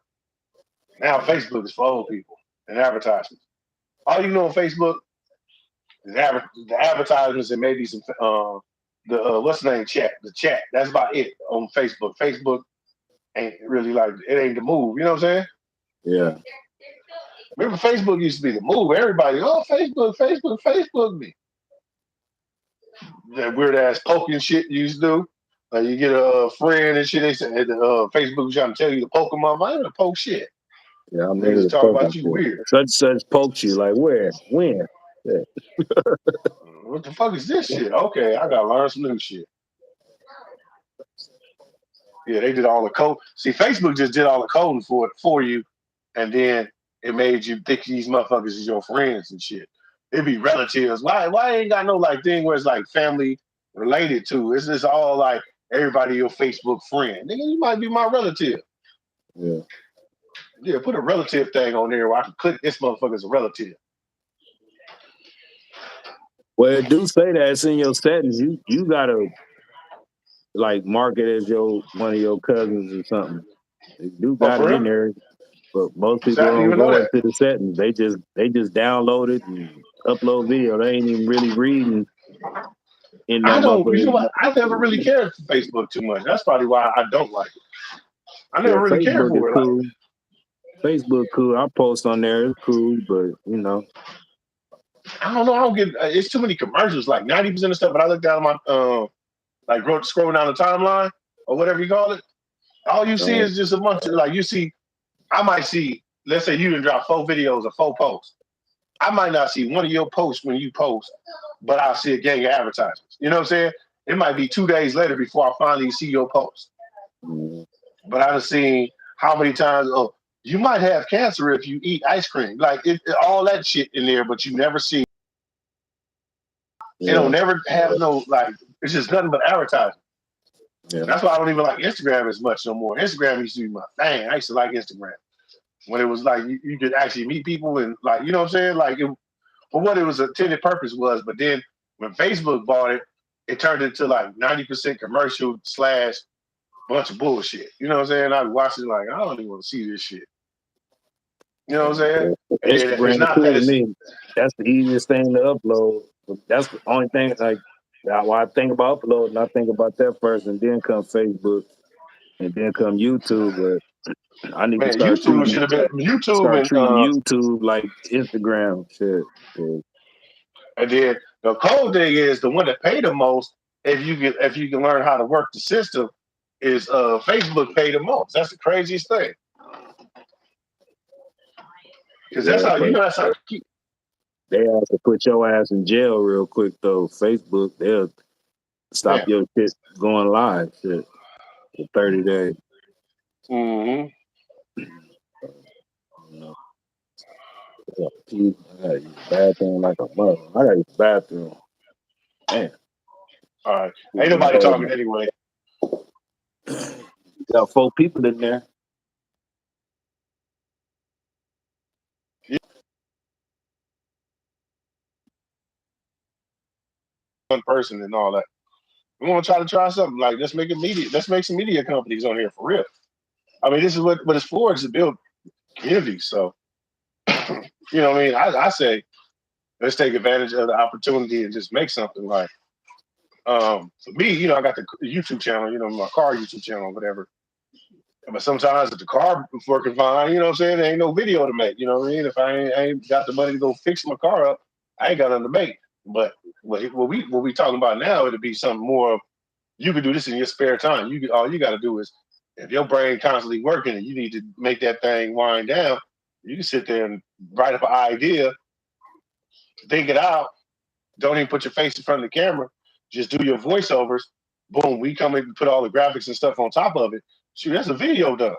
Now Facebook is for old people and advertisements. All you know on Facebook is the advertisements and maybe some what's the name the chat. That's about it on Facebook. Facebook ain't really like it ain't the move. You know what I'm saying? Yeah. Remember, Facebook used to be the move. Everybody, oh, Facebook me. That weird ass poking shit you used to do. Like you get a friend and shit. They said Facebook was trying to tell you to poke them up. I ain't poke shit. Yeah, I'm They niggas just talk poking about you shit. weird. Such poked you, like where? When? Yeah. What the fuck is this shit? Okay, I gotta learn some new shit. Yeah, they did all the code. See, Facebook just did all the coding for you, and then it made you think these motherfuckers is your friends and shit. It'd be relatives. Why ain't got no like thing where it's like family related to? It's just all like everybody your Facebook friend. Nigga, you might be my relative. Yeah. Yeah, put a relative thing on there where I can click this motherfucker as a relative. Well, it do say that it's in your settings. You gotta like mark it as one of your cousins or something. You do Oh, got for it in real? there, but most So I people didn't don't even know go that. into the settings. They just download it and upload video. They ain't even really reading in that I don't, you know motherfucker. what? I never really cared for Facebook too much. That's probably why I don't like it. I Yeah, never really cared Facebook is for it. Like, cool. Facebook cool. I post on there. It's cool, but you know. I don't know. I don't get. It's too many commercials. Like 90% of stuff. When I look down my scroll down the timeline or whatever you call it, all you see is just a bunch of like you see. I might see. Let's say you didn't drop 4 videos or 4 posts. I might not see one of your posts when you post, but I'll see a gang of advertisements. You know what I'm saying? It might be 2 days later before I finally see your post. But I've seen how many times. Oh, you might have cancer if you eat ice cream. Like all that shit in there, but you never see. Yeah. It don't never have no like. It's just nothing but advertising. Yeah. That's why I don't even like Instagram as much no more. Instagram used to be my thing. I used to like Instagram when it was like you could actually meet people and like you know what I'm saying. Like for what it was intended purpose was, but then when Facebook bought it, it turned into like 90% commercial / bunch of bullshit. You know what I'm saying? I watched it like I don't even want to see this shit. You know what I'm saying? And then it's Instagram not cool that to it's me. That's the easiest thing to upload. That's the only thing like why I think about uploading. I think about that first, and then come Facebook, and then come YouTube. But I need to man. YouTube should have been YouTube start and treating YouTube like Instagram shit. and then the cold thing is the one that pay the most. If you can learn how to work the system, is Facebook pay the most. That's the craziest thing because that's how you know that's how. They have to put your ass in jail real quick though. Facebook, they'll stop Yeah. your shit going live shit for 30 days. Mm-hmm. You know. I gotta use the bathroom like a mother. I gotta use the bathroom. Man. All right. Ain't nobody talking anyway. Got 4 people in there. One person and all that. We want to try something like let's make some media companies on here for real. I mean, this is what it's for, is to build communities. So, you know what I mean? I say let's take advantage of the opportunity and just make something like, for me, you know, I got the YouTube channel, you know, my car YouTube channel, whatever. But sometimes if the car is working fine, you know what I'm saying? There ain't no video to make, you know what I mean? If I ain't got the money to go fix my car up, I ain't got nothing to make. But what we talking about now, it'll be something more of, you can do this in your spare time. All you got to do is, if your brain constantly working and you need to make that thing wind down, you can sit there and write up an idea, think it out. Don't even put your face in front of the camera. Just do your voiceovers. Boom, we come in and put all the graphics and stuff on top of it. Shoot, that's a video done.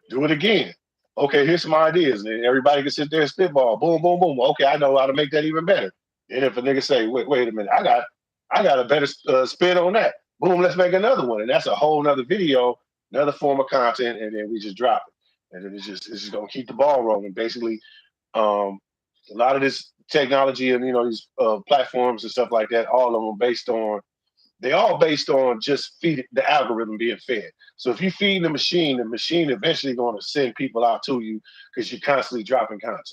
Do it again. Okay, here's some ideas. And everybody can sit there and spitball. Boom, boom, boom. Okay, I know how to make that even better. And if a nigga say, wait a minute, I got a better spin on that. Boom, let's make another one. And that's a whole nother video, another form of content, and then we just drop it. And then it's just gonna keep the ball rolling. Basically, a lot of this technology and these platforms and stuff like that, all of them they all based on just feed the algorithm being fed. So if you feed the machine eventually going to send people out to you because you're constantly dropping content.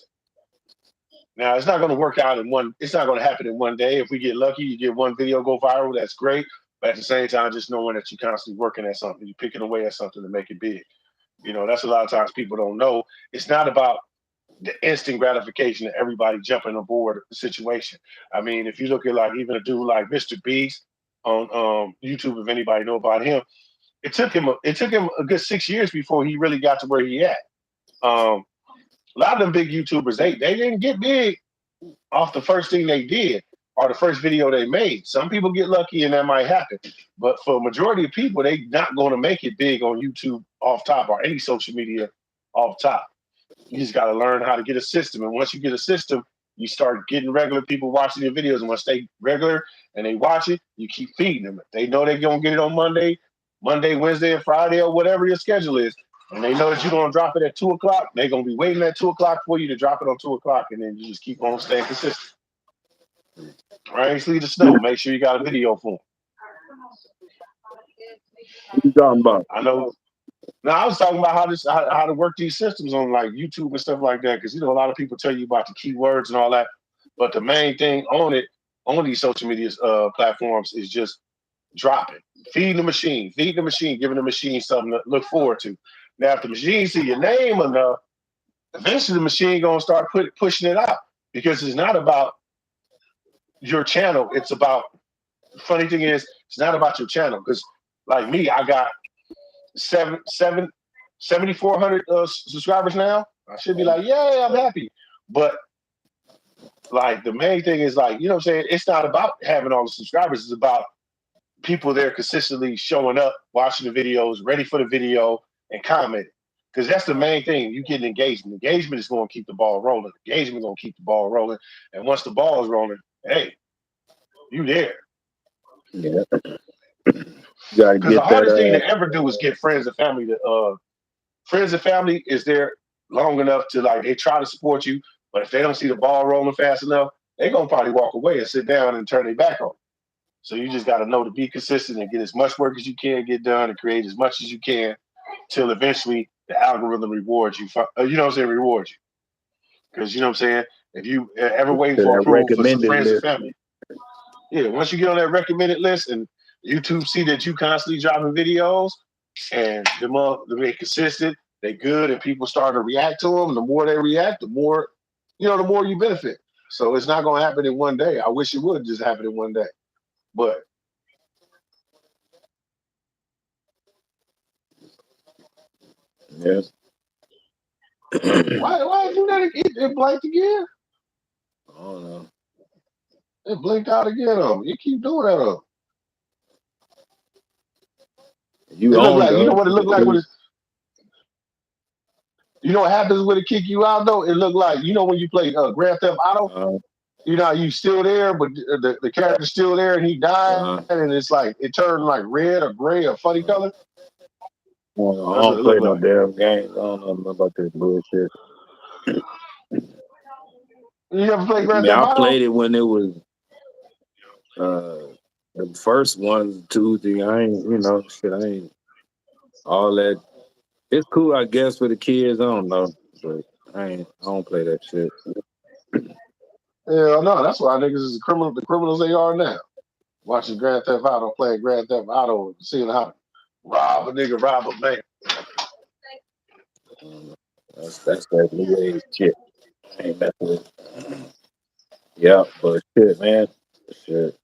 Now it's not going to work out it's not going to happen in one day. If we get lucky, you get one video go viral, that's great. But at the same time, just knowing that you're constantly working at something, you're picking away at something to make it big. That's a lot of times people don't know. It's not about the instant gratification of everybody jumping aboard the situation. I mean, if you look at like even a dude like Mr. Beast on YouTube, if anybody know about him, it took him a good 6 years before he really got to where he at. A lot of them big YouTubers, they didn't get big off the first thing they did or the first video they made. Some people get lucky and that might happen, but for a majority of people, they not going to make it big on YouTube off top or any social media off top. You just got to learn how to get a system, and once you get a system, you start getting regular people watching your videos. And once they regular and they watch it, you keep feeding them. If they know they're gonna get it on Monday, Wednesday, and Friday, or whatever your schedule is, and they know that you're gonna drop it at 2 o'clock, they're gonna be waiting at 2 o'clock for you to drop it on 2 o'clock, and then you just keep on staying consistent. Right? Leave the snow. Make sure you got a video for them. What you talking about? I know. Now I was talking about how to work these systems on like YouTube and stuff like that, because a lot of people tell you about the keywords and all that, but the main thing on these social media platforms is just dropping, feeding the machine, giving the machine something to look forward to. Now, if the machine see your name enough, eventually the machine gonna start pushing it out, because it's not about your channel. It's about, the funny thing is, it's not about your channel, because like me, I got 7,400 subscribers now. I should be like, yeah, I'm happy. But like the main thing is like, what I'm saying? It's not about having all the subscribers. It's about people there consistently showing up, watching the videos, ready for the video, and commenting. Because that's the main thing. You get engagement. Engagement is going to keep the ball rolling. Engagement is going to keep the ball rolling. And once the ball is rolling, hey, you there. Yeah. You gotta Because get the hardest thing that. to ever do is get friends and family to friends and family is there long enough to like they try to support you, but if they don't see the ball rolling fast enough, they're gonna probably walk away and sit down and turn their back on. So you just gotta know to be consistent and get as much work as you can get done and create as much as you can till eventually the algorithm rewards you. Rewards you. Because if you ever waiting To for that approval for some recommended friends and list. family, yeah, once you get on that recommended list and YouTube see that you constantly dropping videos and they're consistent, they good, and people start to react to them. The more they react, the more you benefit. So it's not going to happen in one day. I wish it would just happen in one day, but Yes. why do that again? It blinked again. I don't know. It blinked out again. You keep doing that. You It look own like though. what it looked like when it. You know what happens when it kick you out though? It looked like when you play Grand Theft Auto. You still there, but the character's still there, and he died, and it's like it turned like red or gray or funny color. I don't play no damn games. I don't know about this bullshit. You ever play I Grand mean, Theft I Auto? played it when it was the first 1, 2, 3. I ain't, shit. I ain't all that. It's cool, I guess, for the kids. I don't know, but I don't play that shit. Hell no, that's why niggas is the criminals they are now. Watching Grand Theft Auto, playing Grand Theft Auto, seeing how to rob a nigga, rob a bank. That's that new age shit. Ain't messing with. Yeah, but shit, man. Shit.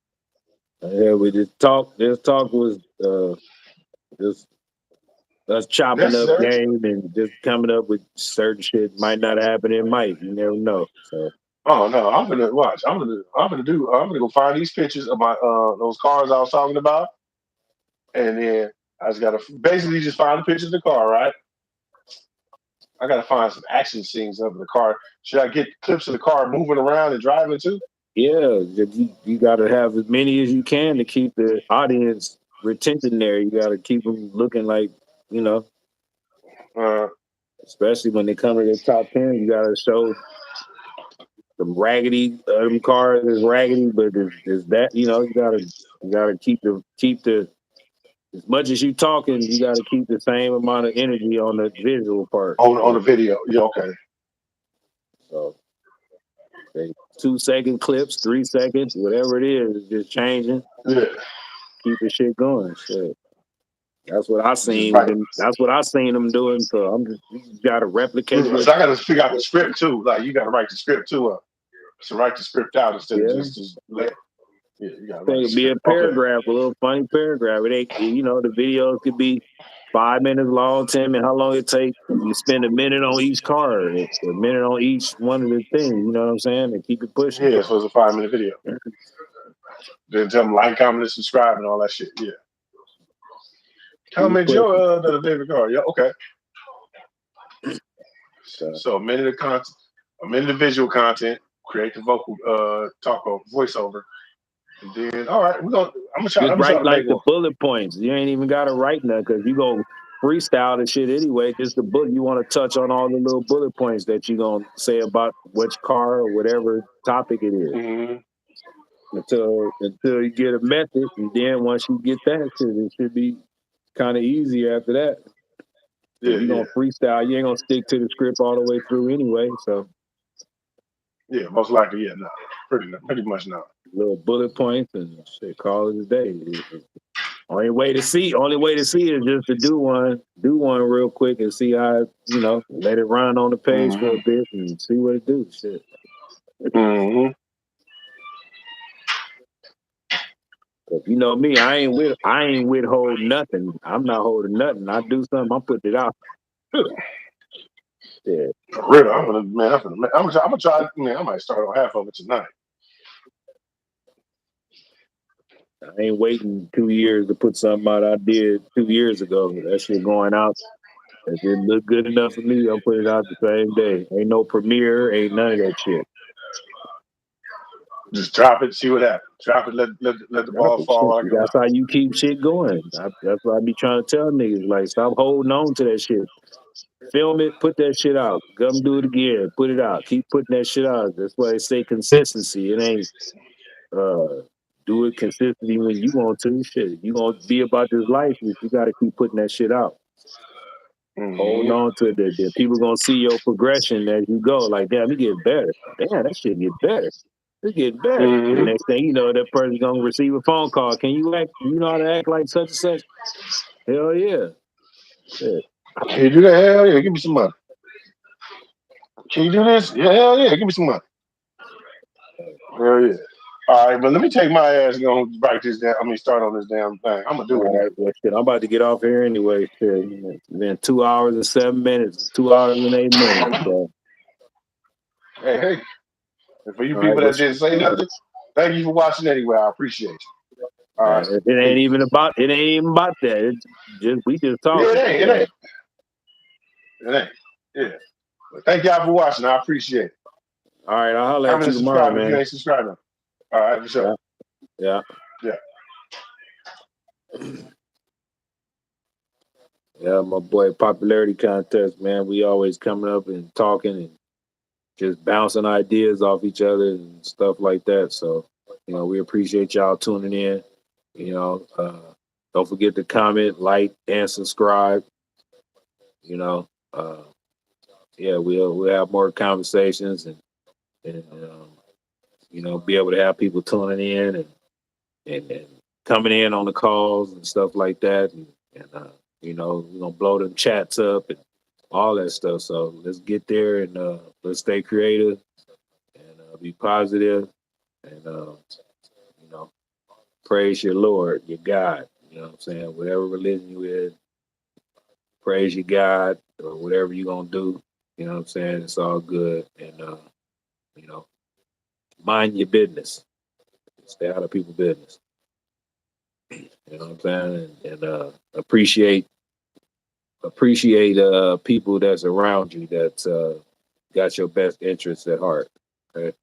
Yeah, we just talk. This talk was just us chopping up Necessary. game and just coming up with certain shit. Might not happen. It might. You never know. So. Oh no, I'm gonna watch. I'm gonna go find these pictures of my those cars I was talking about, and then I just gotta basically just find the pictures of the car, right? I gotta find some action scenes of the car. Should I get clips of the car moving around and driving too? Yeah, you got to have as many as you can to keep the audience retention there. You got to keep them looking like, you know, especially when they come to the top 10. You got to show them raggedy. Them cars is raggedy, but is that, you know, you gotta keep the as much as you talking, you got to keep the same amount of energy on the visual part. on the video. Yeah, okay. So, say 2 second clips, 3 seconds, whatever it is, just changing. Yeah. Keep the shit going. Shit. That's what I seen. Right. That's what I seen them doing. So you got to replicate Yeah, it. so I got to figure out the script too. Like you got to write the script too. So write the script out instead of just let. Yeah, you got to write the It be a script. paragraph, a little funny paragraph. It ain't, you know, the videos could be 5 minutes long, 10 minutes. How long it take? You spend a minute on each car, a minute on each one of the things. You know what I'm saying? And keep it pushing. Yeah, so it's a 5-minute video. Then tell them like, comment, and subscribe, and all that shit. Yeah. Comment your the favorite car. Yeah, okay. So a minute of content, a minute of visual content, create the vocal voiceover. And then all right, I'm gonna try Just write to like make the one. bullet points. You ain't even gotta write nothing because you gonna freestyle the shit anyway. Just the bullet. You want to touch on all the little bullet points that you gonna say about which car or whatever topic it is. Mm-hmm. Until you get a method, and then once you get that shit, it should be kind of easy after that. Yeah, You're gonna freestyle. You ain't gonna stick to the script all the way through anyway. So yeah, most likely, yeah, no, pretty much not. Little bullet points and shit. Call it a day. Only way to see is just to do one real quick and see how, you know, let it run on the page for a bit and see what it do. Shit. Mm-hmm. You know me, I ain't withhold nothing. I'm not holding nothing. I do something, I'm putting it out. Yeah. For real, I'm gonna try. Man, I might start on half of it tonight. I ain't waiting 2 years to put something out I did 2 years ago. That shit going out. If it look good enough for me, I'll put it out the same day. Ain't no premiere, ain't none of that shit. Just drop it, see what happens. Drop it, let the ball fall like That's how you keep shit going. That's what I be trying to tell niggas. Like, stop holding on to that shit. Film it, put that shit out. Come do it again, put it out. Keep putting that shit out. That's why they say consistency. It ain't do it consistently when you want to. Shit, you gonna be about this life. You got to keep putting that shit out. Holding on to it. The people gonna see your progression as you go. Like, damn, it get better. Damn, that shit get better. It get better. The next thing you know, that person's gonna receive a phone call. Can you act? You know how to act like such and such? Hell yeah. Shit. Can you do that? Hell yeah, give me some money. Can you do this? Yeah, hell yeah, give me some money. Hell yeah. All right, but let me take my ass and go write this down. Start on this damn thing. I'm gonna do it. Right, well, shit, I'm about to get off here anyway. Shit, it's been 2 hours and 7 minutes, 2 hours and 8 minutes. So. Hey. And for you people that didn't say nothing, thank you for watching anyway. I appreciate you. All right. It ain't even about that. It's just we just talking. Yeah, it ain't. Yeah. But thank y'all for watching. I appreciate it. All right, I'll holler at you tomorrow, man. If you ain't subscribed. All right, for sure. Yeah. Yeah, my boy, popularity contest, man. We always coming up and talking and just bouncing ideas off each other and stuff like that. So, you know, we appreciate y'all tuning in. You know, don't forget to comment, like, and subscribe. You know, yeah, we'll have more conversations and you know, be able to have people tuning in and coming in on the calls and stuff like that. And you know, we're gonna blow them chats up and all that stuff. So let's get there and let's stay creative and be positive and you know, praise your Lord, your God. You know what I'm saying? Whatever religion you in, praise your God or whatever you're gonna do. You know what I'm saying? It's all good. And you know, mind your business. Stay out of people's business. You know what I'm saying? And appreciate people that's around you that's got your best interests at heart. Okay.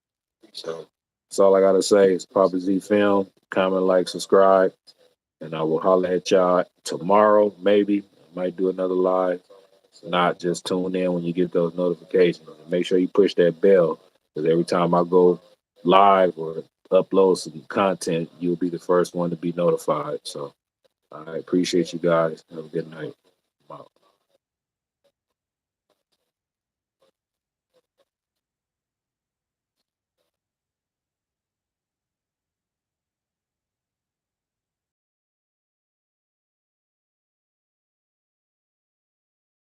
So that's all I gotta say. It's Papa Z Film. Comment, like, subscribe. and I will holler at y'all tomorrow. Maybe I might do another live. If not, just tune in when you get those notifications. And make sure you push that bell because every time I go live or upload some content, you'll be the first one to be notified. So I appreciate you guys. Have a good night. I'm out.